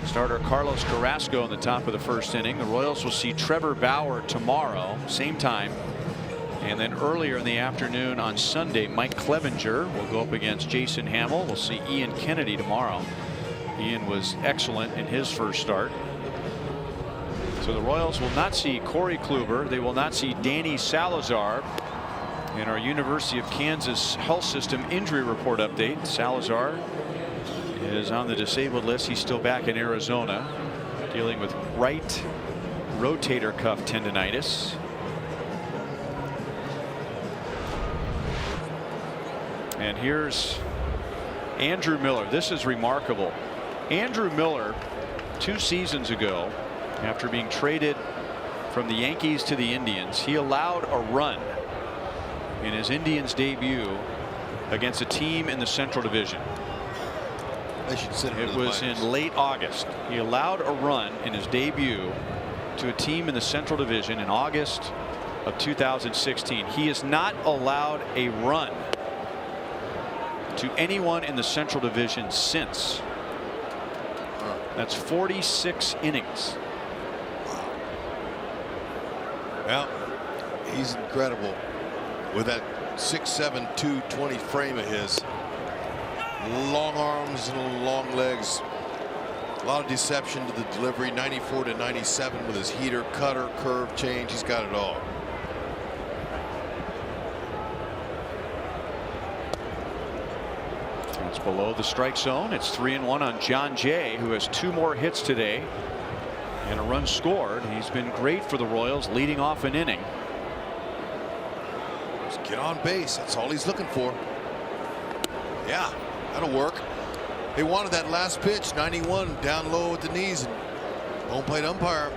starter Carlos Carrasco in the top of the 1st inning. The Royals will see Trevor Bauer tomorrow, same time. And then earlier in the afternoon on Sunday, Mike Clevenger will go up against Jason Hamill. We'll see Ian Kennedy tomorrow. Ian was excellent in his first start. So the Royals will not see Corey Kluber. They will not see Danny Salazar. In our University of Kansas Health System injury report update, Salazar is on the disabled list. He's still back in Arizona dealing with right rotator cuff tendonitis. And here's Andrew Miller. This is remarkable. Andrew Miller, 2 seasons ago, after being traded from the Yankees to the Indians, he allowed a run in his Indians debut against a team in the Central Division. It was in late August. He allowed a run in his debut to a team in the Central Division in August of 2016. He has not allowed a run to anyone in the Central Division since. That's 46 innings. Well, he's incredible with that 6'7", 220 frame of his. Long arms and long legs. A lot of deception to the delivery. 94 to 97 with his heater, cutter, curve, change. He's got it all. It's below the strike zone. It's 3-1 on John Jay, who has 2 more hits today and a run scored. He's been great for the Royals, leading off an inning. Just get on base. That's all he's looking for. Yeah, that'll work. They wanted that last pitch, 91, down low at the knees, and home plate umpire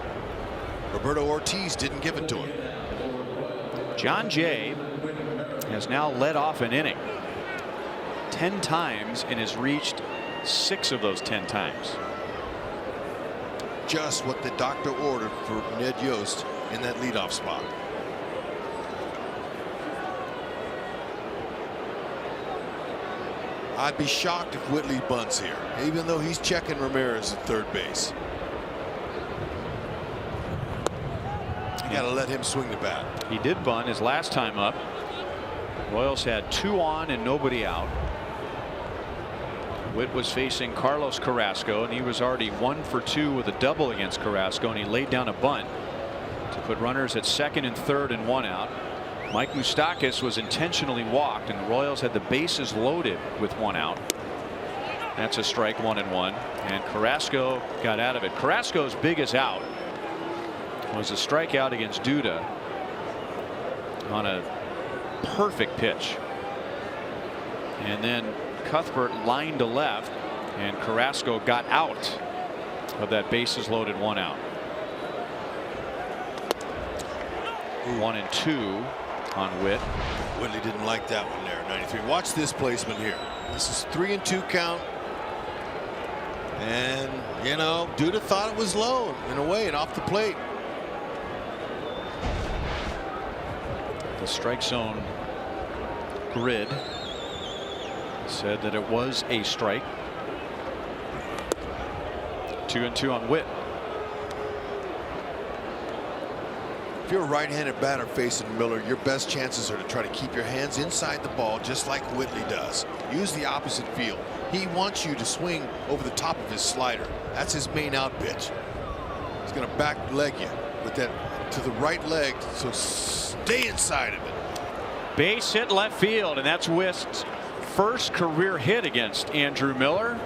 Roberto Ortiz didn't give it to him. John Jay has now led off an inning 10 times and has reached 6 of those 10 times. Just what the doctor ordered for Ned Yost in that leadoff spot. I'd be shocked if Whitley bunts here, even though he's checking Ramirez at third base. You got to let him swing the bat. He did bunt his last time up. Royals had 2 on and nobody out. Whit was facing Carlos Carrasco, and he was already 1 for 2 with a double against Carrasco, and he laid down a bunt to put runners at second and third and 1 out. Mike Moustakas was intentionally walked, and the Royals had the bases loaded with 1 out. That's a strike, 1-1, and Carrasco got out of it. Carrasco's biggest out was a strikeout against Duda on a perfect pitch, and then Cuthbert lined to left, and Carrasco got out of that bases loaded 1 out. 1-2 on Whit. Whitley didn't like that one there. 93. Watch this placement here. This is 3-2 count, and you know, Duda thought it was low in a way and off the plate. The strike zone grid said that it was a strike. 2-2 on Whit. If you're a right-handed batter facing Miller, your best chances are to try to keep your hands inside the ball, just like Whitley does. Use the opposite field. He wants you to swing over the top of his slider. That's his main out pitch. He's going to back leg you with that to the right leg, so stay inside of it. Base hit left field, and that's Whit's first career hit against Andrew Miller.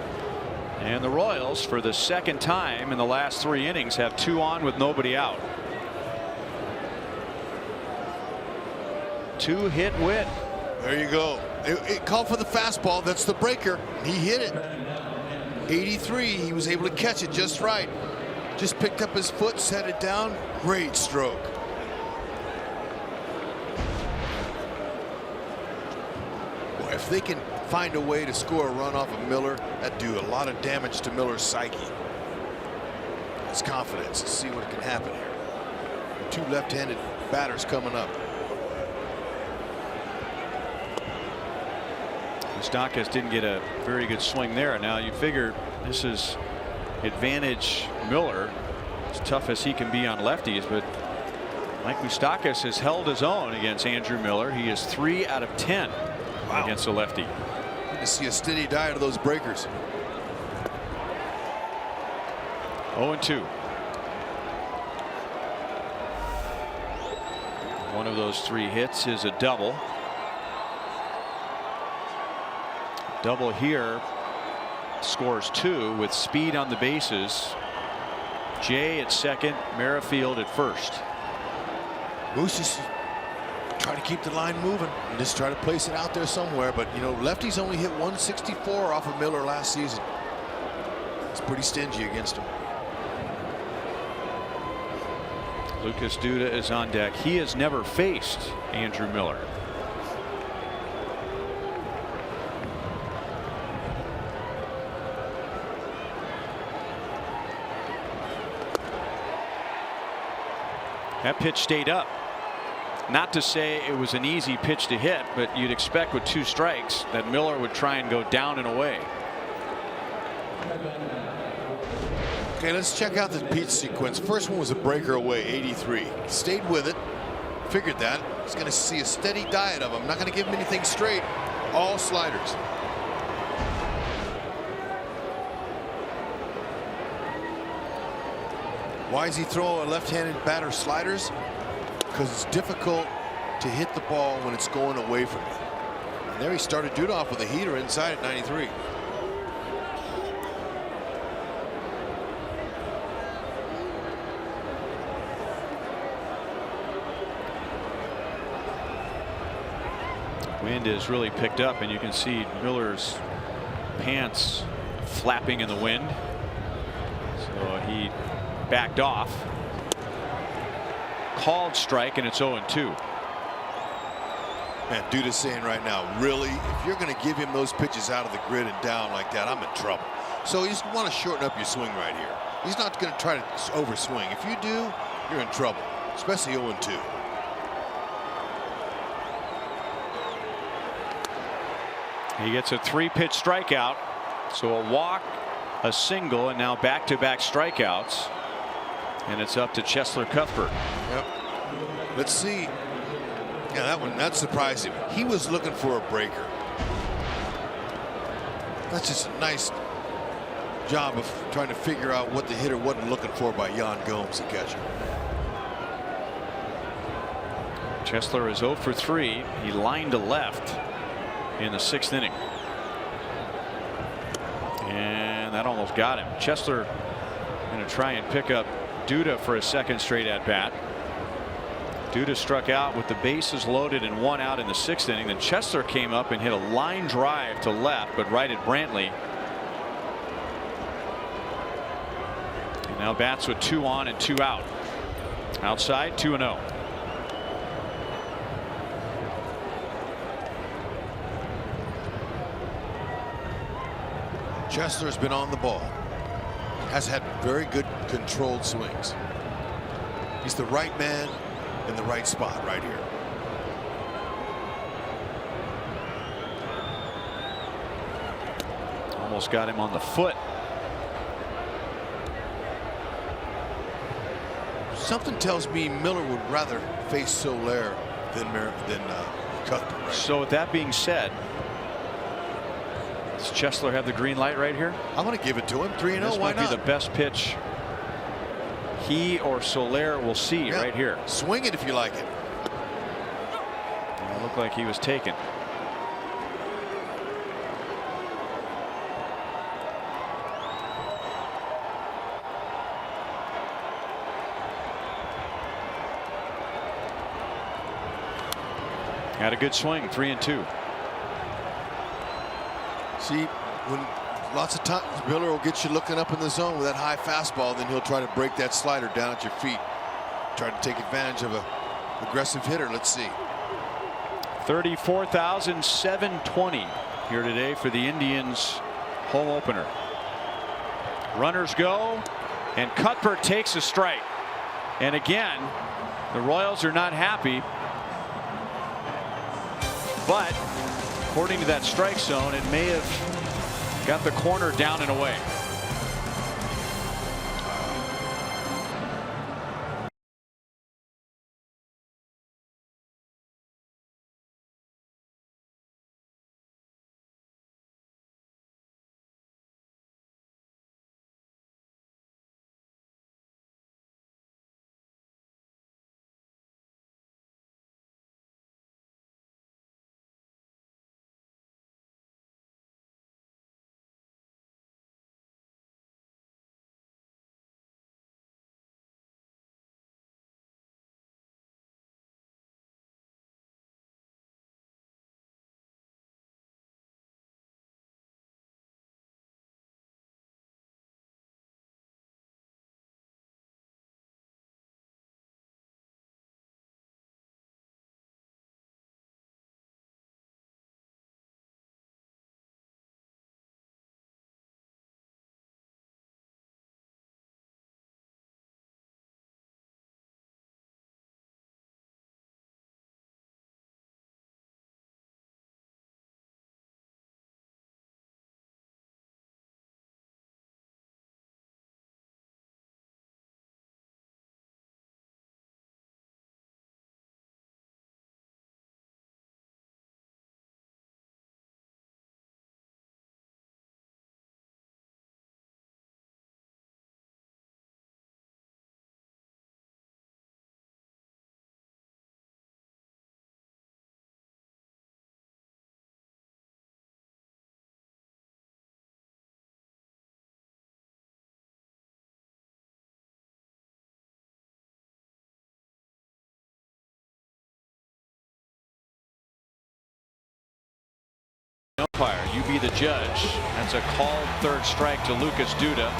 And the Royals, for the second time in the last 3 innings, have 2 on with nobody out. 2-hit Whit. There you go. It called for the fastball. That's the breaker. He hit it. 83. He was able to catch it just right. Just picked up his foot, set it down. Great stroke. Boy, if they can find a way to score a run off of Miller, that'd do a lot of damage to Miller's psyche. His confidence. Let's see what can happen here. 2 left-handed batters coming up. Moustakas didn't get a very good swing there. Now you figure this is advantage Miller, as tough as he can be on lefties, but Mike Moustakas has held his own against Andrew Miller. He is 3 out of 10 against a lefty. You see a steady diet of those breakers. 0-2. One of those 3 hits is a double. Double here scores 2 with speed on the bases. Jay at second, Merrifield at first. Moose is trying to keep the line moving and just try to place it out there somewhere, but you know, lefties only hit 164 off of Miller last season. It's pretty stingy against him. Lucas Duda is on deck. He has never faced Andrew Miller. That pitch stayed up. Not to say it was an easy pitch to hit, but you'd expect with 2 strikes that Miller would try and go down and away. Okay, let's check out the pitch sequence. First one was a breaker away, 83. Stayed with it. Figured that. He's going to see a steady diet of them. Not going to give him anything straight. All sliders. Why is he throwing left-handed batter sliders? Because it's difficult to hit the ball when it's going away from you. And there he started Duda off with a heater inside at 93. Wind is really picked up, and you can see Miller's pants flapping in the wind. So he backed off. Called strike, and it's 0-2. Man, Duda's saying right now, really, if you're going to give him those pitches out of the grid and down like that, I'm in trouble. So you just want to shorten up your swing right here. He's not going to try to overswing. If you do, you're in trouble, especially 0-2. He gets a 3-pitch strikeout. So a walk, a single, and now back-to-back strikeouts. And it's up to Chesler Cuthbert. Yep. Let's see. Yeah, that surprised him. He was looking for a breaker. That's just a nice job of trying to figure out what the hitter wasn't looking for by Yan Gomes, the catcher. Chesler is 0 for 3. He lined to left in the 6th inning. And that almost got him. Chesler going to try and pick up Duda for a second straight at bat. Duda struck out with the bases loaded and 1 out in the 6th inning. Then Chesler came up and hit a line drive to left, but right at Brantley. And now bats with 2 on and 2 out. Outside 2-0. Chesler's been on the ball. Has had very good controlled swings. He's the right man in the right spot right here. Almost got him on the foot. Something tells me Miller would rather face Soler than Cuthbert. Right? So with that being said, does Chesler have the green light right here? I'm going to give it to him. 3-0. This Why might not? be the best pitch he or Soler will see right here. Swing it if you like it. It looked like he was taken. Had a good swing, 3-2. See, when lots of times Miller will get you looking up in the zone with that high fastball, then he'll try to break that slider down at your feet, try to take advantage of a aggressive hitter. Let's see. 34,720 here today for the Indians home opener. Runners go, and Cuthbert takes a strike. And again, the Royals are not happy. But according to that strike zone, it may have got the corner down and away. umpire. You be the judge. That's a called third strike to Lucas Duda.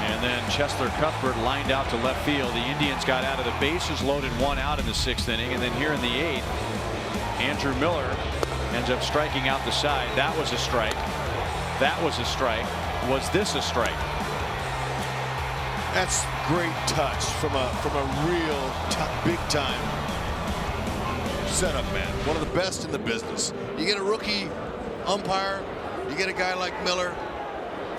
And then Cheslor Cuthbert lined out to left field. The Indians got out of the bases loaded, 1 out in the 6th inning. And then here in the 8th, Andrew Miller ends up striking out the side. That was a strike. That was a strike. Was this a strike? That's great touch from a real big time setup man. One of the best in the business. You get a rookie umpire, you get a guy like Miller.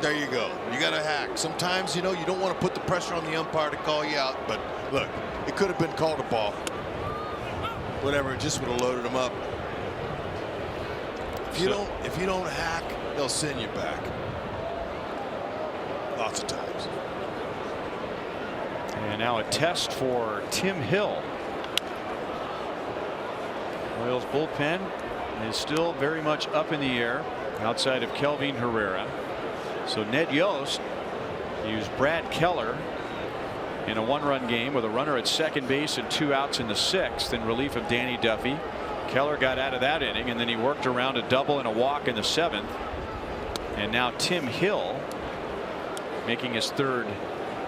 There you go. You got to hack. Sometimes, you know, you don't want to put the pressure on the umpire to call you out, but look, it could have been called a ball. Whatever, it just would have loaded him up. If you don't hack, they'll send you back. Lots of times. And now a test for Tim Hill. Royals bullpen is still very much up in the air outside of Kelvin Herrera. So Ned Yost used Brad Keller in a 1-run game with a runner at second base and 2 outs in the 6th in relief of Danny Duffy. Keller got out of that inning, and then he worked around a double and a walk in the 7th. And now Tim Hill making his 3rd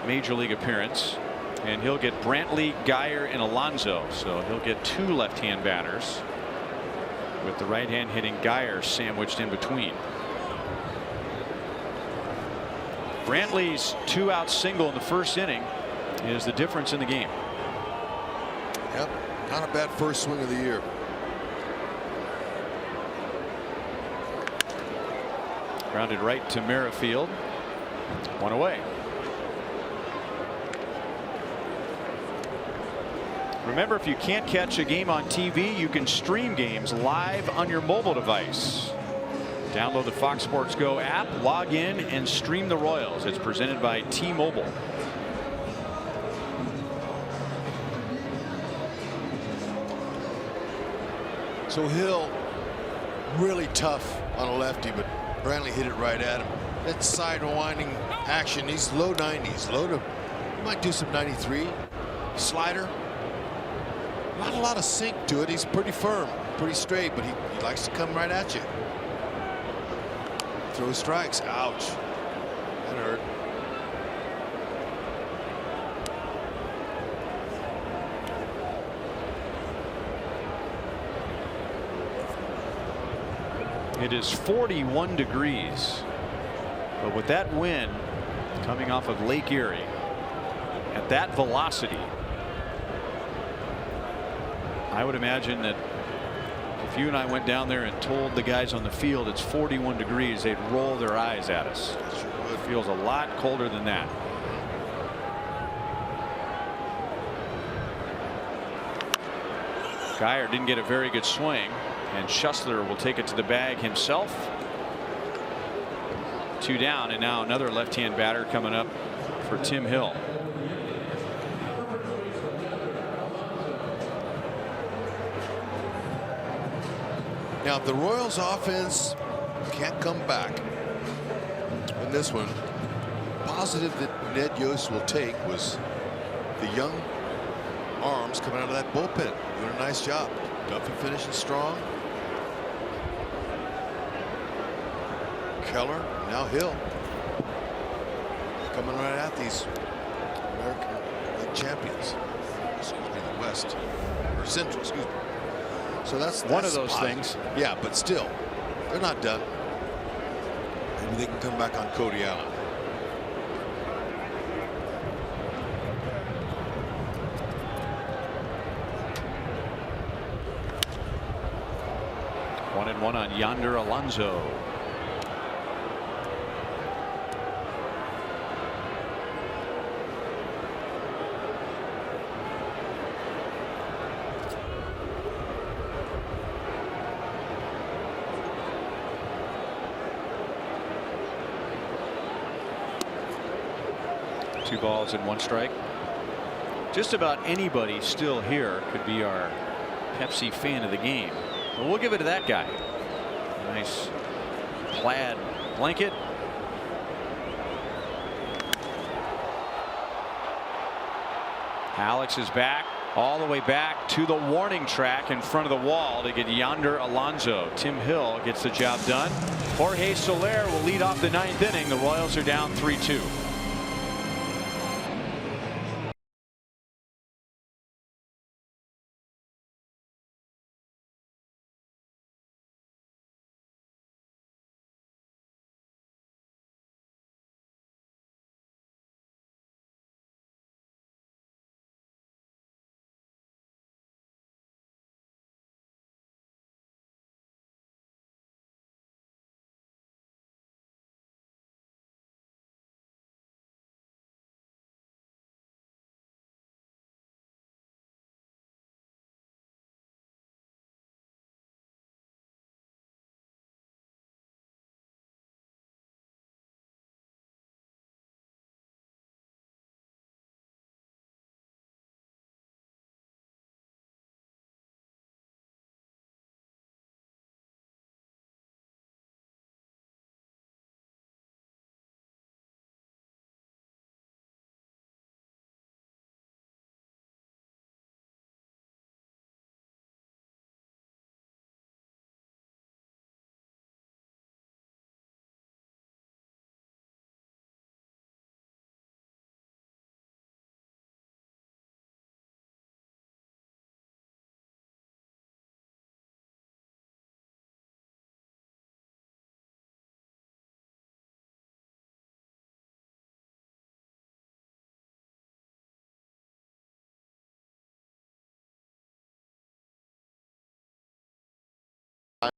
major league appearance, and he'll get Brantley, Geyer, and Alonso. So he'll get 2 left-hand batters with the right hand hitting Geyer sandwiched in between. Brantley's 2-out single in the 1st inning is the difference in the game. Yep, not a bad first swing of the year. Grounded right to Merrifield. 1 away. Remember, if you can't catch a game on TV, you can stream games live on your mobile device. Download the Fox Sports Go app, log in, and stream the Royals. It's presented by T-Mobile. So Hill really tough on a lefty, but Brantley hit it right at him. That side winding action, he's low 90s, low to, he might do some 93. Slider, not a lot of sink to it. He's pretty firm, pretty straight, but he likes to come right at you. Throw strikes. Ouch. That hurt. It is 41 degrees. But with that wind coming off of Lake Erie at that velocity, I would imagine that if you and I went down there and told the guys on the field it's 41 degrees, they'd roll their eyes at us. It feels a lot colder than that. Geyer didn't get a very good swing, and Schussler will take it to the bag himself. 2 down, and now another left-hand batter coming up for Tim Hill. Now, if the Royals offense can't come back in this one, positive that Ned Yost will take was the young arms coming out of that bullpen. Doing a nice job. Duffy finishing strong. Keller, now Hill. Coming right at these American League champions. Excuse me, the West. Or Central, excuse me. So that's one of those positive things. Yeah, but still, they're not done. Maybe they can come back on Cody Allen. One and one on Yonder Alonso. Two balls and 1 strike. Just about anybody still here could be our Pepsi fan of the game. But we'll give it to that guy. Nice plaid blanket. Alex is back all the way back to the warning track in front of the wall to get Yonder Alonso. Tim Hill gets the job done. Jorge Soler will lead off the 9th inning. The Royals are down 3-2.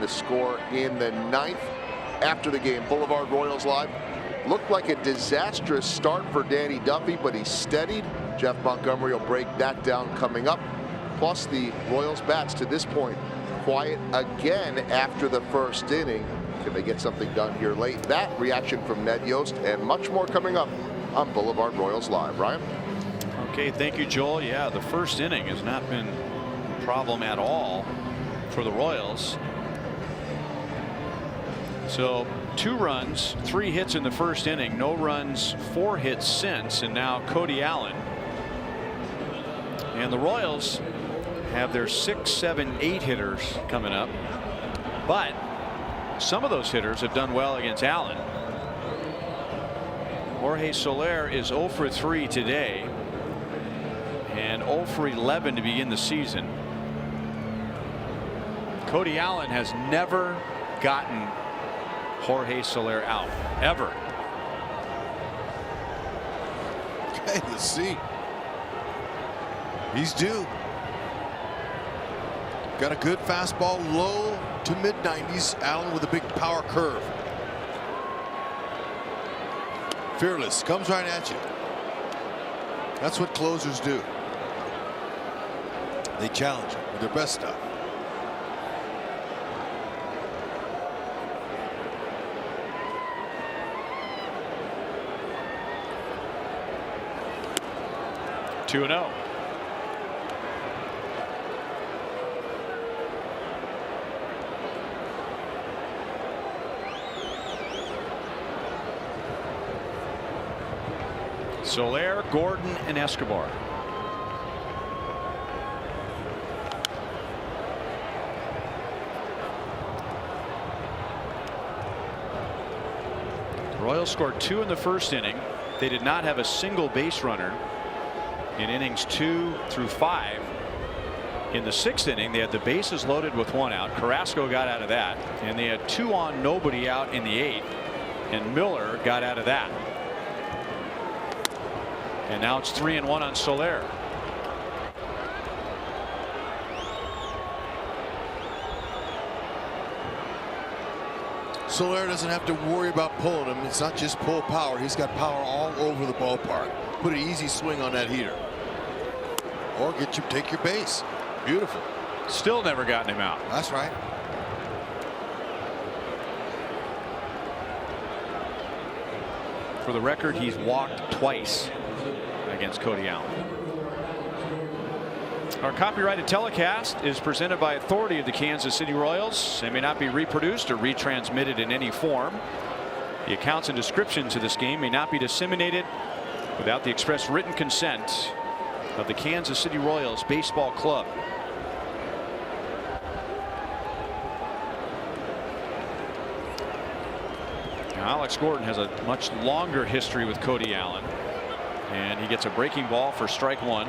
To score in the 9th. After the game, Boulevard Royals Live. Looked like a disastrous start for Danny Duffy, but he steadied. Jeff Montgomery will break that down coming up. Plus, the Royals bats to this point quiet again after the 1st inning. Can they get something done here late? That reaction from Ned Yost and much more coming up on Boulevard Royals Live. Ryan? Okay, thank you, Joel. Yeah, the 1st inning has not been a problem at all for the Royals. So 2 runs, 3 hits in the 1st inning, no runs, 4 hits since, and now Cody Allen. And the Royals have their 6, 7, 8 hitters coming up, but some of those hitters have done well against Allen. Jorge Soler is 0 for 3 today and 0 for 11 to begin the season. Cody Allen has never gotten Jorge Soler out, ever. Okay, let's see. He's due. Got a good fastball, low to mid-90s. Allen with a big power curve. Fearless, comes right at you. That's what closers do. They challenge him with their best stuff. Two and 0. Soler, Gordon, and Escobar. The Royals scored 2 in the 1st inning. They did not have a single base runner in innings 2 through 5. In the 6th inning, they had the bases loaded with 1 out. Carrasco got out of that, and they had 2 on, nobody out in the 8th, and Miller got out of that. And now it's 3-1 on Soler. Soler doesn't have to worry about pulling him. It's not just pull power. He's got power all over the ballpark. Put an easy swing on that heater. Or take your base. Beautiful. Still never gotten him out. That's right. For the record, he's walked twice against Cody Allen. Our copyrighted telecast is presented by authority of the Kansas City Royals and may not be reproduced or retransmitted in any form. The accounts and descriptions of this game may not be disseminated without the express written consent of the Kansas City Royals Baseball Club. Now, Alex Gordon has a much longer history with Cody Allen, and he gets a breaking ball for strike one.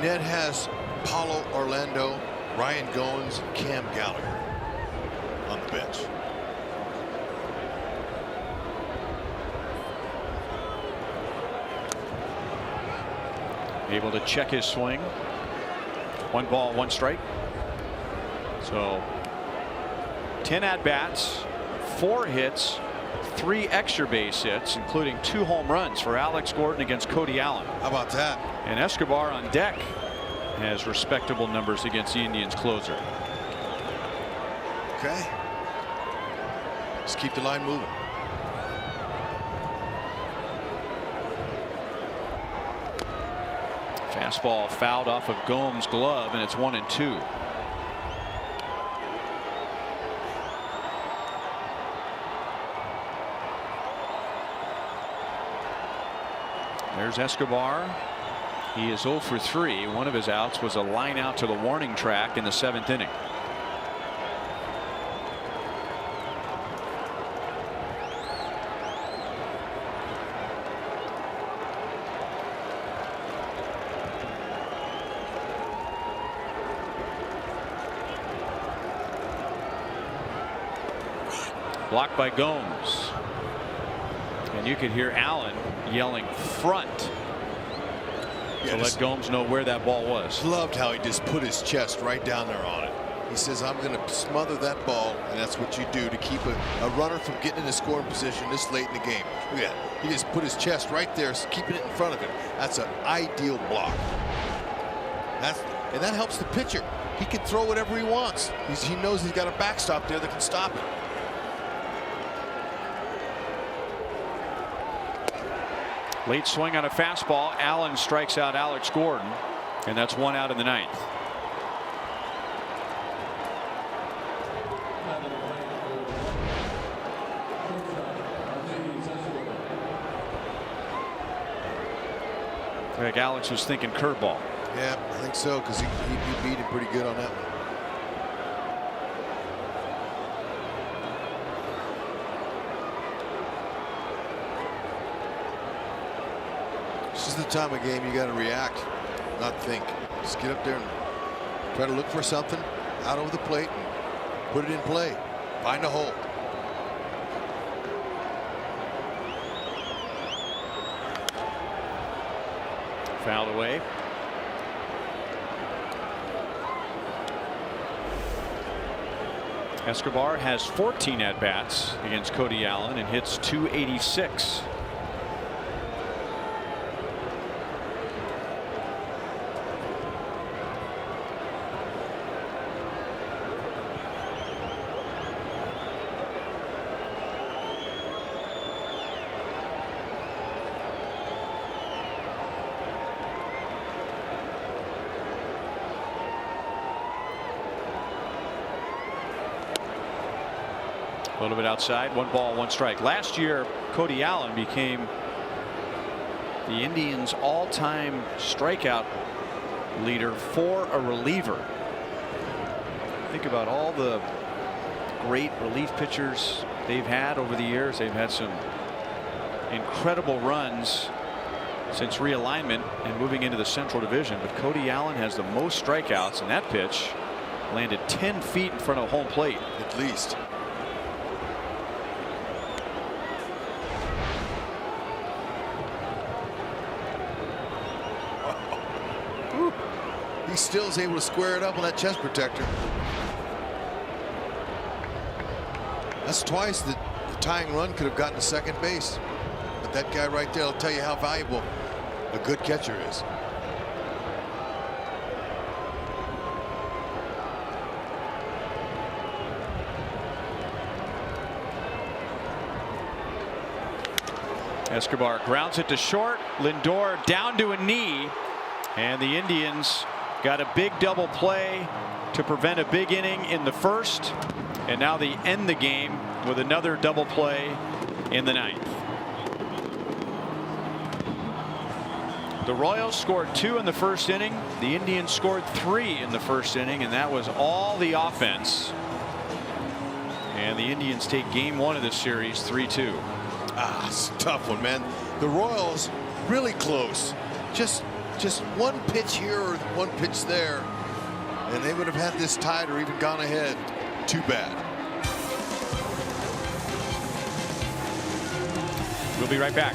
Ned has Paulo Orlando, Ryan Goins, and Cam Gallagher on the bench. Able to check his swing. 1 ball, 1 strike. So 10 at-bats, 4 hits, 3 extra base hits, including 2 home runs for Alex Gordon against Cody Allen. How about that? And Escobar on deck has respectable numbers against the Indians closer. Okay. Just keep the line moving. Fastball fouled off of Gomes' glove, and it's 1-2. There's Escobar. He is 0 for 3. One of his outs was a line out to the warning track in the 7th inning. Blocked by Gomes. And you could hear Allen yelling front to let Gomes know where that ball was. Loved how he just put his chest right down there on it. He says, I'm going to smother that ball, and that's what you do to keep a runner from getting in a scoring position this late in the game. Look at that. He just put his chest right there, keeping it in front of him. That's an ideal block. And that helps the pitcher. He can throw whatever he wants. He knows he's got a backstop there that can stop it. Late swing on a fastball. Allen strikes out Alex Gordon, and that's 1 out in the 9th. I think Alex was thinking curveball. Yeah, I think so, because he beat him pretty good on that one. This is the time of game you got to react, not think. Just get up there and try to look for something out over the plate and put it in play. Find a hole. Fouled away. Escobar has 14 at-bats against Cody Allen and hits .286. A little bit outside. 1 ball, 1 strike. Last year, Cody Allen became the Indians' all-time strikeout leader for a reliever. Think about all the great relief pitchers they've had over the years. They've had some incredible runs since realignment and moving into the Central Division. But Cody Allen has the most strikeouts, and that pitch landed 10 feet in front of home plate. At least. He still is able to square it up on that chest protector. That's twice the tying run could have gotten to second base. But that guy right there will tell you how valuable a good catcher is. Escobar grounds it to short. Lindor down to a knee, and the Indians got a big double play to prevent a big inning in the first. And now they end the game with another double play in the ninth. The Royals scored 2 in the first inning. The Indians scored 3 in the first inning, and that was all the offense. And the Indians take game 1 of this series 3-2. It's a tough one, man. The Royals really close. Just one pitch here or one pitch there, and they would have had this tied or even gone ahead. Too bad. We'll be right back.